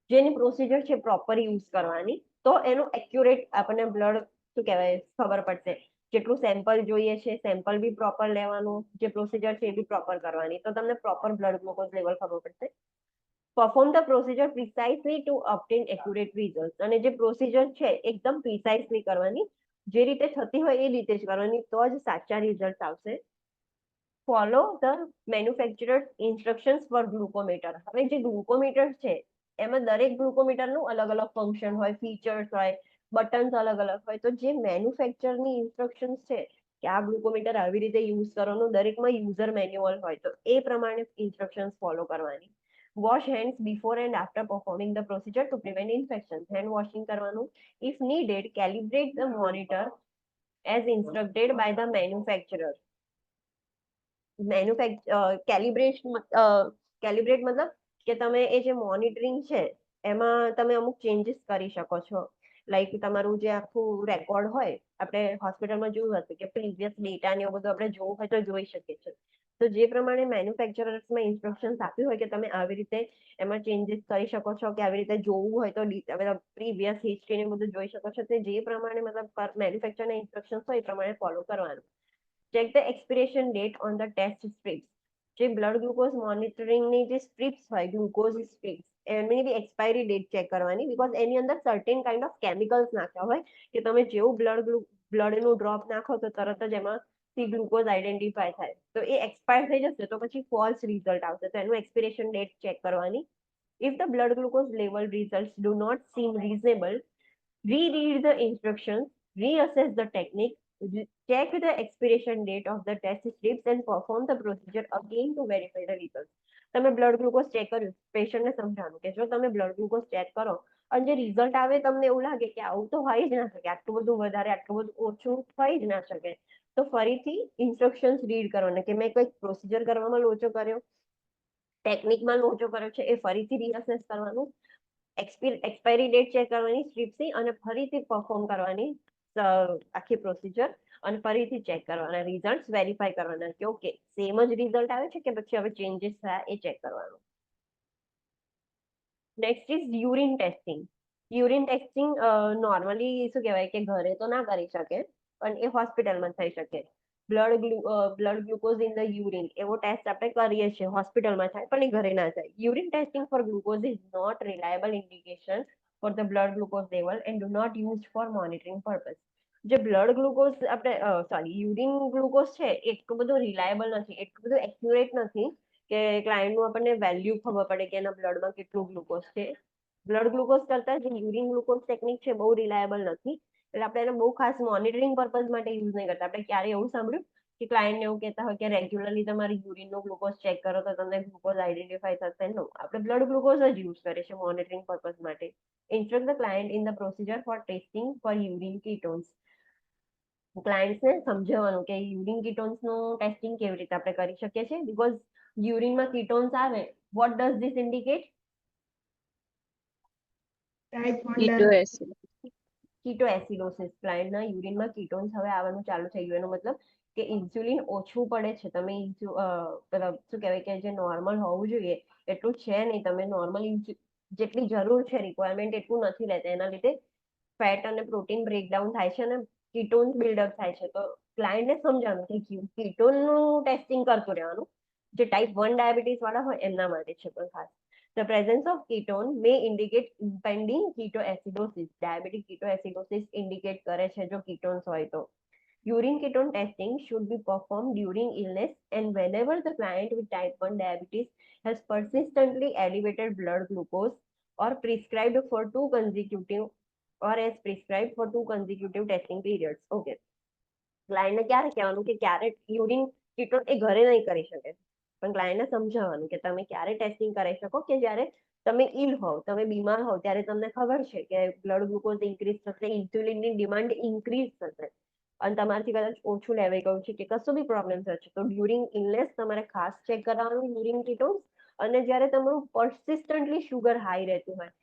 જેની પ્રોસિજર છે પ્રોપર યુઝ કરવાની, તો એનું એક્યુરેટ આપણને બ્લડ શું કહેવાય ખબર પડશે. જેટલું સેમ્પલ જોઈએ છે, સેમ્પલ બી પ્રોપર લેવાનું, જે પ્રોસિજર છે એ બી પ્રોપર કરવાની, તો તમને પ્રોપર બ્લડ ગ્લુકોઝ લેવલ ખબર પડશે. Perform the procedure precisely to obtain accurate result. અને જે પ્રોસિજર છે એકદમ પ્રિસાઇઝલી કરવાની, જે રીતે થતી હોય એ રીતે જ કરવાની, તો જ સાચા રિઝલ્ટ આવશે. Follow the manufacturer's instructions for glucometer. હવે જે ગ્લુકોમીટર છે એમાં દરેક ગ્લુકોમીટરનું અલગ અલગ ફંક્શન હોય, ફીચર્સ હોય, બટન્સ અલગ અલગ હોય, તો જે મેન્યુફેક્ચરની ઇન્સ્ટ્રક્શન્સ છે કે આ ગ્લુકોમીટર આવી રીતે યુઝ કરવાનું, દરેકમાં યુઝર મેન્યુઅલ હોય, તો એ પ્રમાણે ઇન્સ્ટ્રક્શન્સ ફોલો કરવાની. Wash hands before and after performing the procedure to prevent infection. Hand washing કરવાનું. If needed, calibrate the monitor as instructed by the manufacturer. Calibrate મતલબ કે તમે એ જે મોનિટરિંગ છે એમાં તમે અમુક ચેન્જીસ કરી શકો છો. લાઈક તમારું જે આખું રેકોર્ડ હોય, આપણે હોસ્પિટલમાં જોયું હશે કે પ્રીવિયસ ડેટા ને એવું બધું આપણે જોવું હોય તો જોઈ શકીએ છીએ. તો જે પ્રમાણે મેન્યુફેક્ચરર્સમાં ઇન્સ્ટ્રક્શન્સ આપ્યું હોય કે તમે આવી રીતે એમાં ચેન્જીસ કરી શકો છો, કે આવી રીતે જોવું હોય તો પ્રીવિયસ હિસ્ટ્રી ને બધું જોઈ શકો છો, તે જે પ્રમાણે મતલબ મેન્યુફેક્ચરના ઇન્સ્ટ્રક્શન્સ હોય એ પ્રમાણે ફોલો કરવાનું. Check the expiration date on the test strips. જે બ્લડ ગ્લુકોઝ મોનિટરિંગની જે સ્ટ્રીપ્સ હોય, ગ્લુકોઝ સ્ટ્રીપ્સ, એમની બી એક્સપાયરી ડેટ ચેક કરવાની, બીકોઝ એની અંદર સર્ટેન કાઇન્ડ ઓફ કેમિકલ્સ નાખ્યા હોય કે તમે જેવું બ્લડનું ડ્રોપ નાખો તો તરત જ એમાંથી ગ્લુકોઝ આઈડેન્ટિફાય થાય. તો એ એક્સપાયર થઈ જશે તો પછી ફોલ્સ રિઝલ્ટ આવશે, તો એનું એક્સપિરેશન ડેટ ચેક કરવાની. If the blood glucose level result do not seem reasonable, reread the instructions, reassess the technique, check the expiration date of the test strips and perform the procedure again to verify the results. તમે બ્લડ ગ્લુકોઝ ચેક કર્યું, પેશન્ટને સમજાવવાનું કે જો તમે બ્લડ ગ્લુકોઝ ચેક કરો અને જે રિઝલ્ટ આવે તમને એવું લાગે કે આવું તો હોય જ ના શકે, આટલું બધું વધારે આટલું બધું ઓછું થઈ જ ના શકે, તો ફરીથી ઇન્સ્ટ્રક્શન્સ રીડ કરવાના કે મેં કંઈક પ્રોસિજર કરવામાં લોચો કર્યો, ટેકનિકમાં લોચો કર્યો છે, એ ફરીથી રીઅસેસ કરવાનું, એક્સપાયરી ડેટ ચેક કરવાની સ્ટ્રીપ્સની, અને ફરીથી પરફોર્મ કરવાની આખી પ્રોસિજર, અને ફરીથી ચેક કરવાના રિઝલ્ટ, વેરીફાઈ કરવાના કે ઓકે સેમ જ રિઝલ્ટ આવે છે કે પછી હવે ચેન્જીસ થયા એ ચેક કરવાનું. Next is urine testing. Urine testing normally શું કહેવાય કે ઘરે તો ના કરી શકે, પણ એ હોસ્પિટલમાં થઈ શકે. Blood glucose in the urine એવો ટેસ્ટ આપણે કરીએ છીએ, હોસ્પિટલમાં થાય પણ એ ઘરે ના થાય. Urine testing for glucose is not reliable indication for the blood glucose level and do not use for monitoring purpose. જે બ્લડ ગ્લુકોઝ આપણે યુરિન ગ્લુકોઝ છે એટલું બધું રિલાયબલ નથી, એટલું બધું એક્યુરેટ નથી કે ક્લાયન્ટનું આપણને વેલ્યુ ખબર પડે કે એના બ્લડમાં કેટલું ગ્લુકોઝ છે. બ્લડ ગ્લુકોઝ કરતા જે યુરિન ગ્લુકોઝ ટેકનિક છે બહુ રિલાયબલ નથી, એટલે આપણે એને બહુ ખાસ મોનિટરિંગ પર્પઝ માટે યુઝ નહીં કરતા. આપણે ક્યારે એવું સાંભળ્યું કે ક્લાયન્ટને એવું કહેતા હોય કે રેગ્યુલરલી તમારી યુરિનનો ગ્લુકોઝ ચેક કરો તો તમને ગ્લુકોઝ આઈડેન્ટિફાઈ થશે? નો, આપણે બ્લડ ગ્લુકોઝ જ યુઝ કરીએ છીએ મોનિટરિંગ પર્પઝ માટે. Instruct the client in the procedure for testing for urine ketones. ક્લાયન્ટ્સને સમજાવવાનું કે યુરિન કીટોન્સનું ટેસ્ટિંગ કેવી રીતે આપણે કરી શકીએ છીએ, બીકોઝ યુરિનમાં કીટોન્સ આવે, what does this indicate? Type 1 Ketoacidosis. કીટોએસિડોસિસ. ક્લાયન્ટના યુરિનમાં કીટોન્સ હવે આવવાનું ચાલુ થઈ ગયું, એનો મતલબ કે ઇન્સ્યુલિન ઓછું પડે છે. તમે શું કહેવાય કે જે નોર્મલ હોવું જોઈએ એટલું છે નહીં, તમે નોર્મલ જેટલી જરૂર છે રિક્વાયરમેન્ટ એટલું નથી લેતા, એના લીધે ફેટ અને પ્રોટીન બ્રેકડાઉન થાય છે અને કીટોન્સ બિલ્ડઅપ થાય છે. તો ક્લાયન્ટને સમજાવવાનું કે કીટોનનું ટેસ્ટિંગ કરતું રહેવાનું, જે ટાઈપ 1 ડાયાબિટીસ વાળા હોય એમના માટે છે પણ ખાસ. The presence of ketone may indicate impending ketoacidosis. Diabetic ketoacidosis indicate કરે છે જો ketones હોય તો. Urine ketone testing should be performed during illness and whenever the client with type 1 diabetes has persistently elevated blood glucose or prescribed for two consecutive or as prescribed for two consecutive testing periods. Okay. ક્લાયન્ટને ક્યારે કહેવાનું કે ક્યારે યુરિન કીટોન એ ઘરે નહીં કરી શકે, પણ ક્લાયન્ટને સમજાવવાનું કે તમે ક્યારે ટેસ્ટિંગ કરાવી શકો કે જ્યારે તમે ઇલ હોવ, તમે બીમાર હોવ, ત્યારે તમને ખબર છે કે બ્લડ ગ્લુકોઝ ઇન્ક્રીઝ થશે, ઇન્સ્યુલિનની ડિમાન્ડ ઇન્ક્રીઝ થશે અને તમારાથી કદાચ ઓછું લેવાઈ ગયું છે કે કશું બી પ્રોબ્લેમ થશે, તો ડ્યુરિંગ ઇલનેસ તમારે ખાસ ચેક કરાવવાનું યુરિન કીટોન્સ. અને જ્યારે તમારું પર્સિસ્ટન્ટલી શુગર હાઈ રહેતું હોય,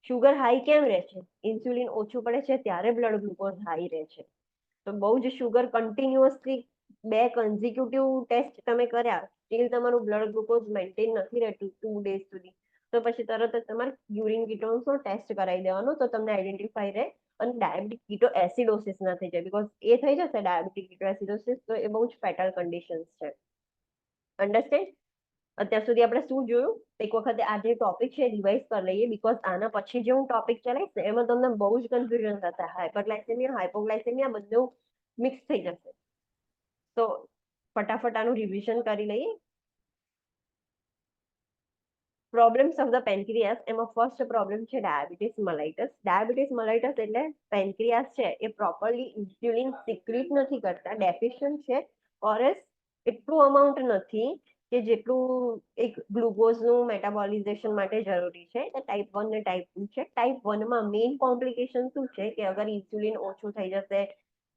શુગર હાઈ કેમ રહે છે? ઇન્સ્યુલિન ઓછું પડે છે ત્યારે બ્લડ ગ્લુકોઝ હાઈ રહે છે. તો બહુ જ શુગર કન્ટિન્યુઅસલી 2 કન્ઝિક્યુટિવ ટેસ્ટ તમે કર્યા, સ્ટીલ તમારું બ્લડ ગ્લુકોઝ મેન્ટેન નથી રહેતું 2 ડેઝ સુધી, તો પછી તરત જ તમારે યુરિન કીટોન્સનો ટેસ્ટ કરાવી દેવાનો, તો તમને આઈડેન્ટિફાઈ રહે અને ડાયાબિટીક કીટો એસિડોસિસ ના થઈ જાય. બીકોઝ એ થઈ જશે ડાયાબિટીક કીટો એસિડોસિસ, તો એ બહુ જ ફેટલ કન્ડિશન્સ છે. અન્ડરસ્ટેન્ડ? અત્યાર સુધી આપણે શું જોયું? એક વખતે આ જે ટોપિક છે રિવાઇઝ કરી લઈએ, બીકોઝ આના પછી જે હું ટોપિક ચલાવીશ ને એમાં તમને બહુ જ કન્ફ્યુઝન થશે. હાઇપરગ્લાઇસેમિયા, હાઇપોગ્લાઇસેમિયા બધું મિક્સ થઈ જશે. તો ફટાફટ આનું રિવિઝન કરી લઈએ. પ્રોબ્લેમ્સ ઓફ ધ પેન્ક્રિયાસ, એમાં ફર્સ્ટ પ્રોબ્લેમ છે ડાયાબિટીસ મલાઇટસ. ડાયાબિટીસ મલાઇટસ એટલે પેન્ક્રિયાસ છે એ પ્રોપરલી ઇન્સ્યુલિન સિક્રીટ નથી કરતા, ડેફિશિયન્ટ છે, ઓરસ એટલું અમાઉન્ટ નથી કે જેટલું એક ગ્લુકોઝનું મેટાબોલિઝેશન માટે જરૂરી છે. એ ટાઈપ 1 ને ટાઈપ 2 છે. ટાઈપ 1 માં મેઇન કોમ્પ્લિકેશન શું છે કે અગર ઇન્સ્યુલિન ઓછું થઈ જશે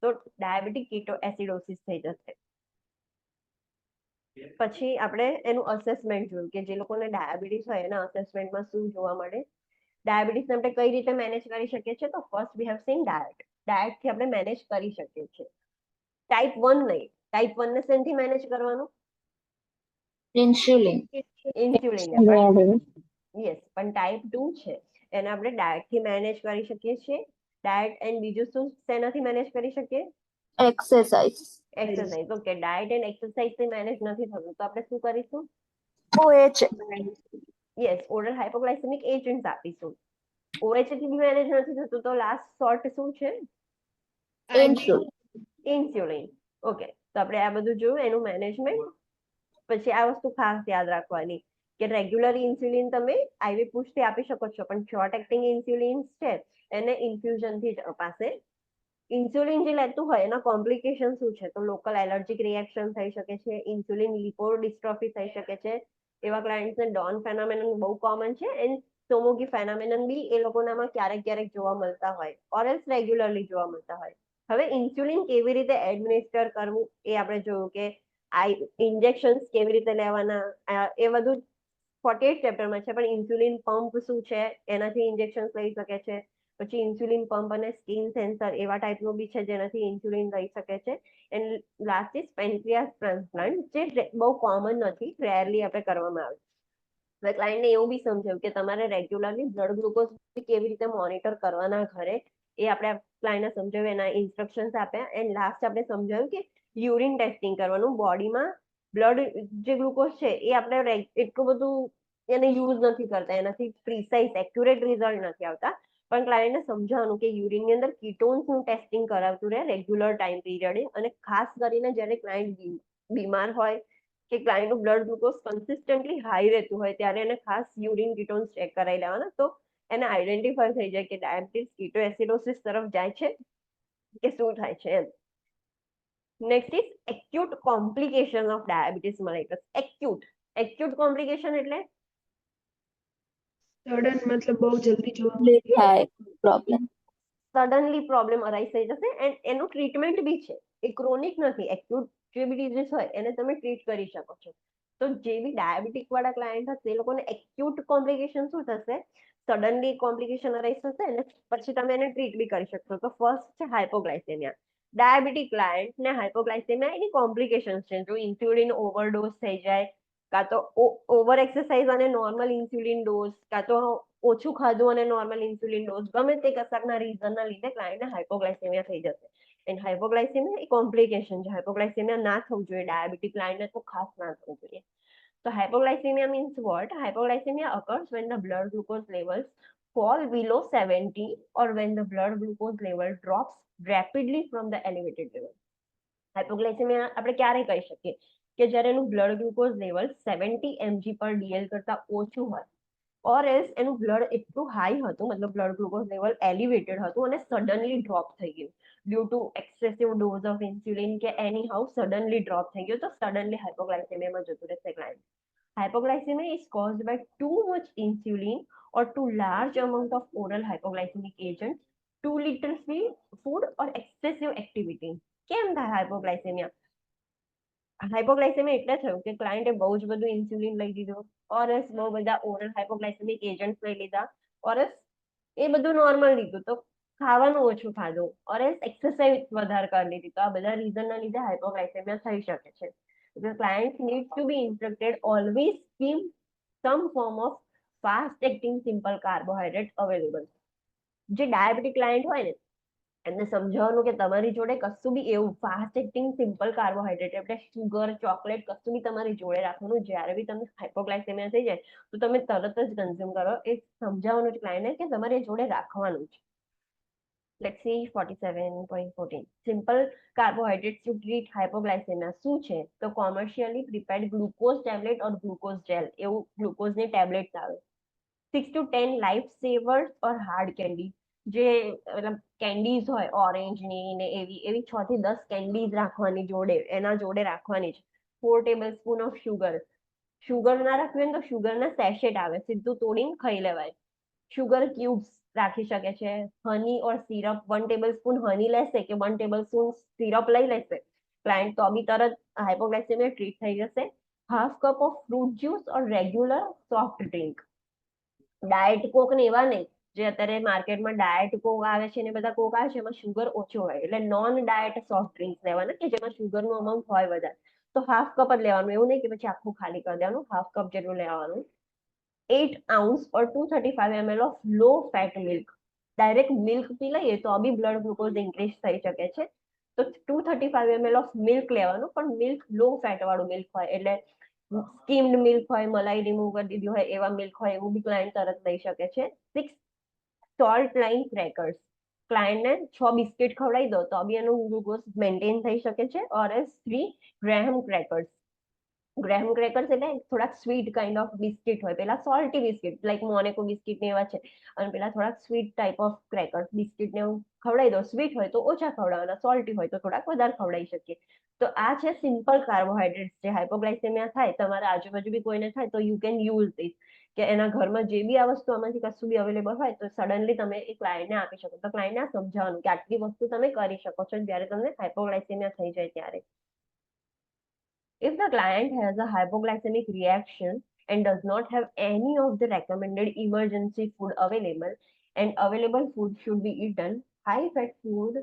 તો ડાયાબિટીક કીટો એસિડોસિસ થઈ જશે. પછી આપણે એનું અસેસમેન્ટ જોયું કે જે લોકોને ડાયાબિટીસ હોય એના અસેસમેન્ટમાં શું જોવા મળે. ડાયાબિટીસ આપણે કઈ રીતે મેનેજ કરી શકીએ છીએ? તો first we have seen diet. ડાયટથી આપણે મેનેજ કરી શકીએ છીએ. ટાઈપ 1 નહીં. ટાઈપ 1 ને શેનથી મેનેજ કરવાનું? ઇન્સ્યુલિન. ઇન્સ્યુલિન. પણ યસ, પણ ટાઈપ 2 છે એને આપણે ડાયટથી મેનેજ કરી શકીએ છીએ. ડાયટ એન્ડ બીજું શું શેનાથી મેનેજ કરી શકીએ? Exercise. Exercise. Okay, diet and એક્સરસાઇઝથી મેનેજ નથી થતું તો આપણે શું કરીશું? OH. Yes, oral hypoglycemic agents આપીશું. OH થી બી મેનેજ નથી થતું તો લાસ્ટ સોર્ટ શું છે? ઇન્સ્યુલિન. ઇન્સ્યુલિન. ઓકે, તો આપણે આ બધું જોયું એનું મેનેજમેન્ટ. પછી આ વસ્તુ ખાસ યાદ રાખવાની કે રેગ્યુલર ઇન્સ્યુલિન તમે આઈવી પુશથી આપી શકો છો, પણ શોર્ટ એક્ટિંગ ઇન્સ્યુલિન છે એને ઇન્ફ્યુઝનથી જ અપાશે. ઇન્સ્યુલિન જે લેતું હોય એના કોમ્પ્લિકેશન શું છે? તો લોકલ એલર્જીક રિએક્શન થઈ શકે છે, ઇન્સ્યુલિન લિપોડિસ્ટ્રોફી થઈ શકે છે. એવા ક્લાયન્ટ્સને ડોન ફેનોમેનન બહુ કોમન છે, એન્ડ સોમોગી ફેનોમેનન બી એ લોકોનામાં ક્યારેક ક્યારેક જોવા મળતા હોય, ઓર એલ્સ રેગ્યુલરલી જોવા મળતા હોય. હવે ઇન્સ્યુલિન કેવી રીતે એડમિનિસ્ટર કરવું એ આપણે જોયું કે ઇન્જેક્શન્સ કેવી રીતે લેવાના એ બધું 48 ચેપ્ટરમાં છે, પણ ઇન્સ્યુલિન પંપ શું છે એનાથી ઇન્જેક્શન્સ લઈ શકે છે. પછી ઇન્સ્યુલિન પંપ અને સ્કિન સેન્સર એવા ટાઈપનું બી છે જેનાથી ઇન્સ્યુલિન લઈ શકે છે. And last is pancreas transplant, જે બહુ કોમન નથી, રેરલી આપણે કરવામાં આવે. હવે ક્લાયન્ટને એવું બી સમજાવ્યું કે તમારે રેગ્યુલરલી બ્લડ ગ્લુકોઝ કેવી રીતે મોનિટર કરવાના ઘરે, એ આપણે ક્લાયન્ટને સમજાવ્યું, એના ઇન્સ્ટ્રક્શન્સ આપ્યા. એન્ડ લાસ્ટ આપણે સમજાવ્યું કે યુરિન ટેસ્ટિંગ કરવાનું. બોડીમાં બ્લડ જે ગ્લુકોઝ છે એ આપણે એટલું બધું એને યુઝ નથી કરતા, એનાથી પ્રિસાઇઝ એક્યુરેટ રિઝલ્ટ નથી આવતા, પણ ક્લાયન્ટને સમજાવવાનું કે યુરિનની અંદર કીટોન્સનું ટેસ્ટિંગ કરાવતું રહે રેગ્યુલર ટાઈમ પીરિયડે. અને ખાસ કરીને જ્યારે ક્લાયન્ટ બીમાર હોય કે ક્લાયન્ટનું બ્લડ ગ્લુકોઝ કન્સિસ્ટન્ટલી હાઈ રહેતું હોય ત્યારે એને ખાસ યુરિન કીટોન્સ ચેક કરાવી લેવાના, તો એને આઈડેન્ટિફાઈ થઈ જાય કે ડાયાબિટીસ કીટો એસિડોસિસ તરફ જાય છે કે શું થાય છે એમ. Next is acute complication of diabetes mellitus. Acute complication એટલે સડન મતલબ બહુ જલ્દી જોવા મળે. થાય પ્રોબ્લેમ. સડનલી પ્રોબ્લેમ અરાઇઝ થઈ જશે એન્ડ એનું ટ્રીટમેન્ટ બી છે. એ ક્રોનિક નથી. એક્યુટ જે બી ડિઝીઝ હોય એને તમે ટ્રીટ કરી શકો છો. તો જે બી ડાયાબિટીક વાળા ક્લાયન્ટ હશે એ લોકોને એક્યુટ કોમ્પ્લિકેશન શું થશે? સડનલી કોમ્પ્લિકેશન અરાઇઝ થશે અને પછી તમે એને ટ્રીટ બી કરી શકશો. તો ફર્સ્ટ છે હાઇપોગ્લાઇસેમિયા. ડાયાબિટીક ક્લાયન્ટ ને હાઇપોગ્લાઇસેમિયા એની કોમ્પ્લિકેશન્સ છે. જો ઇન્સ્યુલિન ઓવરડોઝ થઈ જાય, કાં તો ઓવર એક્સરસાઇઝ અને નોર્મલ ઇન્સ્યુલિન ડોઝ, કાં તો ઓછું ખાધું અને નોર્મલ ઇન્સ્યુલિન ડોઝ, ગમે તે કશાકના રીઝનના લીધે ક્લાયન્ટને હાઇપોગ્લાઇસેમિયા થઈ જશે. એન્ડ હાઇપોગ્લાઇસેમિયા એ કોમ્પ્લિકેશન છે. હાઇપોગ્લાઇસેમિયા ના થવું જોઈએ ડાયાબિટીક ક્લાયન્ટને, તો ખાસ ના થવું જોઈએ. તો hypoglycemia means what? Hypoglycemia occurs when the blood glucose levels fall below 70 or when the blood glucose level drops rapidly from the elevated level. Hypoglycemia આપણે ક્યારે કહી શકીએ કે જ્યારે એનું બ્લડ ગ્લુકોઝ લેવલ 70 mg પર dl કરતા ઓછું હોય, ઓર એલ્સ એનું બ્લડ એટલું હાઈ હતું, મતલબ બ્લડ ગ્લુકોઝ લેવલ એલિવેટેડ હતું અને સડનલી ડ્રોપ થઈ ગયું due to excessive dose of insulin કે એની હાઉ સડનલી ડ્રોપ થઈ ગયું, તો સડનલી હાઇપોગ્લાયસેમિયામાં જતું રહેશે client. Hypoglycemia is caused by too much insulin or too large amount of oral hypoglycemic agent, too little food or excessive activity. કેમ થાય હાઇપોગ્લાયસેમિયા? હાઇપોગ્લાયસેમિયા એટલે થયું કે ક્લાયન્ટે બહુ જ બધું ઇન્સ્યુલિન લઈ લીધું, ઓરસ બહુ બધા ઓરલ હાઇપોગ્લાયસેમિક એજન્ટ લઈ લીધા, ઓરસ એ બધું નોર્મલ લીધું તો ખાવાનું ઓછું ખાધું, ઓરસ એક્સરસાઇઝ વધારે કરી લીધી, તો આ બધા રીઝનના લીધે હાઇપોગ્લાયસેમિયા થઈ શકે છે. The client needs to be instructed always keep some form of fast acting simple carbohydrate available. જે ડાયાબિટીક ક્લાયન્ટ હોય ને એમને સમજાવવાનું કે તમારી જોડે કશું બી એવું ફાસ્ટ એક્ટિંગ સિમ્પલ કાર્બોહાઈડ્રેટ એટલે શુગર ચોકલેટ કશું બી તમારી જોડે રાખવાનું, જ્યારે બી તમને હાઇપોગ્લાયસેમિયા થઈ જાય તો તમે તરત જ કન્ઝ્યુમ કરો, એ સમજાવવાનું છે ક્લાયન્ટને કે તમારે જોડે રાખવાનું છે. Let's see 47.14. Simple carbohydrates to treat hypoglycemia શું છે? તો commercially prepared glucose tablet or glucose gel, એવું ગ્લુકોઝની ટેબ્લેટ્સ આવે. 6 to 10 life savers or hard candy, જે મતલબ કેન્ડીઝ હોય ઓરેન્જની ને એવી એવી 6 થી 10 કેન્ડીઝ રાખવાની જોડે, એના જોડે રાખવાની છે. 4 ટેબલસ્પૂન ઓફ શુગર ના રાખવી હોય તો શુગરના સેશેટ આવે, સીધું તોડીને ખાઈ લેવાય. શુગર ક્યુબ્સ રાખી શકે છે. હની ઓર સિરપ 1 ટેબલસ્પૂન હની લેશે કે 1 ટેબલસ્પૂન સિરપ લઈ લેશે ક્લાયન્ટ તો બી તરત હાઇપોગ્લાયસેમિયા ટ્રીટ થઈ જશે. Half cup of fruit juice or regular soft drink. Diet coke ને એવા નહીં, જે અત્યારે માર્કેટમાં ડાયટ કોક આવે છે ને બધા કોક આવે છે એમાં શુગર ઓછું હોય, એટલે નોન ડાયટ સોફ્ટ ડ્રિંક્સ લેવાના કે જેમાં શુગરનું અમાઉન્ટ હોય વધારે, તો હાફ કપ જ લેવાનું, એવું નહીં કે પછી આખું ખાલી કરી દેવાનું, હાફ કપ જેટલું લેવાનું. 8 ounce or 235 ml of low fat milk. Direct milk પી લઈએ તો બી બ્લડ ગ્લુકોઝ ઇન્ક્રીઝ થઈ શકે છે, તો 235 ml ઓફ મિલ્ક લેવાનું, પણ મિલ્ક લો ફેટ વાળું મિલ્ક હોય, એટલે સ્કીમ્ડ મિલ્ક હોય, મલાઈ રિમૂવ કરી દીધી હોય એવા મિલ્ક હોય, એવું બી ક્લાયન્ટ તરત લઈ શકે છે. 6 સોલ્ટ લાઈન ક્રેકર્સ, ક્લાયન્ટને 6 બિસ્કિટ ખવડાવી દો તો બી એનું ગ્લુકોઝ મેન્ટેન થઈ શકે છે. ઓર 3 ગ્રેહમ ક્રેકર્સ. ગ્રેહમ ક્રેકર્સ એટલે થોડાક સ્વીટ કાઇન્ડ ઓફ બિસ્કિટ હોય, પેલા સોલ્ટી બિસ્કિટ લાઈક મોનેકો બિસ્કિટ ને એવા છે, અને પેલા થોડાક sweet type of crackers biscuit ને ખવડાવી દો. સ્વીટ હોય તો ઓછા ખવડાવવાના, સોલ્ટી હોય તો થોડાક વધારે ખવડાવી શકીએ. તો આ છે સિમ્પલ કાર્બોહાઈડ્રેટ્સ. જે હાઇપોગ્લાયસેમિયા થાય, તમારા આજુબાજુ બી કોઈને થાય તો યુ કેન યુઝ ધીસ, કે એના ઘરમાં જે બી આ વસ્તુ આમાંથી કશું બી અવેલેબલ હોય તો સડનલી તમે એ ક્લાયન્ટને આપી શકો. તો ક્લાયન્ટને સમજાવવાનું કે આટલી વસ્તુ તમે કરી શકો છો જ્યારે તમને હાઇપોગ્લાયસેમિયા થઈ જાય ત્યારે. If the client has a hypoglycemic reaction and does not have any of the recommended emergency food available, and available food should be eaten, high fat food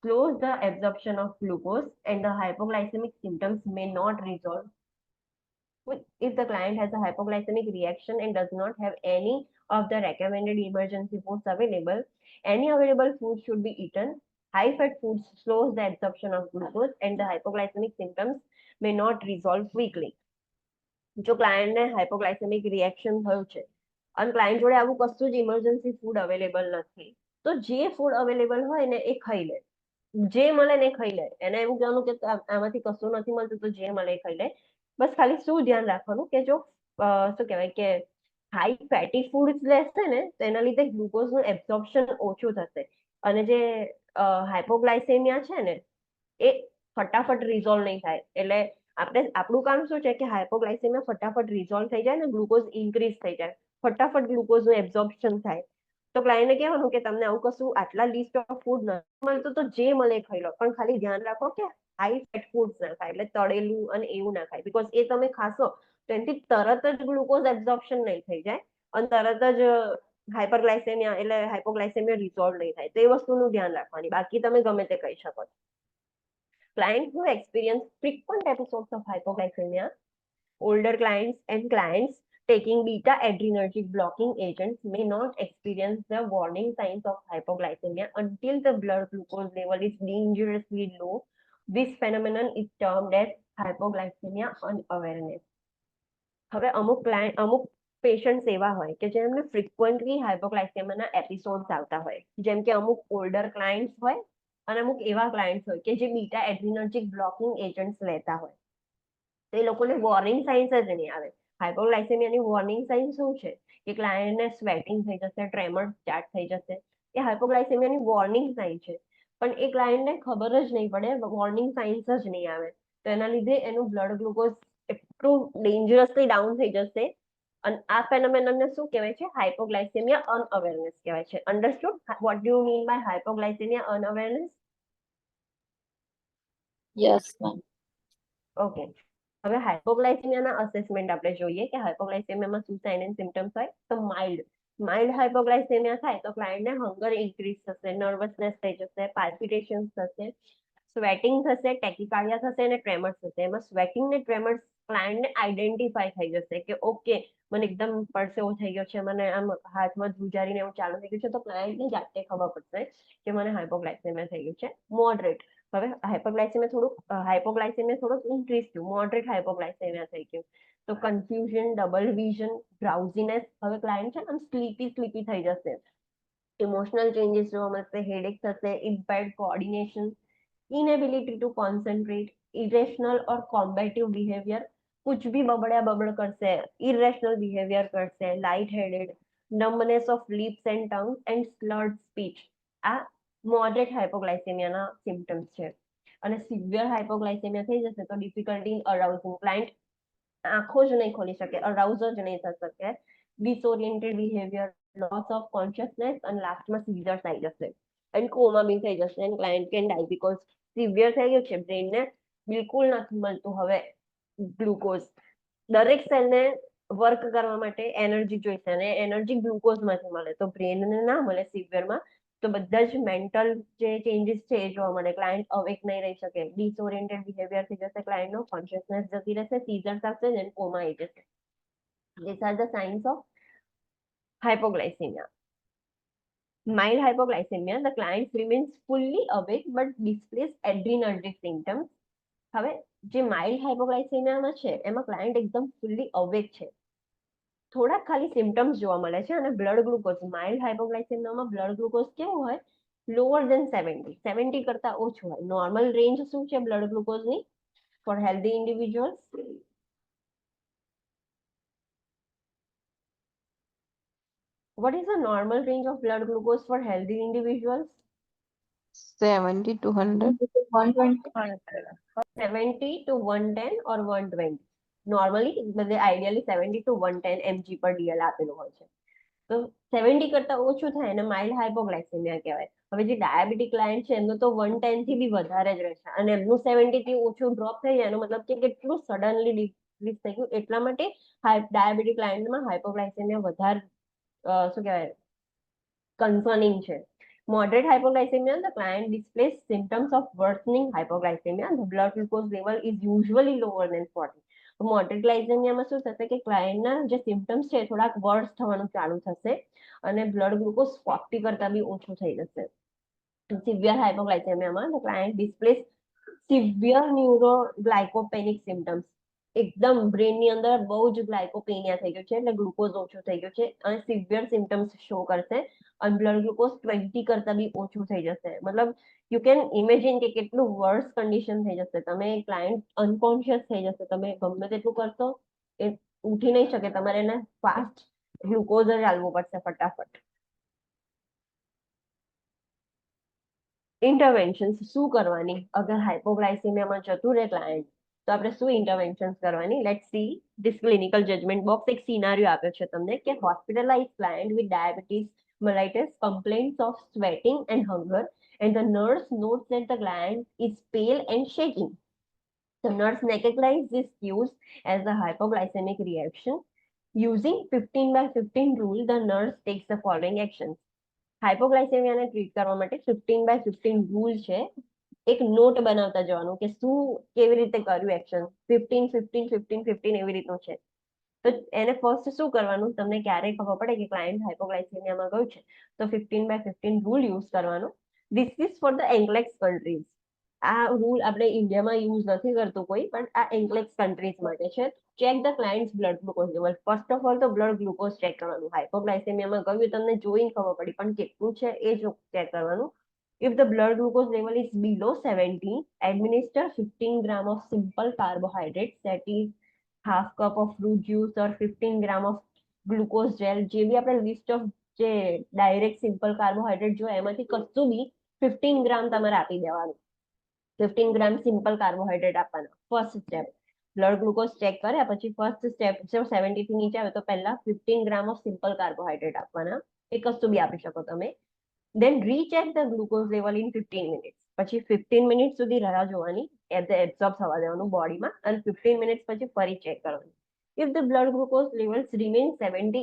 slows the absorption of glucose and the hypoglycemic symptoms may not resolve. If the client has a hypoglycemic reaction and does not have any of the recommended emergency foods available, any available food should be eaten. High fat food slows the absorption of glucose and the hypoglycemic symptoms may not resolve quickly. જો ક્લાયન્ટને હાઇપોગ્લાયસેમિક રિએક્શન થયું છે અને ક્લાયન્ટ જોડે આવું કશું જ ઇમરજન્સી ફૂડ અવેલેબલ નથી, તો જે ફૂડ અવેલેબલ હોય ને એ ખાઈ લે, જે મળે ને ખાઈ લે. એને એવું કહેવાનું કે આમાંથી કશું નથી મળતું તો જે મળે એ ખાઈ લે. બસ ખાલી શું ધ્યાન રાખવાનું કે જો શું કહેવાય કે હાઈ ફેટી ફૂડ લેશે ને તો એના લીધે ગ્લુકોઝનું એબ્ઝોર્પ્શન ઓછું થશે, અને જે હાઇપોગ્લાયસેમિયા છે ને એ ફટાફટ રિઝોલ્વ નહીં થાય. એટલે આપણું કામ શું છે કે હાઇપોગ્લાયસેમિયા ફટાફટ રિઝોલ્વ થઈ જાય ને ગ્લુકોઝ ઇન્ક્રીઝ થઈ જાય, ફટાફટ ગ્લુકોઝનું એબ્ઝોર્પ્શન થાય. તો ક્લાયન્ટને કહેવાનું કે તમને આવું કશું આટલા લિસ્ટ ઓફ ફૂડ નથી મળતું તો જે મળે ખાઈ લો, પણ ખાલી ધ્યાન રાખો કે હાઈ ફેટ ફૂડ્સ ના ખાય, એટલે તળેલું અને એવું ના ખાય, બીકોઝ એ તમે ખાશો તો એનાથી તરત જ ગ્લુકોઝ એબ્ઝોર્પ્શન નહીં થઈ જાય અને તરત જ હાઇપરગ્લાયસેમિયા એટલે હાઇપોગ્લાયસેમિયા રિઝોલ્વ નહીં થાય. તો એ વસ્તુનું ધ્યાન રાખવાની, બાકી તમે ગમે તે કહી શકો છો. Clients who experience frequent episodes of hypoglycemia, older clients and clients taking beta adrenergic blocking agents may not experience the warning signs of hypoglycemia until the blood glucose level is dangerously low. This phenomenon is termed as hypoglycemia unawareness. હવે અમુક પેશન્ટ્સ એવા હોય કે જેમને ફ્રિક્વન્ટલી હાઇપોગ્લાયસેમિયાના એપિસોડ્સ આવતા હોય, જેમ કે અમુક ઓલ્ડર ક્લાયન્ટ્સ હોય અને અમુક એવા ક્લાયન્ટ્સ હોય કે જે બીટા એડ્રીનર્જિક બ્લોકિંગ એજન્ટ્સ લેતા હોય, તો એ લોકોને વોર્નિંગ સાઇન્સ જ નહીં આવે. હાઇપોગ્લાયસેમિયાની વોર્નિંગ સાઇન શું છે કે ક્લાયન્ટને સ્વેટિંગ થઈ જશે, ટ્રેમર સ્ટાર્ટ થઈ જશે, એ હાઇપોગ્લાઇસેમિયાની વોર્નિંગ સાઇન છે. પણ એ ક્લાયન્ટને ખબર જ નહીં પડે, વોર્નિંગ સાઇન્સ જ નહીં આવે, તો એના લીધે એનું બ્લડ ગ્લુકોઝ એટલું ડેન્જરસલી ડાઉન થઈ જશે. અને આ ફેનોમેનનને શું કહેવાય છે? હાઇપોગ્લાઇસેમિયા અનઅવેરનેસ કહેવાય છે. Understood what do you mean by hypoglycemia unawareness? Yes, ma'am. Okay, હવે હાઇપોગ્લાઇસેમિયાના અસેસમેન્ટ આપણે જોઈએ કે હાઇપોગ્લાઇસેમિયામાં શું સાઇન એન્ડ સિમ્પટમ્સ હોય. તો માઇલ્ડ હાઇપોગ્લાઇસેમિયા થાય તો ક્લાયન્ટને હંગર ઇન્ક્રીઝ થશે, નર્વસનેસ થઈ જશે, પાલ્પિટેશન્સ થશે, સ્વેટિંગ થશે, ટેકિકાર્ડિયા થશે અને ટ્રેમર્સ થશે. એમાં સ્વેટિંગ ને ટ્રેમર્સ ક્લાયન્ટને આઈડેન્ટિફાઈ થઈ જશે કે ઓકે, મને એકદમ પરસેવો થઈ ગયો છે, મને આમ હાથમાં ધ્રુજારીને એવું ચાલુ થઈ ગયું છે, તો ક્લાયન્ટને જાતે ખબર પડશે કે મને હાઇપોગ્લાઇસેમિયા થઈ ગયું છે. મોડરેટ, હવે હાઇપોગ્લાઇસેમિયા થોડુંક ઇન્ક્રીઝ થયું, મોડરેટ હાઇપોગ્લાઇસેમિયા થઈ ગયું. તો કન્ફ્યુઝન, ડબલ વિઝન, ડ્રાઉઝીનેસ, હવે ક્લાયન્ટ છે આમ સ્લીપી થઈ જશે, ઇમોશનલ ચેન્જીસ જોવા મળશે, હેડેક થશે, impaired coordination, inability to concentrate, irrational or combative behavior, कुछ भी बबड़ा बबड़ करते हैं, irrational behavior करते हैं, light headed, numbness of lips and tongue and slurred speech. આ moderate hypoglycemia ના symptoms છે. અને severe hypoglycemia થઈ જશે તો difficulty in arousing, client આંખો જ નહીં ખોલી શકે, અરાઉઝ જ નહીં થઈ શકે, disoriented behavior, loss of consciousness અને લાસ્ટમાં seizures આવી જશે and કોમા બી થઈ જશે and client can die because severe થઈ ગયું છે, બ્રેનને બિલકુલ નથી મળતું હવે ગ્લુકોઝ. દરેક સેલને વર્ક કરવા માટે એનર્જી જોઈશે અને એનર્જી ગ્લુકોઝમાંથી મળે, તો બ્રેનને ના મળે સિવિયરમાં, તો બધા જ મેન્ટલ જે ચેન્જીસ છે એ જોવા મળે. ક્લાયન્ટ અવેક નહીં રહી શકે, ડિસઓરિએન્ટેડ બિહેવિયર થઈ જશે, ક્લાયન્ટનો કોન્શિયસનેસ જતી રહેશે, સીઝર્સ આવશે અને કોમા આવી જશે. This are the signs of hypoglycemia. Mild hypoglycemia, the client remains fully awake but displays adrenergic symptoms. હવે જે માઇલ્ડ હાઇપોગ્લાઇસેમિયામાં છે એમાં ક્લાયન્ટ એકદમ ફુલ્લી અવેક છે, થોડાક ખાલી સિમ્ટમ્સ જોવા મળે છે. અને બ્લડ ગ્લુકોઝ, માઇલ્ડ હાઇપોગ્લાઇસેમિયામાં બ્લડ ગ્લુકોઝ કેવું હોય? લોઅર ધેન 70 કરતા ઓછું હોય. નોર્મલ રેન્જ શું છે બ્લડ ગ્લુકોઝની for healthy individuals? What is the normal range of blood glucose for healthy individuals? 70 to 100. 70 to 110 or 120. Normally, ideally 70 to 110 mg per dl આપેલું હોય છે. તો 70 કરતા ઓછું થાય અને માઇલ્ડ હાઇપોગ્લાઇસેમિયા કહેવાય. હવે જે ડાયાબિટીક ક્લાયન્ટ છે એમનું તો 110 થી બી વધારે જ રહેશે અને એમનું 70 થી ઓછું ડ્રોપ થઈ જાય એનો મતલબ કે કેટલું સડનલી ડિક્રીઝ થઈ ગયું. એટલા માટે ડાયાબિટીક ક્લાયન્ટમાં હાઇપોગ્લાઇસેમિયા વધારે શું કહેવાય કન્સર્નિંગ છે. Moderate hypoglycemia, the client displays symptoms of worsening hypoglycemia. The blood glucose level is usually lower than 40. Moderate glycemia માં શું થશે કે ક્લાયન્ટના જે સિમ્પટમ્સ છે થોડાક વર્સ થવાનું ચાલુ થશે અને બ્લડ ગ્લુકોઝ 40 કરતા બી ઓછું થઈ જશે. સિવિયર હાઇપોગ્લાઇસેમિયામાં the client displays severe neuroglycopenic symptoms. એકદમ બ્રેનની અંદર બહુ જ ગ્લાયકોપેનિયા થઈ ગયું છે એટલે ગ્લુકોઝ ઓછું થઈ ગયું છે અને સિવિયર સિમ્પટમ્સ શો કરશે અને બ્લડ ગ્લુકોઝ 20 કરતા બી ઓછું થઈ જશે. મતલબ યુ કેન ઇમેજિન કે કેટલું વર્સ કન્ડિશન થઈ જશે. તમે ક્લાયન્ટ અનકોન્શિયસ થઈ જશે, તમે ગમે તેટલું કરશો એ ઉઠી નહીં શકે, તમારે એને ફાસ્ટ ગ્લુકોઝ જ આલવું પડશે ફટાફટ. ઇન્ટરવેન્શન્સ શું કરવાની અગર હાઇપોગ્લાઇસેમિયામાં જતું રહે ક્લાયન્ટ, તો આપણે શું ઇન્ટરવેન્શન્સ કરવાની? Let's see this clinical judgement box. એક સિનારિયો આપ્યો છે તમને કે hospitalise client with diabetes mellitus complaints of sweating and hunger, and the nurse notes that the client is pale and shaking. The nurse recognizes these cues as a hypoglycemic reaction. Using 15/15 rule, the nurse takes the following actions. હાઇપોગ્લાઇસેમિયાને ટ્રીટ કરવા માટે 15/15 રૂલ છે. એક નોટ બનાવતા જવાનું કે શું કેવી રીતે કર્યું એક્શન. 15-15-15-15 એવી રીતનું છે. તો એને ફર્સ્ટ શું કરવાનું, તમને ક્યારેય ખબર પડે કે ક્લાયન્ટ હાઇપોગ્લાઇસેમિયામાં ગયું છે તો 15/15 રૂલ યુઝ કરવાનો. ધીસ ઇઝ ફોર ધ એન્ગ્લેક્સ કન્ટ્રીઝ. આ રૂલ આપણે ઇન્ડિયામાં યુઝ નથી કરતું કોઈ, પણ આ એન્ગ્લેક્સ કન્ટ્રીઝ માટે છે. Check the clients blood glucose level. First of all તો બ્લડ ગ્લુકોઝ ચેક કરવાનું. હાઇપોગ્લાઇસેમિયામાં ગયું તમને જોઈને ખબર પડી, પણ કેટલું છે એ જ ચેક કરવાનું. If the blood glucose level is below 70, administer 15 gram of simple carbohydrates, that is half cup of fruit juice or 15 gram of glucose gel, જે બી આપણે લિસ્ટ ઓફ જે ડાયરેક્ટ સિમ્પલ કાર્બોહાઈડ્રેટ જો એમાંથી કશું બી 15 ગ્રામ તમારે આપી દેવાનું. 15 ગ્રામ સિમ્પલ કાર્બોહાઈડ્રેટ આપવાના. First step blood glucose check કર્યા પછી ફર્સ્ટ સ્ટેપ જો 70 થી નીચે આવે તો પહેલા 15 ગ્રામ ઓફ સિમ્પલ કાર્બોહાઈડ્રેટ આપવાના. એ કશું બી આપી શકો તમે. Then recheck the glucose level in 15 minutes. પછી 15 મિનિટ સુધી રાહ જોવાની, એબ્સોર્બ થવા દેવાનું બોડીમાં, અને 15 મિનિટ્સ પછી ફરી ચેક કરવાનું. If the blood glucose levels remain 70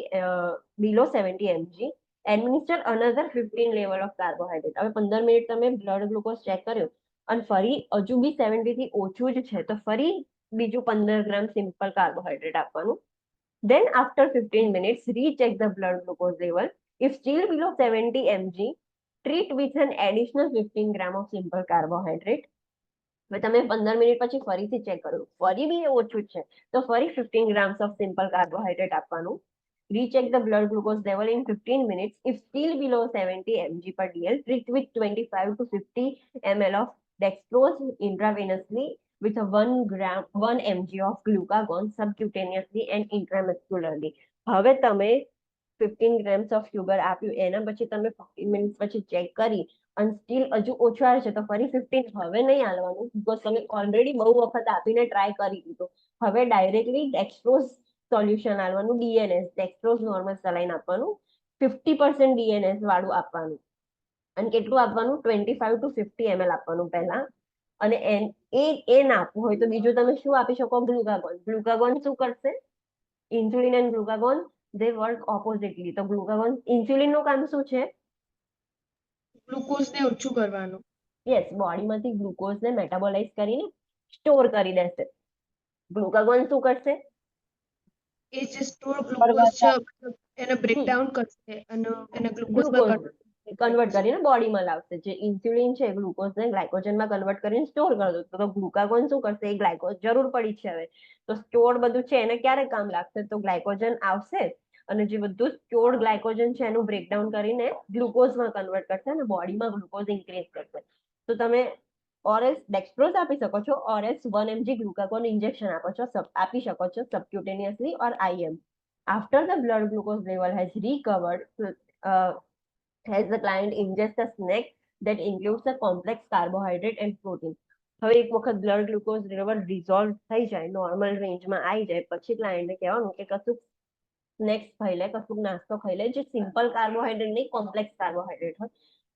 below 70 mg, administer another 15 level of carbohydrate. હવે 15 મિનિટ તમે બ્લડ ગ્લુકોઝ ચેક કર્યો અને ફરી હજુ બી 70 થી ઓછું જ છે તો ફરી બીજું 15 ગ્રામ સિમ્પલ કાર્બોહાઈડ્રેટ આપવાનું. Then after 15 minutes, recheck the blood glucose level. If still below 70 mg, treat with an additional 15 gram of simple carbohydrate. હવે તમે 15 મિનિટ પછી ફરીથી ચેક કર્યું, ફરી બી ઓછું છે તો ફરી 15 grams of simple carbohydrate આપવાનું. Recheck the blood glucose level in 15 minutes. If still below 70 mg per dl, treat with 25 to 50 ml of dextrose intravenously with a 1 mg of glucagon subcutaneously and intramuscularly. હવે તમે 15 grams of sugar આપ્યું, એના પછી તમે 15 મિનિટ પછી ચેક કરી અને સ્ટીલ હજુ ઓછું આવે છે તો ફરી 15 હવે નહીં આલવાનું, બીકોઝ તમે ઓલરેડી બહુ વખત આપીને ટ્રાય કરી દીધું. હવે ડાયરેક્ટલી ડેક્સ્ટ્રોઝ સોલ્યુશન આલવાનું, ડીએનએસ ડેક્સ્ટ્રોઝ નોર્મલ સલાઈન આપવાનું, 50% ડીએનએસ વાળું આપવાનું. અને કેટલું આપવાનું? 25 to 50 ml આપવાનું પહેલા. અને એ ના આપવું હોય તો બીજું તમે શું આપી શકો? ગ્લુકાગોન. ગ્લુકાગોન શું કરશે? Insulin and glucagon they work oppositely. તો ગ્લુકાગોન, ઇન્સ્યુલિન નું કામ શું છે? ગ્લુકોઝ ને ઓછું કરવાનું. યસ, બોડીમાંથી ગ્લુકોઝ ને મેટાબોલાઇઝ કરીને સ્ટોર કરી દેશે. ગ્લુકાગોન શું કરશે? એ જે સ્ટોર ગ્લુકોઝ છે મતલબ એને બ્રેકડાઉન કરશે અને એને ગ્લુકોઝમાં ગ્લુકોઝ કન્વર્ટ કરીને બોડીમાં લાવશે. જે ઇન્સ્યુલિન છે ગ્લુકોઝને ગ્લાયકોજનમાં કન્વર્ટ કરીને સ્ટોર કરી દો. તો ગ્લુકાગોન શું કરશે? એ ગ્લાયકોઝ જરૂર પડી છે હવે તો સ્ટોર બધું છે એને ક્યારે કામ લાગશે? તો ગ્લાયકોજન આવશે અને જે બધું સ્ટોર્ડ ગ્લાયકોજન છે એનું બ્રેકડાઉન કરીને ગ્લુકોઝમાં કન્વર્ટ કરશે અને બોડીમાં ગ્લુકોઝ ઇન્ક્રીઝ કરશે. તો તમે ઓરએસ ડેક્સ્ટ્રોઝ આપી શકો છો, ઓરએસ 1 mg ગ્લુકાગોન ઇન્જેક્શન આપી શકો છો સબક્યુટેનિયસલી ઓર IM. After the blood glucose level has recovered, has the client ingest a snack that includes a complex carbohydrate and protein. હવે એક વખત બ્લડ ગ્લુકોઝ લેવલ રિઝોલ્વ થઈ જાય, નોર્મલ રેન્જમાં આવી જાય પછી ક્લાયન્ટને કહેવાનું કે કશું સ્નેક્સ ખાઈ લે, કશું નાસ્તો ખાઈ લે જે સિમ્પલ કાર્બોહાઈડ્રેટ નહીં, કોમ્પ્લેક્સ કાર્બોહાઈડ્રેટ હોય.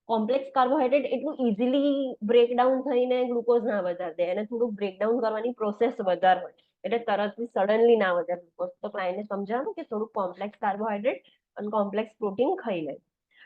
કોમ્પ્લેક્સ કાર્બોહાઈડ્રેટ એટલું ઇઝીલી બ્રેકડાઉન થઈને ગ્લુકોઝ ના વધારે દે, એને થોડું બ્રેકડાઉન કરવાની પ્રોસેસ વધારે હોય એટલે તરતથી સડનલી ના વધે ગ્લુકોઝ. તો ક્લાયન્ટને સમજાવવાનું કે થોડું કોમ્પ્લેક્સ કાર્બોહાઈડ્રેટ અને કોમ્પ્લેક્સ પ્રોટીન ખાઈ લે.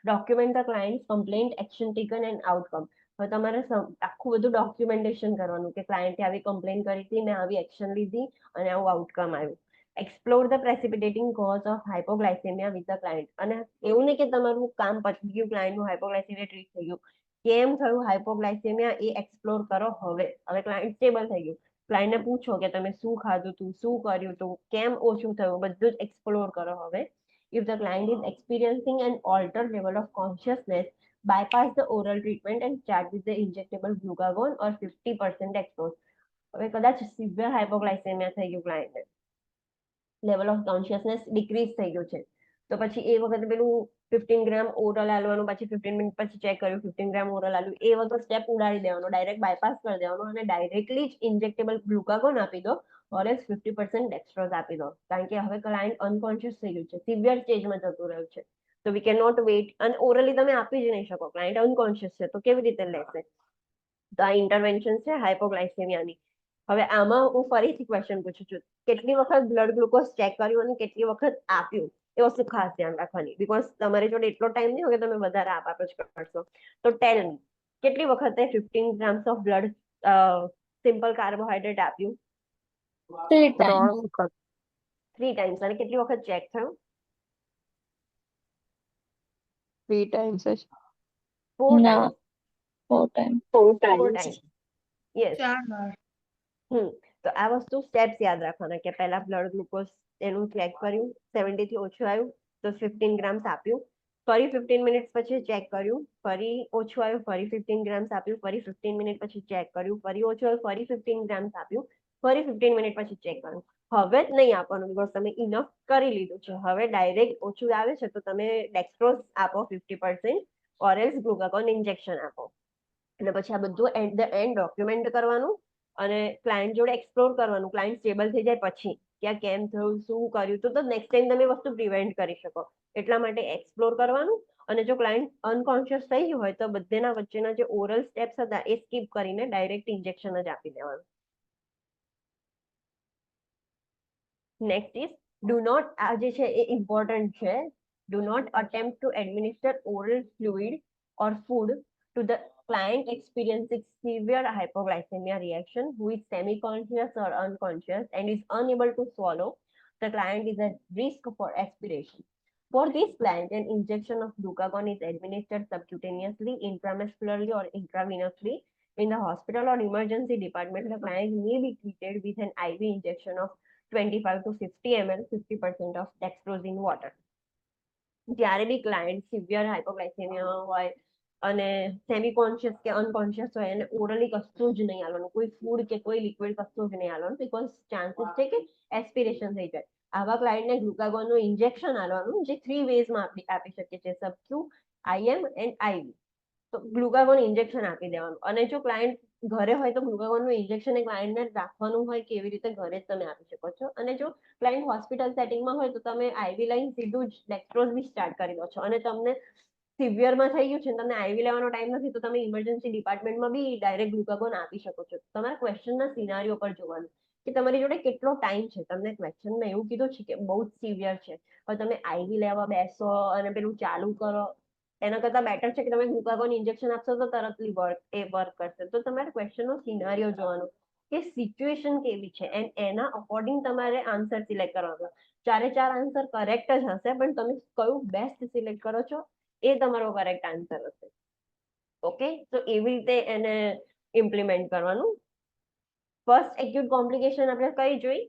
Document the client complaint, action taken and outcome. હવે તમારે આખું બધું ડોક્યુમેન્ટેશન કરવાનું કે ક્લાયન્ટે આવી કમ્પ્લેન કરી હતી, મેં આવી એક્શન લીધી અને આવું આઉટકમ આવ્યું. Explore the precipitating cause of hypoglycemia with the client. અને એવું નહીં કે તમારું કામ પતી ગયું, ક્લાયન્ટનું હાઇપોગ્લાયસેમિયા ટ્રીટ થઈ ગયું, કેમ થયું હાઇપોગ્લાયસેમિયા એ એક્સપ્લોર કરો. હવે ક્લાયન્ટ સ્ટેબલ થઈ ગયું, ક્લાયન્ટને પૂછો કે તમે શું ખાધું હતું, શું કર્યું હતું, કેમ ઓછું થયું, બધું જ એક્સપ્લોર કરો. હવે if the client is experiencing an altered level of consciousness, bypass the oral treatment and start with the injectable glucagon or 50% dextrose. હવે કદાચ સિવિયર હાઇપોગ્લાયસેમિયા થઈ ગયું, ક્લાયન્ટને લેવલ ઓફ કોન્શિયસનેસ ડિક્રીઝ થઈ ગયું છે તો પછી એ વખતે પેલું 15 ગ્રામ ઓરલ આલવાનું, પછી 15 મિનિટ પછી ચેક કર્યું 15 ગ્રામ ઓરલ આલ્યું, એ વખત સ્ટેપ ઉડાડી દેવાનો, ડાયરેક્ટ બાયપાસ કરી દેવાનો અને ડાયરેક્ટલી જ ઇન્જેક્ટેબલ ગ્લુકાગોન આપી દો ઓર એલ્સ 50% ડેક્સ્ટ્રોઝ આપી દો. કારણ કે હવે ક્લાયન્ટ અનકોન્શિયસ થઈ ગયું છે, સિવિયર સ્ટેજમાં જતું રહ્યું છે. તો વી કેન નોટ વેઇટ. અને ઓરલી તમે આપી જ નહીં શકો, ક્લાયન્ટ અનકોન્શિયસ છે તો કેવી રીતે લેશે? તો આ ઇન્ટરવેન્શન છે હાઇપોગ્લાયસેમિયાની. હવે આમાં હું ફરીથી ક્વેશ્ચન પૂછું છું, કેટલી વખત બ્લડ ગ્લુકોઝ ચેક કર્યું અને કેટલી વખત આપ્યું એ વસ્તુ ખાસ ધ્યાન રાખવાની, બીકોઝ તમારી જોડે એટલો ટાઈમ નહીં હોય કે તમે વધારે આપ જ કરશો. તો ટેલ મી, કેટલી વખતે 15 grams of blood simple carbohydrate આપ્યું? 3 times. 3 વખત. 3 ટાઈમ્સ. અને કેટલી વખત ચેક થયું? 3 times જ. 4 ના, times. 4 times. 4 4 times. Times. Yes. 4 વાર. તો આ વસ્તુ સ્ટેપ્સ યાદ રાખવાના કે પહેલા બ્લડ ગ્લુકોઝ એનું ચેક કર્યું, 70 થી ઓછું આવ્યું તો 15 ગ્રામ્સ આપ્યું, ફરી 15 મિનિટ પછી ચેક કર્યું, ફરી ઓછું આવ્યું, ફરી 15 ગ્રામ્સ આપ્યું, ફરી 15 મિનિટ પછી ચેક કર્યું, ફરી ઓછું આવ્યું, ફરી 15 ગ્રામ્સ આપ્યું, ફરી 15 મિનિટ પછી ચેક કરવાનું. હવે જ નહીં આપવાનું બીકોઝ તમે ઇનફ કરી લીધું છે. હવે ડાયરેક્ટ ઓછું આવે છે તો તમે ડેક્સ્ટ્રોઝ આપો 50% ઓર એલ્સ ગ્લુકાગોન ઇન્જેક્શન આપો. અને પછી આ બધું એટ ધ એન્ડ ડોક્યુમેન્ટ કરવાનું અને ક્લાયન્ટ જોડે એક્સપ્લોર કરવાનું. ક્લાયન્ટ સ્ટેબલ થઈ જાય પછી કે આ કેમ થયું, શું કર્યું, તો નેક્સ્ટ ટાઈમ તમે વસ્તુ પ્રિવેન્ટ કરી શકો. એટલા માટે એક્સપ્લોર કરવાનું. અને જો ક્લાયન્ટ અનકોન્શિયસ થઈ ગયું હોય તો બધેના વચ્ચેના જે ઓરલ સ્ટેપ્સ હતા એ સ્કીપ કરીને ડાયરેક્ટ ઇન્જેક્શન જ આપી દેવાનું. નેક્સ્ટ ઇઝ ડુ નોટ, આ જે છે એ ઇમ્પોર્ટન્ટ છે. Do not attempt to administer oral fluid or food to the client experiencing severe hypoglycemia reaction who is semi-conscious or unconscious and is unable to swallow. The client is at risk for aspiration. For this client, an injection of glucagon is administered subcutaneously, intramuscularly, or intravenously. In the hospital or emergency department, the client may be treated with an IV injection of 25 to 50 ml, 50% of dextrose in water. જ્યારે બી ક્લાયન્ટ સિવિયર હાઇપોગ્લાયસેમિયા હોય અને સેમી કોન્શિયસ કે અનકોન્શિયસ હોય એને ઓરલી કશું જ નહીં આલવાનું, કોઈ ફૂડ કે કોઈ લિક્વિડ કશું જ નહીં આલવાનું, બીકોઝ ચાન્સીસ છે કે એસ્પિરેશન થઈ જાય. આવા ક્લાયન્ટને ગ્લુકાગોનનું ઇન્જેક્શન આલવાનું જે 3 વેઝમાં આપી શકીએ છીએ, સબક્યુ, IM એન્ડ IV. તો ગ્લુકાગોન ઇન્જેક્શન આપી દેવાનું. અને જો ક્લાયન્ટ ઘરે હોય તો ગ્લુકાગોનનું ઇન્જેક્શન એ ક્લાયન્ટને રાખવાનું હોય કે એવી રીતે ઘરે જ તમે આપી શકો છો. અને જો ક્લાયન્ટ હોસ્પિટલ સેટિંગમાં હોય તો તમે IV લઈને સીધું જ ડેક્સ્ટ્રોઝ બી સ્ટાર્ટ કરી દો છો. અને તમને સિવિયરમાં થઈ ગયું છે ને તમને IV લેવાનો ટાઈમ નથી તો તમે ઇમરજન્સી ડિપાર્ટમેન્ટમાં બી ડાયરેક્ટ ગ્લુકાગોન આપી શકો છો. તમારા ક્વેશ્ચનના સિનારીઓ પર જોવાનું કે તમારી જોડે કેટલો ટાઈમ છે. તમને ક્વેશ્ચનમાં એવું કીધું છે કે બહુ જ સિવિયર છે, હવે તમે IV લેવા બેસો અને પેલું ચાલુ કરો, એના કરતાં બેટર છે કે તમે ગ્લુકાગોન ઇન્જેક્શન આપશો તો તરત વર્ક કરશે. તો તમારે ક્વેશ્ચનનો સિનારીઓ જોવાનો કે સિચ્યુએશન કેવી છે એન્ડ એના અકોર્ડિંગ તમારે આન્સર સિલેક્ટ કરવાનો. 4 આન્સર કરેક્ટ જ હશે પણ તમે કયું બેસ્ટ સિલેક્ટ કરો છો એ તમારો કરેક્ટ આન્સર હશે. ઓકે, તો એવી રીતે એને ઇમ્પ્લિમેન્ટ કરવાનું. ફર્સ્ટ એક્યુટ કોમ્પ્લિકેશન આપણે કઈ જોઈ?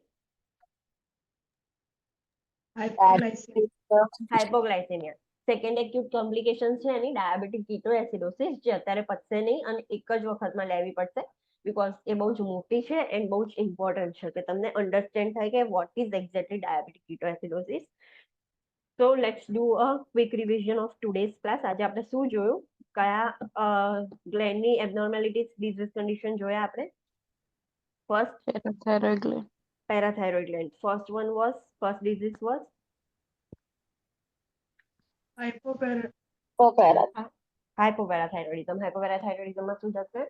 હાઇપોગ્લાયસેમિયા. સેકન્ડ એક્યુટ કોમ્પ્લિકેશન છે એની ડાયાબિટીક કીટોએસિડોસિસ, જે અત્યારે પતશે નહીં અને એક જ વખતમાં લેવી પડશે બીકોઝ એ બહુ જ મોટી છે એન્ડ બહુ જ ઇમ્પોર્ટન્ટ છે કે તમને અન્ડરસ્ટેન્ડ થાય કે what is exactly diabetic ketoacidosis. So let's do a quick revision of today's class. આજે આપણે શું જોયું, કયા ગ્લેન્ડની એબનોર્માલિટીઝ, ડિઝીઝ કન્ડિશન જોયા આપણે? First Parathyroid gland. parathyroid gland. First disease was hypoparathyroidism. Hypoparathyroidism માં શું થશે?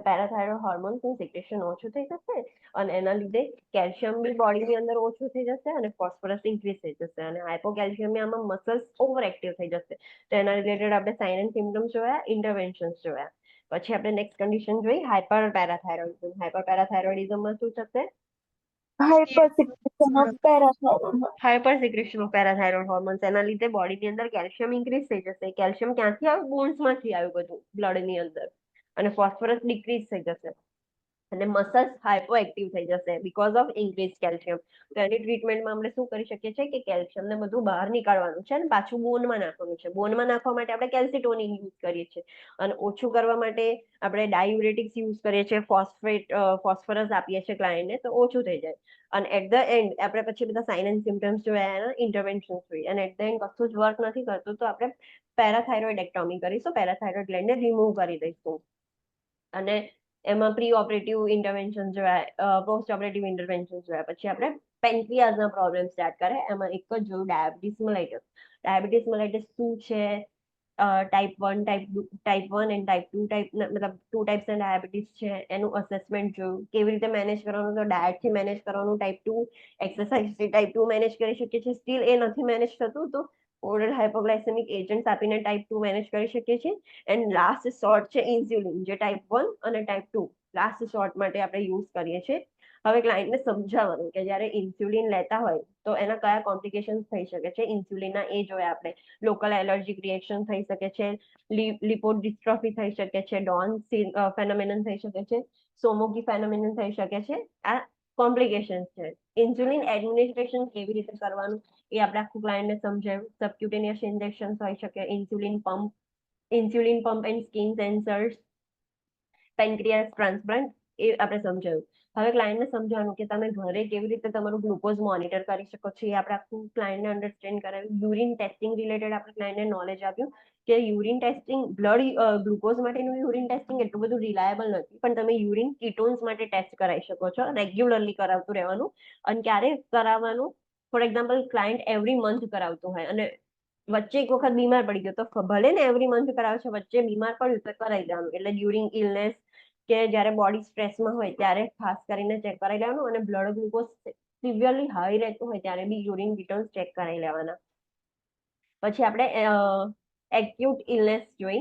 પેરાથાઇરોઇડ હોર્મોન્સનું સિક્રેશન ઓછું થઈ જશે અને એના લીધે કેલ્શિયમ બી બોડીની અંદર ઓછું થઈ જશે અને ફોસ્ફરસ ઇન્ક્રીઝ થઈ જશે અને હાઇપોકેલ્શિયમિયામાં મસલ્સ ઓવર એક્ટિવ થઈ જશે. તો એના રિલેટેડ આપણે સાઇન એન્ડ સિમ્પટમ્સ જોયા, ઇન્ટરવેન્શન્સ જોયા. પછી આપણે નેક્સ્ટ કન્ડિશન જોઈ હાઇપર પેરાથાઇરોઇડિઝમ. હાઇપર પેરાથાઇરોઇડિઝમમાં શું થશે? Hyper secretion of પેરાથાઇરોઇડ hormones. એના લીધે બોડીની અંદર કેલ્શિયમ ઇન્ક્રીઝ થઈ જશે. કેલ્શિયમ ક્યાંથી આવ્યું? બોન્સમાંથી આવ્યું બધું બ્લડની અંદર. અને ફોસ્ફરસ ડિક્રીઝ થઈ જશે અને મસલ્સ હાઇપો એક્ટિવ થઈ જશે બીકોઝ ઓફ ઇન્ક્રીઝ કેલ્શિયમ. તો એની ટ્રીટમેન્ટમાં આપણે શું કરી શકીએ છીએ કે કેલ્શિયમને બધું બહાર નીકાળવાનું છે અને પાછું બોનમાં નાખવાનું છે. બોનમાં નાખવા માટે આપણે કેલ્સિટોનિન યુઝ કરીએ છીએ અને ઓછું કરવા માટે આપણે ડાયુરેટિક્સ યુઝ કરીએ છીએ, ફોસ્ફરસ આપીએ છીએ ક્લાયન્ટને તો ઓછું થઈ જાય. અને એટ ધ એન્ડ આપણે પછી બધા સાઇન એન્ડ સિમ્પટમ્સ જોયા, એના ઇન્ટરવેન્શન્સ જોઈએ અને એટ ધ એન્ડ કશું જ વર્ક નથી કરતું તો આપણે પેરાથાઇરોઇડેક્ટોમી કરીશું, પેરાથાઇરોઇડ ગ્લેન્ડને રિમૂવ કરી દઈશું. અને એમાં પ્રી ઓપરેટિવ ઇન્ટરવેન્શન જોયા, પોસ્ટ ઓપરેટિવ ઇન્ટરવેન્શન જોયા. પછી આપણે પેન્ક્રિયાઝના પ્રોબ્લેમ સ્ટાર્ટ કરે. એમાં એક જ જોયું ડાયાબિટીસ મેલાઇટસ. ડાયાબિટીસ મેલાઇટસ શું છે, ટાઈપ 1 એન્ડ ટાઈપ 2 ટાઈપ, મતલબ 2 ટાઈપ્સના ડાયાબિટીસ છે, એનું અસેસમેન્ટ જોયું. કેવી રીતે મેનેજ કરવાનું, તો ડાયટથી મેનેજ કરવાનું ટાઈપ 2, એક્સરસાઇઝથી ટાઈપ 2 મેનેજ કરી શકીએ છીએ. સ્ટીલ એ નથી મેનેજ થતું તો ઓરલ હાઇપોગ્લાયસેમિક એજન્ટ્સ આપીને ટાઈપ 2 મેનેજ કરી શકીએ છીએ. એન્ડ લાસ્ટ શોર્ટ છે ઇન્સ્યુલિન, જે ટાઈપ 1 અને ટાઈપ 2 લાસ્ટ શોર્ટ માટે આપણે યુઝ કરીએ છીએ. હવે ક્લાયન્ટને સમજાવવાનું કે જ્યારે ઇન્સ્યુલિન લેતા હોય તો એના કયા કોમ્પ્લિકેશન્સ થઈ શકે છે. ઇન્સ્યુલિનના એ જોયા આપણે. લોકલ એલર્જીક રિએક્શન થઈ શકે છે, લિપોડિસ્ટ્રોફી થઈ શકે છે, ડોન ફેનોમેનન થઈ શકે છે, સોમોગી ફેનોમેનન થઈ શકે છે. આ કોમ્પ્લિકેશન્સ છે. ઇન્સ્યુલિન એડમિનિસ્ટ્રેશન કેવી રીતે કરવાનું એ આપણે આખું ક્લાયન્ટને સમજાવ્યું. સબક્યુટેનિયસ ઇન્જેક્શન હોઈ શકે, insulin pump and skin sensors, pancreas transplant એ આપણે સમજાયું. હવે ક્લાયન્ટને સમજાવવાનું કે તમે ઘરે કેવી રીતે તમારું ગ્લુકોઝ મોનિટર કરી શકો છો, એ આપણે આખું ક્લાયન્ટને અન્ડરસ્ટેન્ડ કરાવ્યું. યુરિન ટેસ્ટિંગ રિલેટેડ આપણે ક્લાયન્ટને નોલેજ આપ્યું કે યુરિન ટેસ્ટિંગ, બ્લડ ગ્લુકોઝ માટેનું યુરિન ટેસ્ટિંગ એટલું બધું રિલાયેબલ નથી, પણ તમે યુરિન કીટોન્સ માટે ટેસ્ટ કરાવી શકો છો. રેગ્યુલરલી કરાવતું રહેવાનું. અને ક્યારે કરાવવાનું, for example client every month કરાવતું હોય અને વચ્ચે એક વખત બીમાર પડી ગયો તો ભલે ને એવરી મંથ કરાવે છે, વચ્ચે બીમાર પડ્યું તો કરાવી દેવાનું. એટલે ડ્યુરિંગ ઇલનેસ કે જ્યારે બોડી સ્ટ્રેસમાં હોય ત્યારે ખાસ કરીને ચેક કરાવી લેવાનું. અને બ્લડ ગ્લુકોઝ સિવિયરલી હાઈ રહેતું હોય ત્યારે બી યુરિન કીટોન્સ ચેક કરાવી લેવાના. પછી આપણે એક્યુટ ઇલનેસ જોઈ,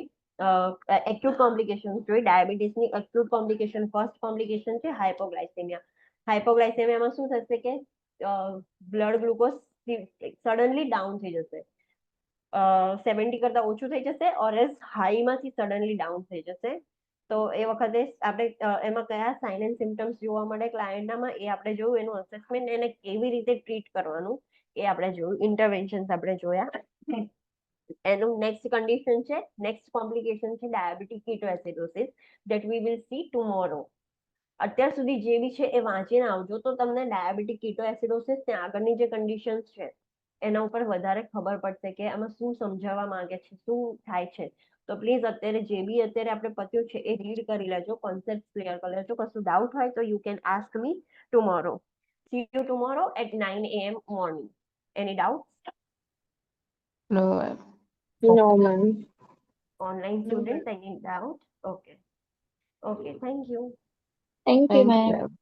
એક્યુટ કોમ્પ્લિકેશન જોઈ. ડાયાબિટીસની એક્યુટ કોમ્પ્લિકેશન, ફર્સ્ટ કોમ્પ્લિકેશન છે હાઇપોગ્લાયસેમિયા. હાઇપોગ્લાયસેમિયામાં શું થશે કે બ્લડ ગ્લુકોઝ સડનલી ડાઉન થઈ જશે, 70 કરતા ઓછું થઈ જશે, ઓર એઝ હાઈમાંથી સડનલી ડાઉન થઈ જશે. તો એ વખતે આપણે એમાં કયા સાઇન એન્ડ સિમ્ટમ્સ જોવા મળે ક્લાયન્ટનામાં એ આપણે જોયું. એનું અસેસમેન્ટ, એને કેવી રીતે ટ્રીટ કરવાનું એ આપણે જોયું. ઇન્ટરવેન્શન્સ આપણે જોયા. એનું નેક્સ્ટ કન્ડિશન છે, નેક્સ્ટ કોમ્પ્લિકેશન છે diabetic ketoacidosis, that we will see tomorrow. અત્યાર સુધી જે બી છે એ વાંચીને આવજો તો તમને ડાયાબિટીક કીટોએસિડોસિસ ત્યાં આગળની જે કન્ડિશન્સ છે એના ઉપર વધારે ખબર પડશે કે આમાં શું સમજાવવા માંગે છે, શું થાય છે. તો પ્લીઝ અત્યારે જે બી અત્યારે આપણે પત્યું છે એ રીડ કરી લેજો, કોન્સેપ્ટ ક્લિયર કરી લેજો. કશું ડાઉટ હોય તો you can ask me tomorrow. See you tomorrow at 9 AM morning. Any doubt? No, ma'am. No, ma'am. Online No, students, any doubt? Okay. Okay, thank you. Thank you, Thank you, ma'am. ma'am.